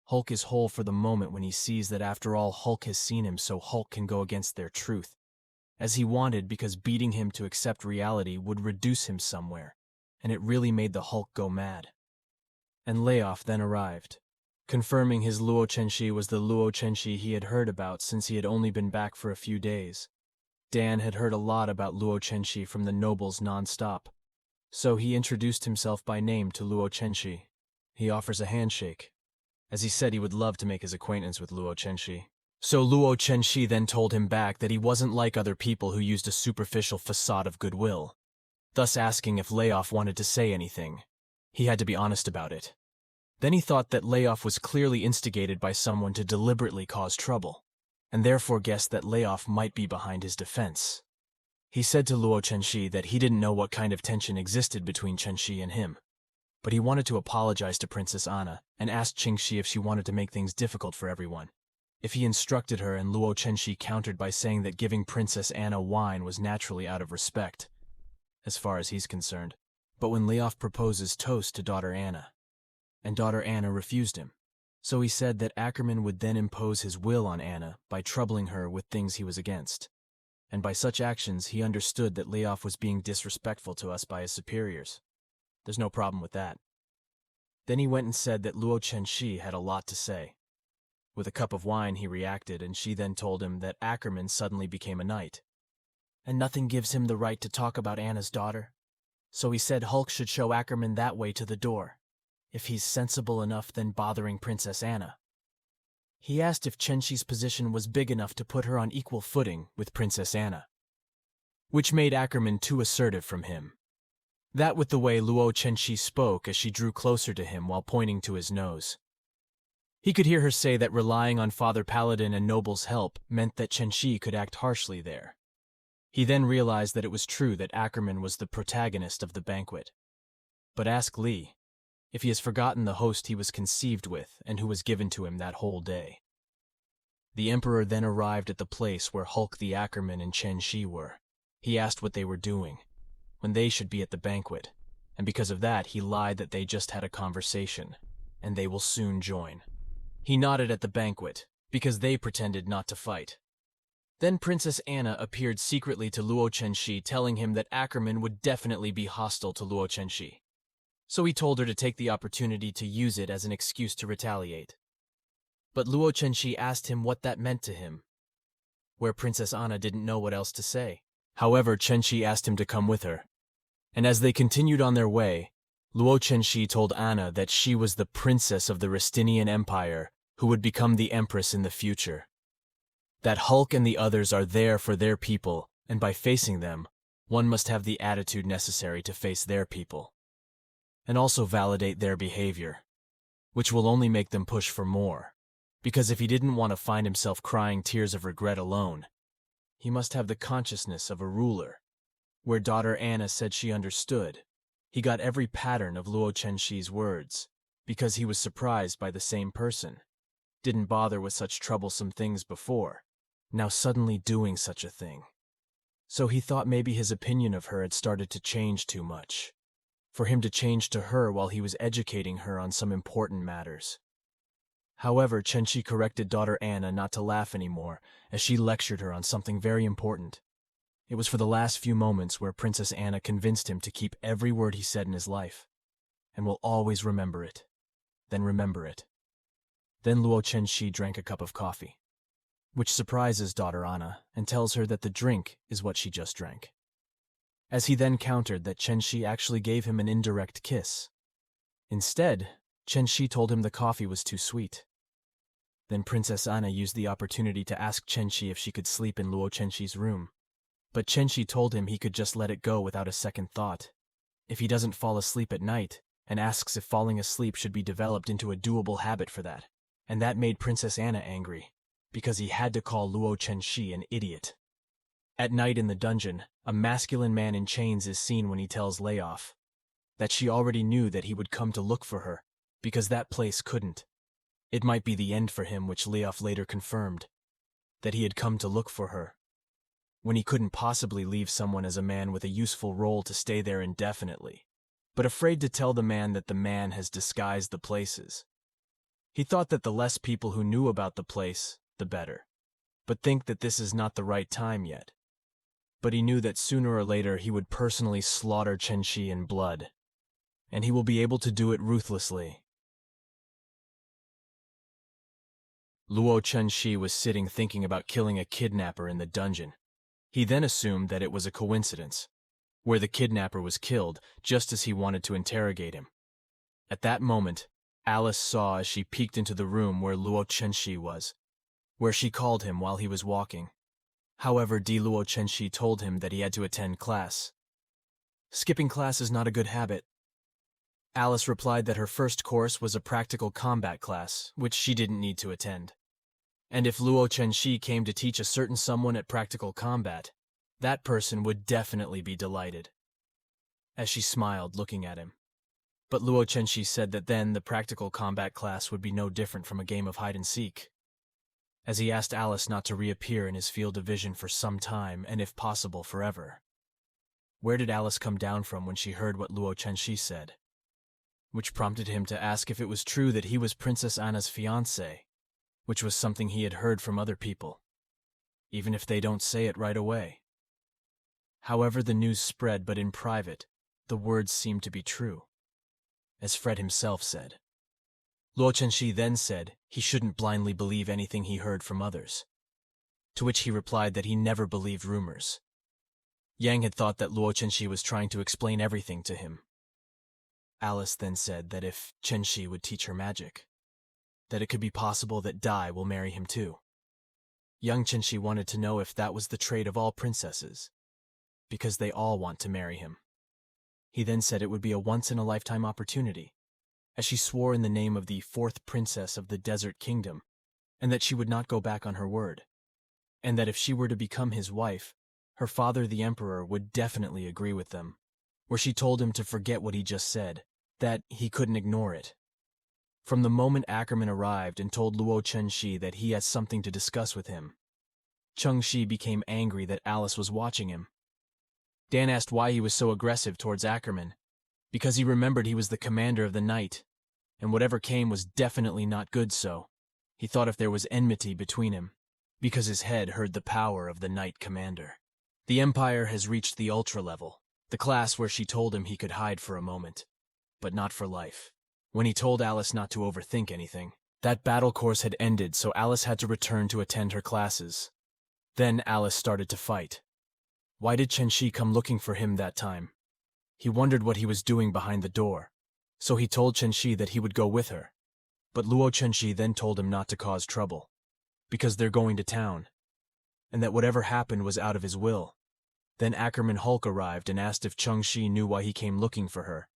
Speaker 1: Hulk is whole for the moment when he sees that after all Hulk has seen him so Hulk can go against their truth, as he wanted because beating him to accept reality would reduce him somewhere, and it really made the Hulk go mad. And Layoff then arrived, confirming his Luo Chenxi was the Luo Chenxi he had heard about since he had only been back for a few days. Dan had heard a lot about Luo Chenxi from the nobles non-stop, so he introduced himself by name to Luo Chenxi. He offers a handshake, as he said he would love to make his acquaintance with Luo Chenxi. So Luo Chenxi then told him back that he wasn't like other people who used a superficial facade of goodwill, thus asking if Layoff wanted to say anything. He had to be honest about it. Then he thought that Layoff was clearly instigated by someone to deliberately cause trouble, and therefore guessed that Layoff might be behind his defense. He said to Luo Chenxi that he didn't know what kind of tension existed between Chenxi and him, but he wanted to apologize to Princess Anna and asked Chenxi if she wanted to make things difficult for everyone. If he instructed her, and Luo Chenxi countered by saying that giving Princess Anna wine was naturally out of respect, as far as he's concerned. But when Layoff proposes toast to daughter Anna, and daughter Anna refused him, so he said that Ackerman would then impose his will on Anna by troubling her with things he was against, and by such actions he understood that Layoff was being disrespectful to us by his superiors. There's no problem with that. Then he went and said that Luo Chenxi had a lot to say. With a cup of wine he reacted, and she then told him that Ackerman suddenly became a knight, and nothing gives him the right to talk about Anna's daughter. So he said Hulk should show Ackerman that way to the door, if he's sensible enough than bothering Princess Anna. He asked if Chenxi's position was big enough to put her on equal footing with Princess Anna, which made Ackerman too assertive from him. That with the way Luo Chenxi spoke as she drew closer to him while pointing to his nose. He could hear her say that relying on Father Paladin and Noble's help meant that Chenxi could act harshly there. He then realized that it was true that Ackerman was the protagonist of the banquet. But ask Li if he has forgotten the host he was conceived with and who was given to him that whole day. The Emperor then arrived at the place where Hulk the Ackerman and Chenxi were. He asked what they were doing, when they should be at the banquet, and because of that he lied that they just had a conversation, and they will soon join. He nodded at the banquet, because they pretended not to fight. Then Princess Anna appeared secretly to Luo Chenxi, telling him that Ackerman would definitely be hostile to Luo Chenxi. So he told her to take the opportunity to use it as an excuse to retaliate. But Luo Chenxi asked him what that meant to him, where Princess Anna didn't know what else to say. However, Chenxi asked him to come with her, and as they continued on their way, Luo Chenxi told Anna that she was the princess of the Restinian Empire who would become the empress in the future. That Hulk and the others are there for their people, and by facing them, one must have the attitude necessary to face their people, and also validate their behavior, which will only make them push for more, because if he didn't want to find himself crying tears of regret alone, he must have the consciousness of a ruler. Where daughter Anna said she understood, he got every pattern of Luo Chenxi's words, because he was surprised by the same person, didn't bother with such troublesome things before, now suddenly doing such a thing. So he thought maybe his opinion of her had started to change too much, for him to change to her while he was educating her on some important matters. However, Chenxi corrected daughter Anna not to laugh anymore, as she lectured her on something very important. It was for the last few moments where Princess Anna convinced him to keep every word he said in his life, and will always remember it. Then remember it. Then Luo Chenxi drank a cup of coffee, which surprises daughter Anna and tells her that the drink is what she just drank, as he then countered that Chenxi actually gave him an indirect kiss. Instead, Chenxi told him the coffee was too sweet. Then Princess Anna used the opportunity to ask Chenxi if she could sleep in Luo Chenxi's room, but Chenxi told him he could just let it go without a second thought, if he doesn't fall asleep at night, and asks if falling asleep should be developed into a doable habit for that. And that made Princess Anna angry, because he had to call Luo Chenxi an idiot. At night in the dungeon, a masculine man in chains is seen when he tells Layoff that she already knew that he would come to look for her, because that place couldn't. It might be the end for him, which Leof later confirmed, that he had come to look for her, when he couldn't possibly leave someone as a man with a useful role to stay there indefinitely, but afraid to tell the man that the man has disguised the places. He thought that the less people who knew about the place, the better, but think that this is not the right time yet. But he knew that sooner or later he would personally slaughter Chenxi in blood, and he will be able to do it ruthlessly. Luo Chenxi was sitting thinking about killing a kidnapper in the dungeon. He then assumed that it was a coincidence, where the kidnapper was killed just as he wanted to interrogate him. At that moment, Alice saw as she peeked into the room where Luo Chenxi was, where she called him while he was walking. However, Luo Chenxi told him that he had to attend class. Skipping class is not a good habit. Alice replied that her first course was a practical combat class, which she didn't need to attend. And if Luo Chenxi came to teach a certain someone at practical combat, that person would definitely be delighted. As she smiled, looking at him. But Luo Chenxi said that then the practical combat class would be no different from a game of hide-and-seek, as he asked Alice not to reappear in his field of vision for some time, and if possible, forever. Where did Alice come down from when she heard what Luo Chenxi said? Which prompted him to ask if it was true that he was Princess Anna's fiancé, which was something he had heard from other people, even if they don't say it right away. However, the news spread, but in private, the words seemed to be true, as Fred himself said. Luo Chenxi then said he shouldn't blindly believe anything he heard from others, to which he replied that he never believed rumors. Yang had thought that Luo Chenxi was trying to explain everything to him. Alice then said that if Chenxi would teach her magic, that it could be possible that Dai will marry him too. Young Chenxi wanted to know if that was the trait of all princesses, because they all want to marry him. He then said it would be a once-in-a-lifetime opportunity, as she swore in the name of the fourth princess of the Desert Kingdom, and that she would not go back on her word, and that if she were to become his wife, her father the emperor would definitely agree with them, where she told him to forget what he just said, that he couldn't ignore it. From the moment Ackerman arrived and told Luo Chenxi that he has something to discuss with him, Chengxi became angry that Alice was watching him. Dan asked why he was so aggressive towards Ackerman, because he remembered he was the commander of the night, and whatever came was definitely not good, so he thought if there was enmity between him, because his head heard the power of the Knight Commander. The Empire has reached the Ultra level, the class where she told him he could hide for a moment, but not for life. When he told Alice not to overthink anything, that battle course had ended, so Alice had to return to attend her classes. Then Alice started to fight. Why did Chenxi come looking for him that time? He wondered what he was doing behind the door, so he told Chenxi that he would go with her. But Luo Chenxi then told him not to cause trouble, because they're going to town, and that whatever happened was out of his will. Then Ackerman Hulk arrived and asked if Chengxi knew why he came looking for her,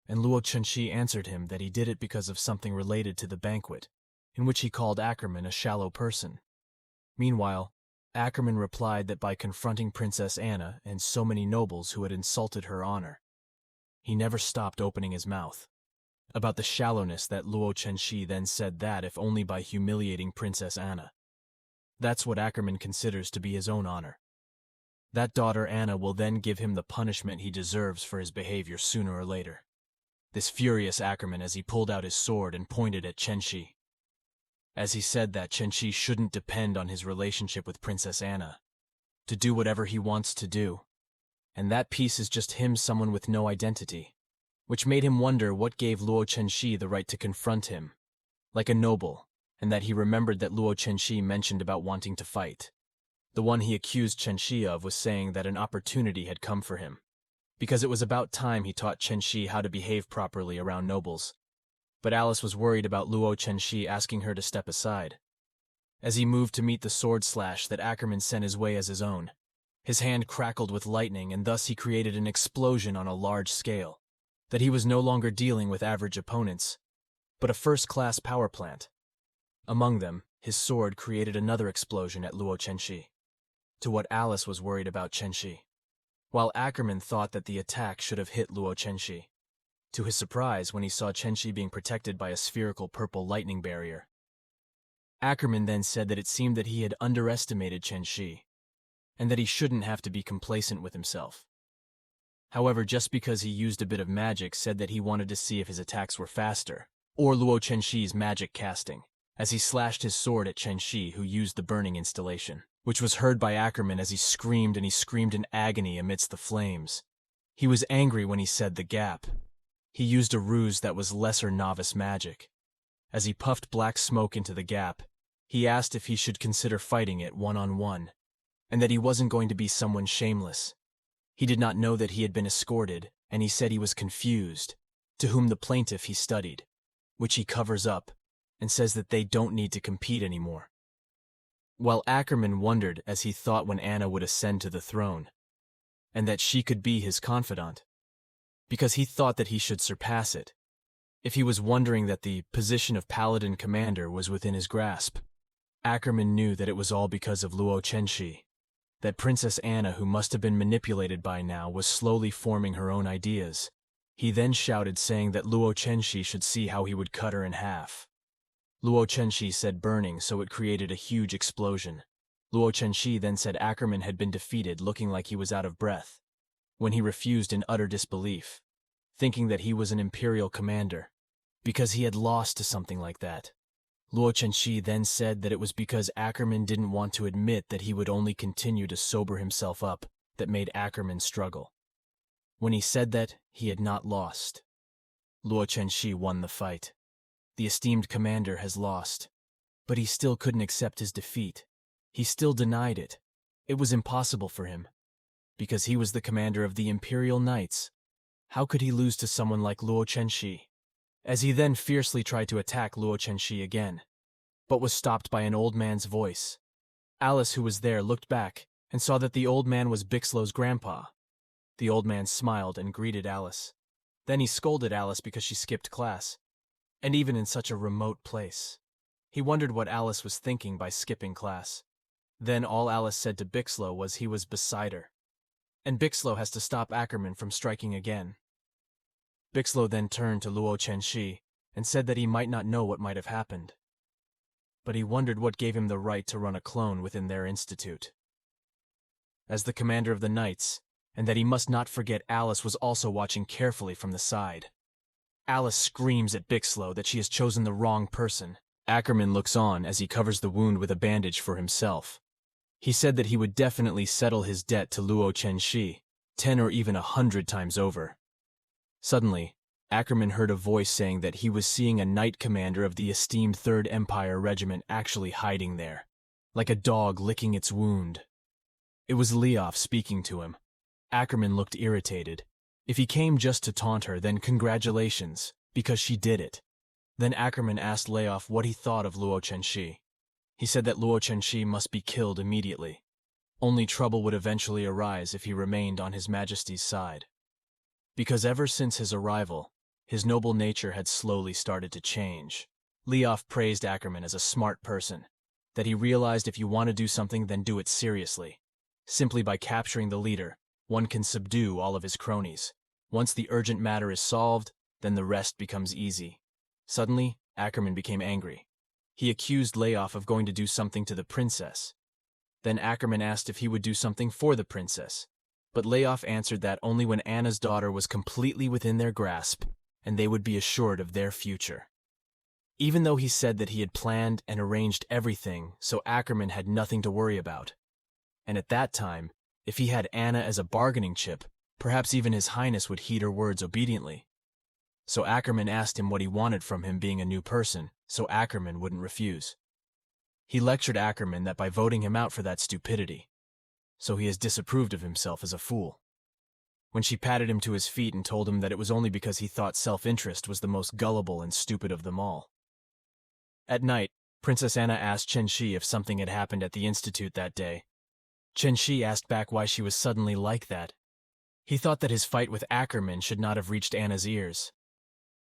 Speaker 1: and Luo Chenxi answered him that he did it because of something related to the banquet, in which he called Ackerman a shallow person. Meanwhile, Ackerman replied that by confronting Princess Anna and so many nobles who had insulted her honor, he never stopped opening his mouth about the shallowness that Luo Chenxi then said that if only by humiliating Princess Anna. That's what Ackerman considers to be his own honor. That daughter Anna will then give him the punishment he deserves for his behavior sooner or later. This furious Ackerman as he pulled out his sword and pointed at Chenxi, as he said that Chenxi shouldn't depend on his relationship with Princess Anna to do whatever he wants to do, and that piece is just him, someone with no identity, which made him wonder what gave Luo Chenxi the right to confront him, like a noble, and that he remembered that Luo Chenxi mentioned about wanting to fight. The one he accused Chenxi of was saying that an opportunity had come for him, because it was about time he taught Chenxi how to behave properly around nobles. But Alice was worried about Luo Chenxi asking her to step aside. As he moved to meet the sword slash that Ackerman sent his way as his own, his hand crackled with lightning, and thus he created an explosion on a large scale, that he was no longer dealing with average opponents, but a first-class power plant. Among them, his sword created another explosion at Luo Chenxi, to what Alice was worried about Chenxi, while Ackerman thought that the attack should have hit Luo Chenxi. to his surprise when he saw Chenshi being protected by a spherical purple lightning barrier. Ackerman then said that it seemed that he had underestimated Chenshi, and that he shouldn't have to be complacent with himself. However, just because he used a bit of magic, said that he wanted to see if his attacks were faster, or Luo Chenshi's magic casting, as he slashed his sword at Chenshi, who used the burning installation, which was heard by Ackerman as he screamed in agony amidst the flames. He was angry when he said the gap. He used a ruse that was lesser novice magic. As he puffed black smoke into the gap, he asked if he should consider fighting it one-on-one, and that he wasn't going to be someone shameless. He did not know that he had been escorted, and he said he was confused, to whom the plaintiff he studied, which he covers up, and says that they don't need to compete anymore. While Ackerman wondered as he thought when Anna would ascend to the throne, and that she could be his confidant, because he thought that he should surpass it, if he was wondering that the position of Paladin Commander was within his grasp. Ackerman knew that it was all because of Luo Chenshi, that Princess Anna, who must have been manipulated by now, was slowly forming her own ideas. He then shouted, saying that Luo Chenshi should see how he would cut her in half. Luo Chenshi said burning, so it created a huge explosion. Luo Chenshi then said Ackerman had been defeated, looking like he was out of breath, when he refused in utter disbelief, thinking that he was an imperial commander, because he had lost to something like that. Luo Chenshi then said that it was because Ackerman didn't want to admit that he would only continue to sober himself up that made Ackerman struggle. When he said that, he had not lost. Luo Chenshi won the fight. The esteemed commander has lost, but he still couldn't accept his defeat. He still denied it. It was impossible for him, because he was the commander of the Imperial Knights. How could he lose to someone like Luo Chenshi? As he then fiercely tried to attack Luo Chenshi again, but was stopped by an old man's voice. Alice, who was there, looked back and saw that the old man was Bixlow's grandpa. The old man smiled and greeted Alice. Then he scolded Alice because she skipped class, and even in such a remote place. He wondered what Alice was thinking by skipping class. Then all Alice said to Bixlow was he was beside her, and Bixlow has to stop Ackerman from striking again. Bixlow then turned to Luo Chenshi and said that he might not know what might have happened, but he wondered what gave him the right to run a clone within their institute. As the commander of the Knights, and that he must not forget Alice was also watching carefully from the side. Alice screams at Bixlow that she has chosen the wrong person. Ackerman looks on as he covers the wound with a bandage for himself. He said that he would definitely settle his debt to Luo Chenshi, 10 or even 100 times over. Suddenly, Ackerman heard a voice saying that he was seeing a knight commander of the esteemed 3rd Empire Regiment actually hiding there, like a dog licking its wound. It was Leof speaking to him. Ackerman looked irritated. If he came just to taunt her, then congratulations, because she did it. Then Ackerman asked Leof what he thought of Luo Chenshi. He said that Luo Chenshi must be killed immediately. Only trouble would eventually arise if he remained on His Majesty's side. Because ever since his arrival, his noble nature had slowly started to change. Leof praised Ackerman as a smart person, that he realized if you want to do something, then do it seriously. Simply by capturing the leader, one can subdue all of his cronies. Once the urgent matter is solved, then the rest becomes easy. Suddenly, Ackerman became angry. He accused Leof of going to do something to the princess. Then Ackerman asked if he would do something for the princess, but Leof answered that only when Anna's daughter was completely within their grasp, and they would be assured of their future. Even though he said that he had planned and arranged everything, so Ackerman had nothing to worry about. And at that time, if he had Anna as a bargaining chip, perhaps even His Highness would heed her words obediently. So Ackerman asked him what he wanted from him, being a new person, so Ackerman wouldn't refuse. He lectured Ackerman that by voting him out for that stupidity, so he has disapproved of himself as a fool. When she patted him to his feet and told him that it was only because he thought self-interest was the most gullible and stupid of them all. At night, Princess Anna asked Chenshi if something had happened at the institute that day. Chenshi asked back why she was suddenly like that. He thought that his fight with Ackerman should not have reached Anna's ears.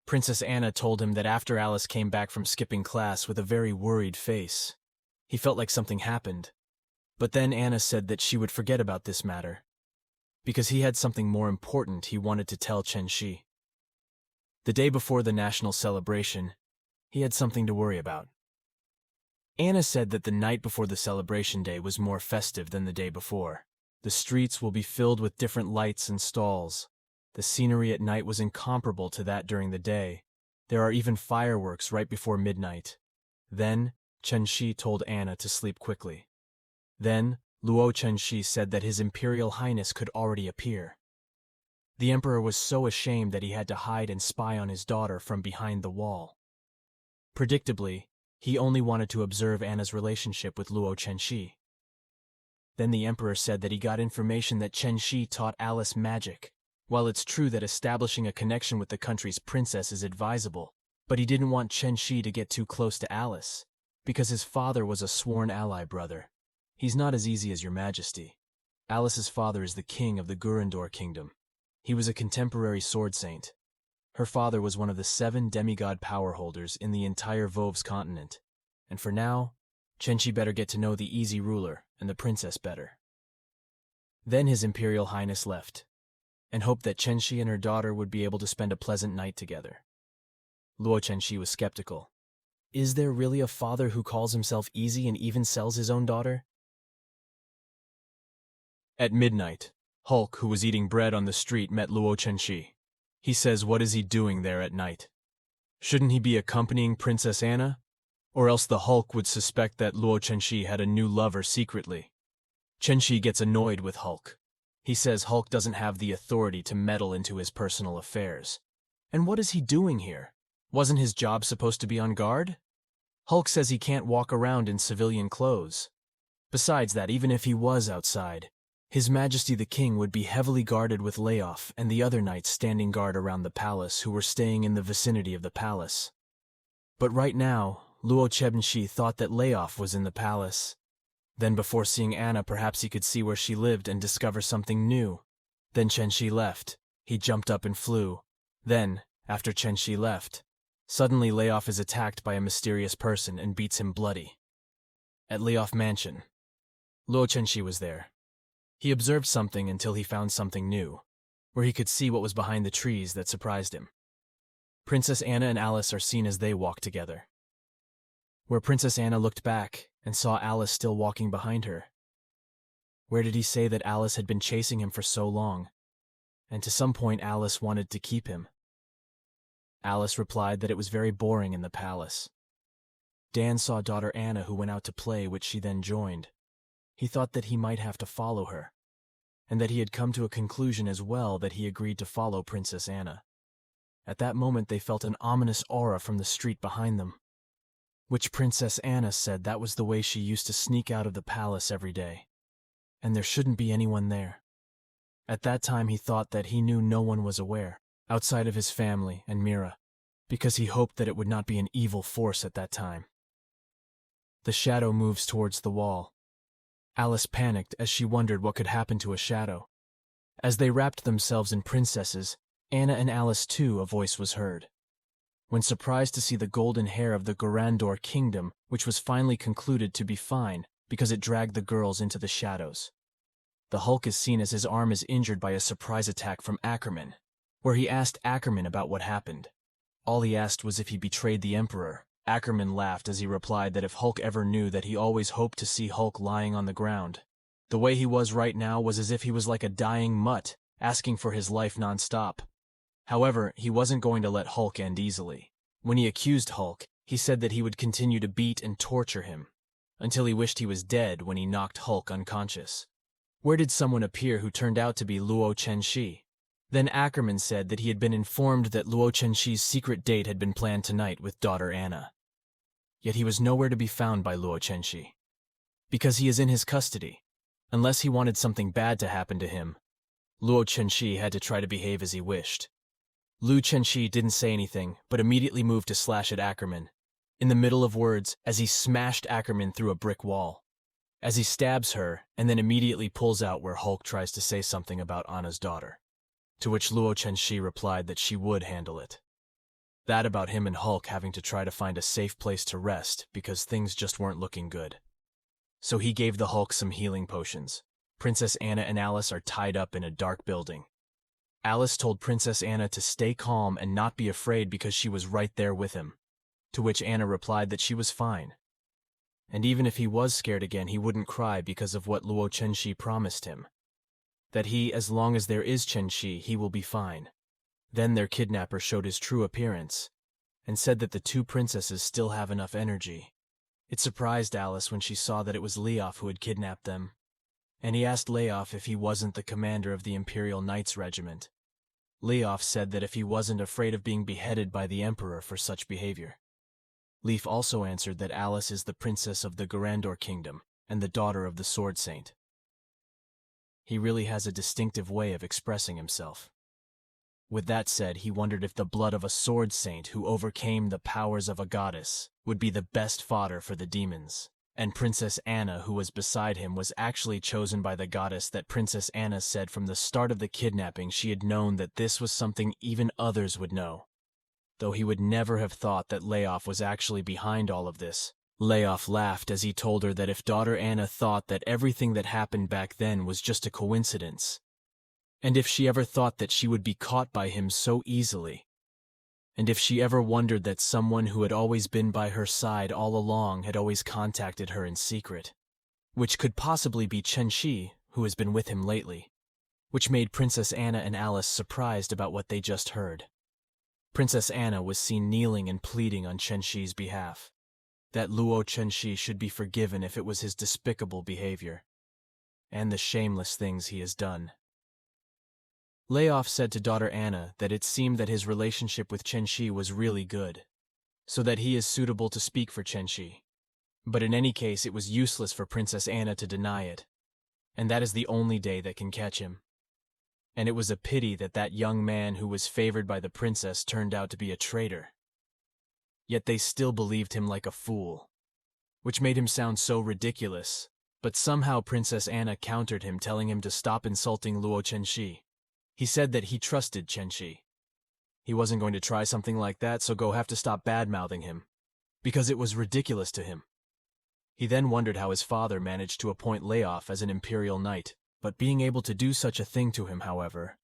Speaker 1: Princess Anna told him that after Alice came back from skipping class with a very worried face, he felt like something happened. But then Anna said that she would forget about this matter, because he had something more important he wanted to tell Chenshi. The day before the national celebration, he had something to worry about. Anna said that the night before the celebration day was more festive than the day before. The streets will be filled with different lights and stalls. The scenery at night was incomparable to that during the day. There are even fireworks right before midnight. Then, Chen Shi told Anna to sleep quickly. Then, Luo Chenxi said that His Imperial Highness could already appear. The emperor was so ashamed that he had to hide and spy on his daughter from behind the wall. Predictably, he only wanted to observe Anna's relationship with Luo Chenxi. Then the emperor said that he got information that Chen Shi taught Alice magic. While it's true that establishing a connection with the country's princess is advisable, but he didn't want Chen Shi to get too close to Alice, because his father was a sworn ally brother. He's not as easy as your majesty. Alice's father is the king of the Gurandor kingdom. He was a contemporary sword saint. Her father was one of the 7 demigod power holders in the entire Voves continent. And for now, Chen Shi better get to know the easy ruler and the princess better. Then His Imperial Highness left, and hoped that Chen Shi and her daughter would be able to spend a pleasant night together. Luo Chenxi was skeptical. Is there really a father who calls himself easy and even sells his own daughter? At midnight, Hulk, who was eating bread on the street, met Luo Chenxi. He says, what is he doing there at night? Shouldn't he be accompanying Princess Anna? Or else the Hulk would suspect that Luo Chenxi had a new lover secretly. Chenxi gets annoyed with Hulk. He says Hulk doesn't have the authority to meddle into his personal affairs. And what is he doing here? Wasn't his job supposed to be on guard? Hulk says he can't walk around in civilian clothes. Besides that, even if he was outside, His Majesty the King would be heavily guarded with Layoff and the other knights standing guard around the palace who were staying in the vicinity of the palace. But right now, Luo Chenxi thought that Layoff was in the palace. Then before seeing Anna, perhaps he could see where she lived and discover something new. Then Chenxi left. He jumped up and flew. Then, after Chenxi left, suddenly Layoff is attacked by a mysterious person and beats him bloody. At Layoff Mansion, Luo Chenxi was there. He observed something until he found something new, where he could see what was behind the trees that surprised him. Princess Anna and Alice are seen as they walk together. Where Princess Anna looked back and saw Alice still walking behind her. Where did he say that Alice had been chasing him for so long, and to some point Alice wanted to keep him? Alice replied that it was very boring in the palace. Dan saw daughter Anna who went out to play, which she then joined. He thought that he might have to follow her, and that he had come to a conclusion as well that he agreed to follow Princess Anna. At that moment they felt an ominous aura from the street behind them, which Princess Anna said that was the way she used to sneak out of the palace every day, and there shouldn't be anyone there. At that time he thought that he knew no one was aware, outside of his family and Mira, because he hoped that it would not be an evil force at that time. The shadow moves towards the wall. Alice panicked as she wondered what could happen to a shadow. As they wrapped themselves in princesses, Anna and Alice too, a voice was heard. When surprised to see the golden hair of the Gurandor kingdom, which was finally concluded to be fine because it dragged the girls into the shadows. The Hulk is seen as his arm is injured by a surprise attack from Ackerman, where he asked Ackerman about what happened. All he asked was if he betrayed the Emperor. Ackerman laughed as he replied that if Hulk ever knew that he always hoped to see Hulk lying on the ground. The way he was right now was as if he was like a dying mutt, asking for his life non-stop. However, he wasn't going to let Hulk end easily. When he accused Hulk, he said that he would continue to beat and torture him, until he wished he was dead when he knocked Hulk unconscious. Where did someone appear who turned out to be Luo Chenxi? Then Ackerman said that he had been informed that Luo Chenxi's secret date had been planned tonight with daughter Anna. Yet he was nowhere to be found by Luo Chenxi, because he is in his custody. Unless he wanted something bad to happen to him, Luo Chenxi had to try to behave as he wished. Luo Chenxi didn't say anything, but immediately moved to slash at Ackerman, in the middle of words, as he smashed Ackerman through a brick wall. As he stabs her, and then immediately pulls out where Hulk tries to say something about Anna's daughter, to which Luo Chenxi replied that she would handle it. That about him and Hulk having to try to find a safe place to rest because things just weren't looking good. So he gave the Hulk some healing potions. Princess Anna and Alice are tied up in a dark building. Alice told Princess Anna to stay calm and not be afraid because she was right there with him, to which Anna replied that she was fine. And even if he was scared again, he wouldn't cry because of what Luo Chenxi promised him. That as long as there is Chenxi, he will be fine. Then their kidnapper showed his true appearance, and said that the two princesses still have enough energy. It surprised Alice when she saw that it was Leof who had kidnapped them, and he asked Leof if he wasn't the commander of the Imperial Knights Regiment. Leof said that if he wasn't afraid of being beheaded by the Emperor for such behavior. Leif also answered that Alice is the princess of the Garandor Kingdom and the daughter of the Sword Saint. He really has a distinctive way of expressing himself. With that said, he wondered if the blood of a sword saint who overcame the powers of a goddess would be the best fodder for the demons. And Princess Anna, who was beside him, was actually chosen by the goddess. That Princess Anna said from the start of the kidnapping she had known that this was something even others would know. Though he would never have thought that Leof was actually behind all of this. Leof laughed as he told her that if daughter Anna thought that everything that happened back then was just a coincidence, and if she ever thought that she would be caught by him so easily, and if she ever wondered that someone who had always been by her side all along had always contacted her in secret, which could possibly be Chenxi, who has been with him lately, which made Princess Anna and Alice surprised about what they just heard. Princess Anna was seen kneeling and pleading on Chenxi's behalf, that Luo Chenxi should be forgiven if it was his despicable behavior, and the shameless things he has done. Leof said to daughter Anna that it seemed that his relationship with Chenxi was really good, so that he is suitable to speak for Chenxi. But in any case, it was useless for Princess Anna to deny it, and that is the only day that can catch him. And it was a pity that that young man who was favored by the princess turned out to be a traitor. Yet they still believed him like a fool, which made him sound so ridiculous, but somehow Princess Anna countered him, telling him to stop insulting Luo Chenxi. He said that he trusted Chenxi. He wasn't going to try something like that, so go have to stop bad-mouthing him, because it was ridiculous to him. He then wondered how his father managed to appoint Leof as an imperial knight, but being able to do such a thing to him, however,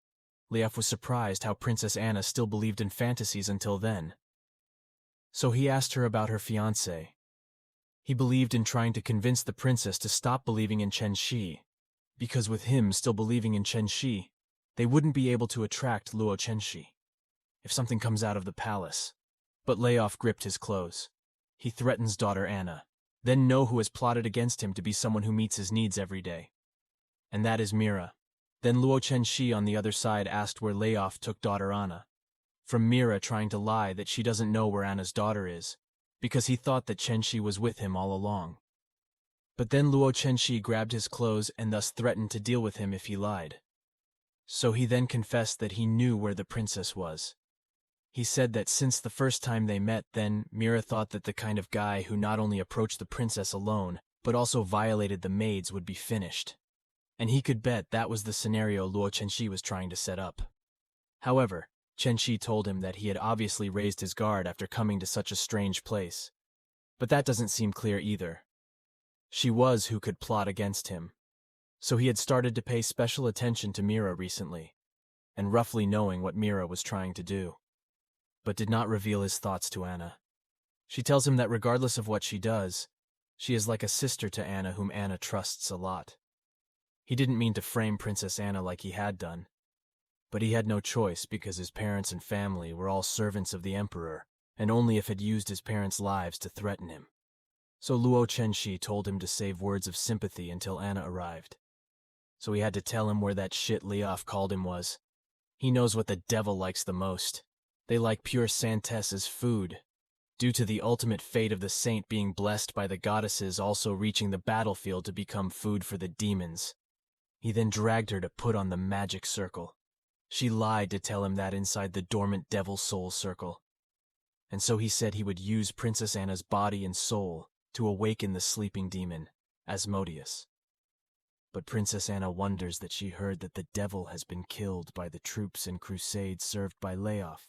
Speaker 1: Leof was surprised how Princess Anna still believed in fantasies until then. So he asked her about her fiancé. He believed in trying to convince the princess to stop believing in Chenxi, because with him still believing in Chenxi, they wouldn't be able to attract Luo Chenxi if something comes out of the palace. But Leof gripped his clothes. He threatens daughter Anna, then know who has plotted against him to be someone who meets his needs every day. And that is Mira. Then Luo Chenxi on the other side asked where Leof took daughter Anna, from Mira trying to lie that she doesn't know where Anna's daughter is, because he thought that Chenxi was with him all along. But then Luo Chenxi grabbed his clothes and thus threatened to deal with him if he lied. So he then confessed that he knew where the princess was. He said that since the first time they met, then Mira thought that the kind of guy who not only approached the princess alone, but also violated the maids would be finished. And he could bet that was the scenario Luo Chenxi was trying to set up. However, Chenxi told him that he had obviously raised his guard after coming to such a strange place. But that doesn't seem clear either. She was who could plot against him. So he had started to pay special attention to Mira recently, and roughly knowing what Mira was trying to do, but did not reveal his thoughts to Anna. She tells him that regardless of what she does, she is like a sister to Anna whom Anna trusts a lot. He didn't mean to frame Princess Anna like he had done, but he had no choice because his parents and family were all servants of the Emperor, and only if had used his parents' lives to threaten him. So Luo Chenxi told him to save words of sympathy until Anna arrived. So he had to tell him where that shit Leof called him was. He knows what the devil likes the most. They like pure Santes as food, due to the ultimate fate of the saint being blessed by the goddesses also reaching the battlefield to become food for the demons. He then dragged her to put on the magic circle. She lied to tell him that inside the dormant devil soul circle. And so he said he would use Princess Anna's body and soul to awaken the sleeping demon, Asmodeus. But Princess Anna wonders that she heard that the devil has been killed by the troops and crusades served by Leof.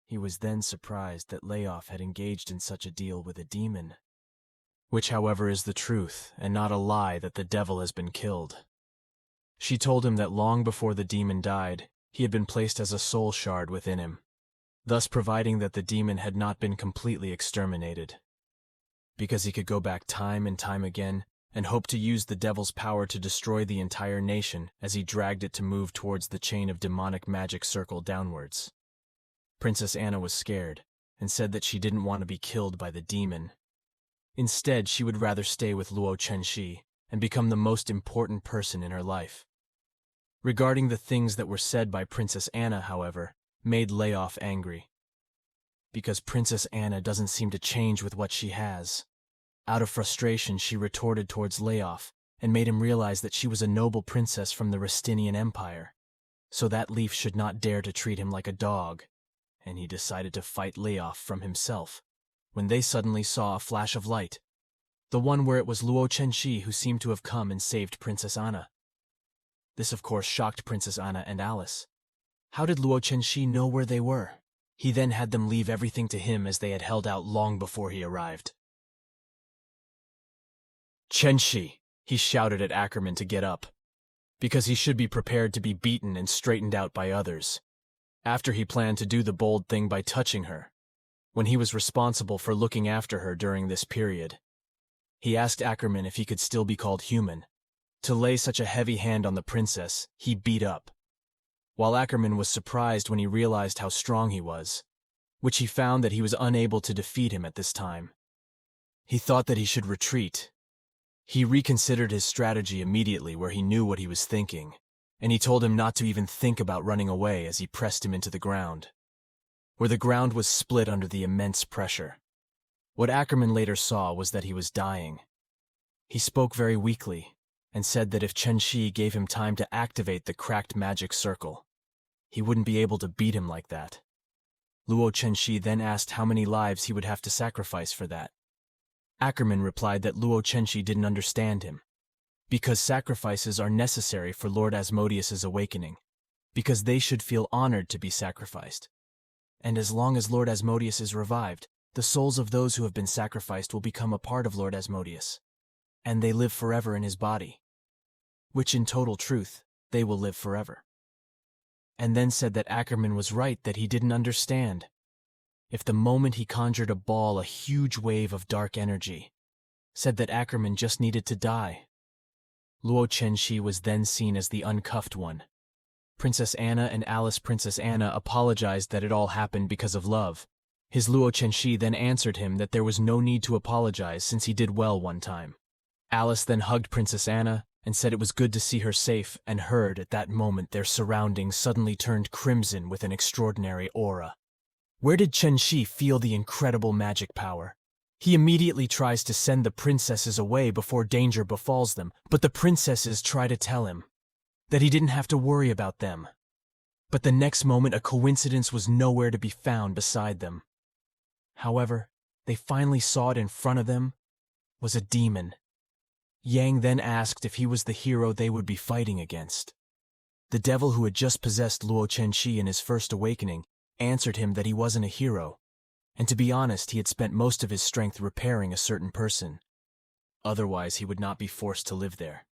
Speaker 1: He was then surprised that Leof had engaged in such a deal with a demon, which however is the truth and not a lie that the devil has been killed. She told him that long before the demon died, he had been placed as a soul shard within him, thus providing that the demon had not been completely exterminated. Because he could go back time and time again and hope to use the devil's power to destroy the entire nation as he dragged it to move towards the chain of demonic magic circle downwards. Princess Anna was scared and said that she didn't want to be killed by the demon. Instead, she would rather stay with Luo Chenxi and become the most important person in her life. Regarding the things that were said by Princess Anna, however, made Layoff angry. Because Princess Anna doesn't seem to change with what she has. Out of frustration, she retorted towards Layoff and made him realize that she was a noble princess from the Restinian Empire, so that Leaf should not dare to treat him like a dog, and he decided to fight Layoff from himself, when they suddenly saw a flash of light, the one where it was Luo Chenxi who seemed to have come and saved Princess Anna. This of course shocked Princess Anna and Alice. How did Luo Chenxi know where they were? He then had them leave everything to him as they had held out long before he arrived. Chenxi, he shouted at Ackerman to get up, because he should be prepared to be beaten and straightened out by others, after he planned to do the bold thing by touching her, when he was responsible for looking after her during this period. He asked Ackerman if he could still be called human. To lay such a heavy hand on the princess, he beat up, while Ackerman was surprised when he realized how strong he was, which he found that he was unable to defeat him at this time. He thought that he should retreat. He reconsidered his strategy immediately where he knew what he was thinking, and he told him not to even think about running away as he pressed him into the ground, where the ground was split under the immense pressure. What Ackerman later saw was that he was dying. He spoke very weakly, and said that if Chenxi gave him time to activate the cracked magic circle, he wouldn't be able to beat him like that. Luo Chenxi then asked how many lives he would have to sacrifice for that. Ackerman replied that Luo Chenxi didn't understand him, because sacrifices are necessary for Lord Asmodeus's awakening, because they should feel honored to be sacrificed. And as long as Lord Asmodeus is revived, the souls of those who have been sacrificed will become a part of Lord Asmodeus, and they live forever in his body, which in total truth, they will live forever. And then said that Ackerman was right, that he didn't understand. If the moment he conjured a ball, a huge wave of dark energy, said that Ackerman just needed to die. Luo Chenxi was then seen as the uncuffed one. Princess Anna and Alice Princess Anna apologized that it all happened because of love. His Luo Chenxi then answered him that there was no need to apologize since he did well one time. Alice then hugged Princess Anna and said it was good to see her safe, and heard at that moment their surroundings suddenly turned crimson with an extraordinary aura. Where did Chenxi feel the incredible magic power? He immediately tries to send the princesses away before danger befalls them, but the princesses try to tell him that he didn't have to worry about them. But the next moment a coincidence was nowhere to be found beside them. However, they finally saw it in front of them was a demon. Yang then asked if he was the hero they would be fighting against. The devil who had just possessed Luo Chenxi in his first awakening answered him that he wasn't a hero, and to be honest, he had spent most of his strength repairing a certain person. Otherwise, he would not be forced to live there.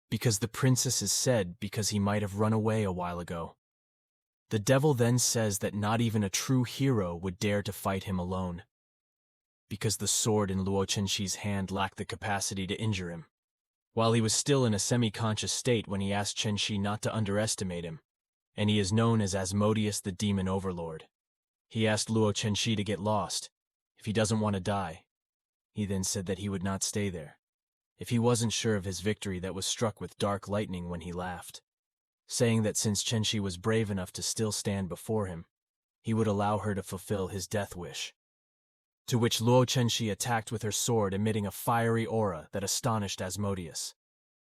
Speaker 1: Because the princesses said because he might have run away a while ago. The devil then says that not even a true hero would dare to fight him alone, because the sword in Luo Chenxi's hand lacked the capacity to injure him. While he was still in a semi-conscious state when he asked Chenxi not to underestimate him, and he is known as Asmodeus the Demon Overlord. He asked Luo Chenxi to get lost, if he doesn't want to die. He then said that he would not stay there, if he wasn't sure of his victory that was struck with dark lightning when he laughed, saying that since Chenxi was brave enough to still stand before him, he would allow her to fulfill his death wish. To which Luo Chenxi attacked with her sword, emitting a fiery aura that astonished Asmodeus,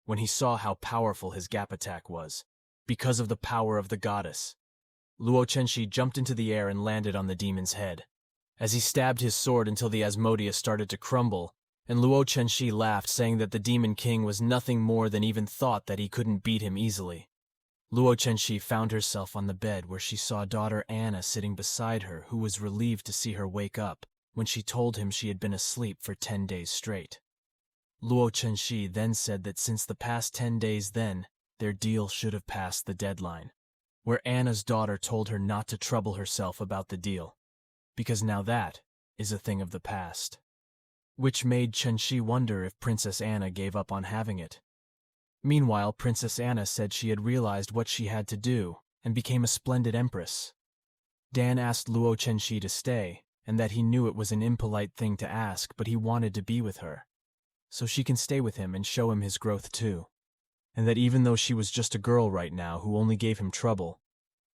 Speaker 1: when he saw how powerful his gap attack was, because of the power of the goddess. Luo Chenxi jumped into the air and landed on the demon's head, as he stabbed his sword until the Asmodeus started to crumble, and Luo Chenxi laughed, saying that the Demon King was nothing more than even thought that he couldn't beat him easily. Luo Chenxi found herself on the bed where she saw daughter Anna sitting beside her, who was relieved to see her wake up when she told him she had been asleep for 10 days straight. Luo Chenxi then said that since the past 10 days then, their deal should have passed the deadline. where Anna's daughter told her not to trouble herself about the deal, because now that is a thing of the past. Which made Chenxi wonder if Princess Anna gave up on having it. Meanwhile, Princess Anna said she had realized what she had to do and became a splendid empress. Dan asked Luo Chenxi to stay, and that he knew it was an impolite thing to ask, but he wanted to be with her, so she can stay with him and show him his growth too. And that even though she was just a girl right now who only gave him trouble,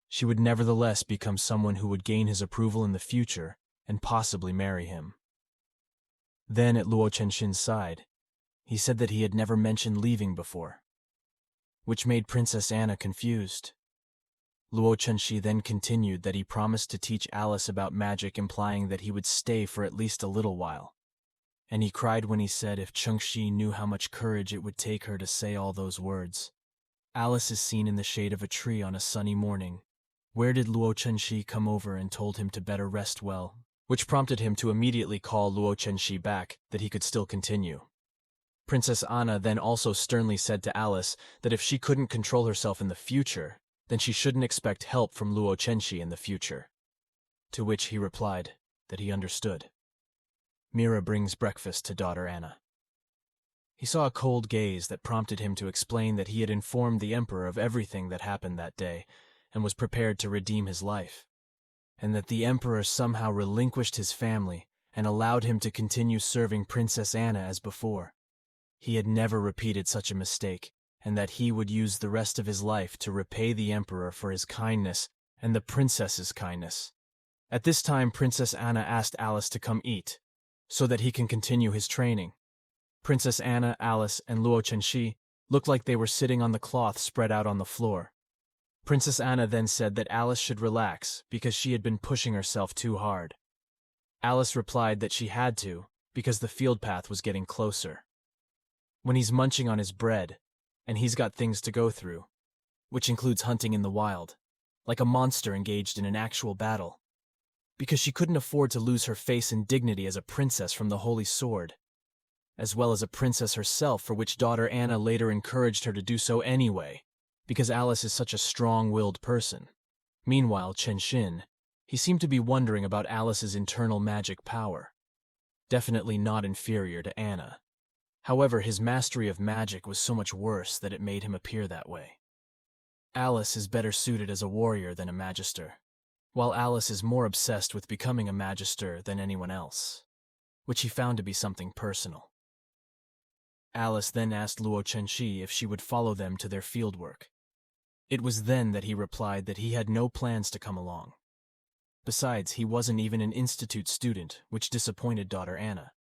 Speaker 1: she would nevertheless become someone who would gain his approval in the future and possibly marry him. Then at Luo Chenxin's side, he said that he had never mentioned leaving before, which made Princess Anna confused. Luo Chenxi then continued that he promised to teach Alice about magic, implying that he would stay for at least a little while. And he cried when he said if Chenxi knew how much courage it would take her to say all those words. Alice is seen in the shade of a tree on a sunny morning. Where did Luo Chenxi come over and told him to better rest well, which prompted him to immediately call Luo Chenxi back, that he could still continue. Princess Anna then also sternly said to Alice that if she couldn't control herself in the future, then she shouldn't expect help from Luo Chenxi in the future. To which he replied that he understood. Mira brings breakfast to daughter Anna. He saw a cold gaze that prompted him to explain that he had informed the emperor of everything that happened that day and was prepared to redeem his life, and that the emperor somehow relinquished his family and allowed him to continue serving Princess Anna as before. He had never repeated such a mistake, and that he would use the rest of his life to repay the emperor for his kindness and the princess's kindness. At this time, Princess Anna asked Alice to come eat, so that he can continue his training. Princess Anna, Alice, and Luo Chenxi looked like they were sitting on the cloth spread out on the floor. Princess Anna then said that Alice should relax because she had been pushing herself too hard. Alice replied that she had to because the field path was getting closer. When he's munching on his bread, and he's got things to go through, which includes hunting in the wild, like a monster engaged in an actual battle, because she couldn't afford to lose her face and dignity as a princess from the Holy Sword, as well as a princess herself, for which daughter Anna later encouraged her to do so anyway, because Alice is such a strong-willed person. Meanwhile, Chenxin, he seemed to be wondering about Alice's internal magic power. Definitely not inferior to Anna. However, his mastery of magic was so much worse that it made him appear that way. Alice is better suited as a warrior than a magister, while Alice is more obsessed with becoming a magister than anyone else, which he found to be something personal. Alice then asked Luo Chenxi if she would follow them to their fieldwork. It was then that he replied that he had no plans to come along. Besides, he wasn't even an institute student, which disappointed daughter Anna,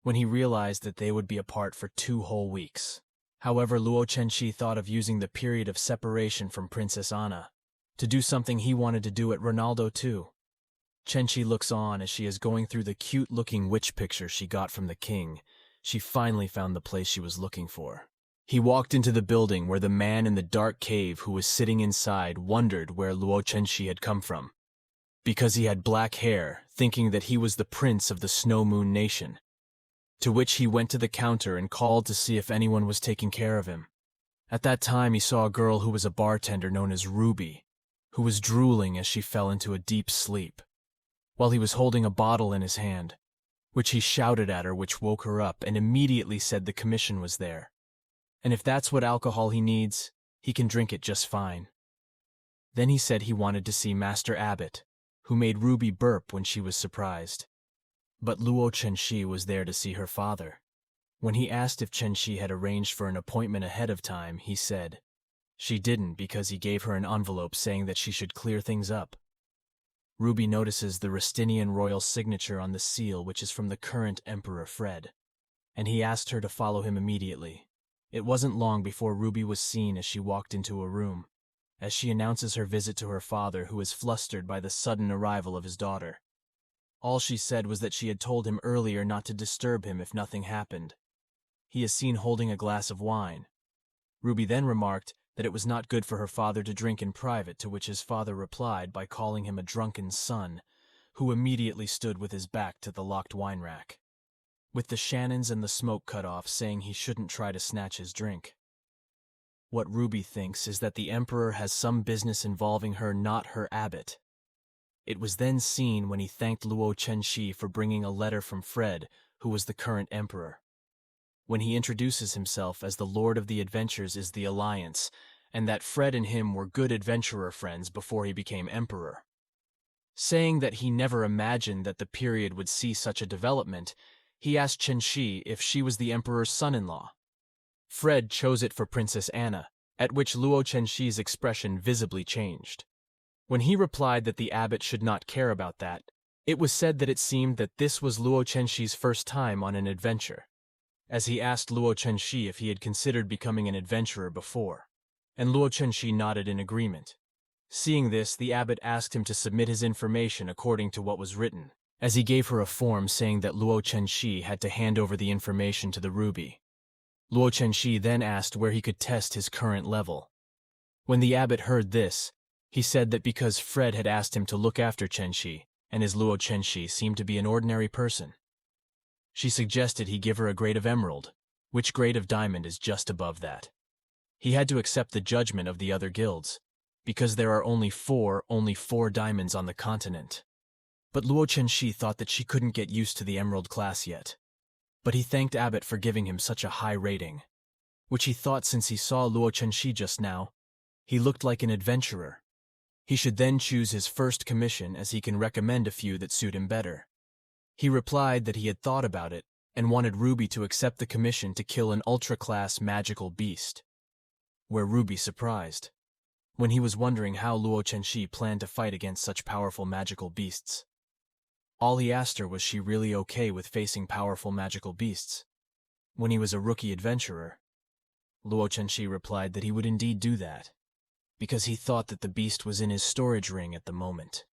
Speaker 1: when he realized that they would be apart for 2 whole weeks. However, Luo Chenxi thought of using the period of separation from Princess Anna to do something he wanted to do at Ronaldo too. Chenxi looks on as she is going through the cute-looking witch picture she got from the king. She finally found the place she was looking for. He walked into the building where the man in the dark cave who was sitting inside wondered where Luo Chenxi had come from, because he had black hair, thinking that he was the prince of the Snow Moon Nation. To which he went to the counter and called to see if anyone was taking care of him. At that time, he saw a girl who was a bartender known as Ruby, who was drooling as she fell into a deep sleep, while he was holding a bottle in his hand, which he shouted at her, which woke her up, and immediately said the commission was there, and if that's what alcohol he needs, he can drink it just fine. Then he said he wanted to see Master Abbot, who made Ruby burp when she was surprised. But Luo Chenxi was there to see her father. When he asked if Chenxi had arranged for an appointment ahead of time, he said she didn't, because he gave her an envelope saying that she should clear things up. Ruby notices the Rustinian royal signature on the seal, which is from the current Emperor Fred, and he asked her to follow him immediately. It wasn't long before Ruby was seen as she walked into a room, as she announces her visit to her father, who is flustered by the sudden arrival of his daughter. All she said was that she had told him earlier not to disturb him if nothing happened. He is seen holding a glass of wine. Ruby then remarked that it was not good for her father to drink in private, to which his father replied by calling him a drunken son, who immediately stood with his back to the locked wine rack, with the Shannons and the smoke cut off, saying he shouldn't try to snatch his drink. What Ruby thinks is that the Emperor has some business involving her, not her abbot. It was then seen when he thanked Luo Chenxi for bringing a letter from Fred, who was the current emperor. When he introduces himself as the Lord of the Adventures is the Alliance, and that Fred and him were good adventurer friends before he became emperor. Saying that he never imagined that the period would see such a development, he asked Chenxi if she was the emperor's son-in-law. Fred chose it for Princess Anna, at which Luo Chenxi's expression visibly changed. When he replied that the abbot should not care about that, it was said that it seemed that this was Luo Chenxi's first time on an adventure, as he asked Luo Chenxi if he had considered becoming an adventurer before, and Luo Chenxi nodded in agreement. Seeing this, the abbot asked him to submit his information according to what was written, as he gave her a form saying that Luo Chenxi had to hand over the information to the ruby. Luo Chenxi then asked where he could test his current level. When the abbot heard this, he said that because Fred had asked him to look after Chenxi, and his Luo Chenxi seemed to be an ordinary person, she suggested he give her a grade of emerald, which grade of diamond is just above that. He had to accept the judgment of the other guilds, because there are only four diamonds on the continent. But Luo Chenxi thought that she couldn't get used to the emerald class yet. But he thanked Abbot for giving him such a high rating, which he thought since he saw Luo Chenxi just now, he looked like an adventurer. He should then choose his first commission as he can recommend a few that suit him better. He replied that he had thought about it and wanted Ruby to accept the commission to kill an ultra-class magical beast. Where Ruby surprised, when he was wondering how Luo Chenxi planned to fight against such powerful magical beasts. All he asked her was she really okay with facing powerful magical beasts. When he was a rookie adventurer, Luo Chenxi replied that he would indeed do that, because he thought that the beast was in his storage ring at the moment.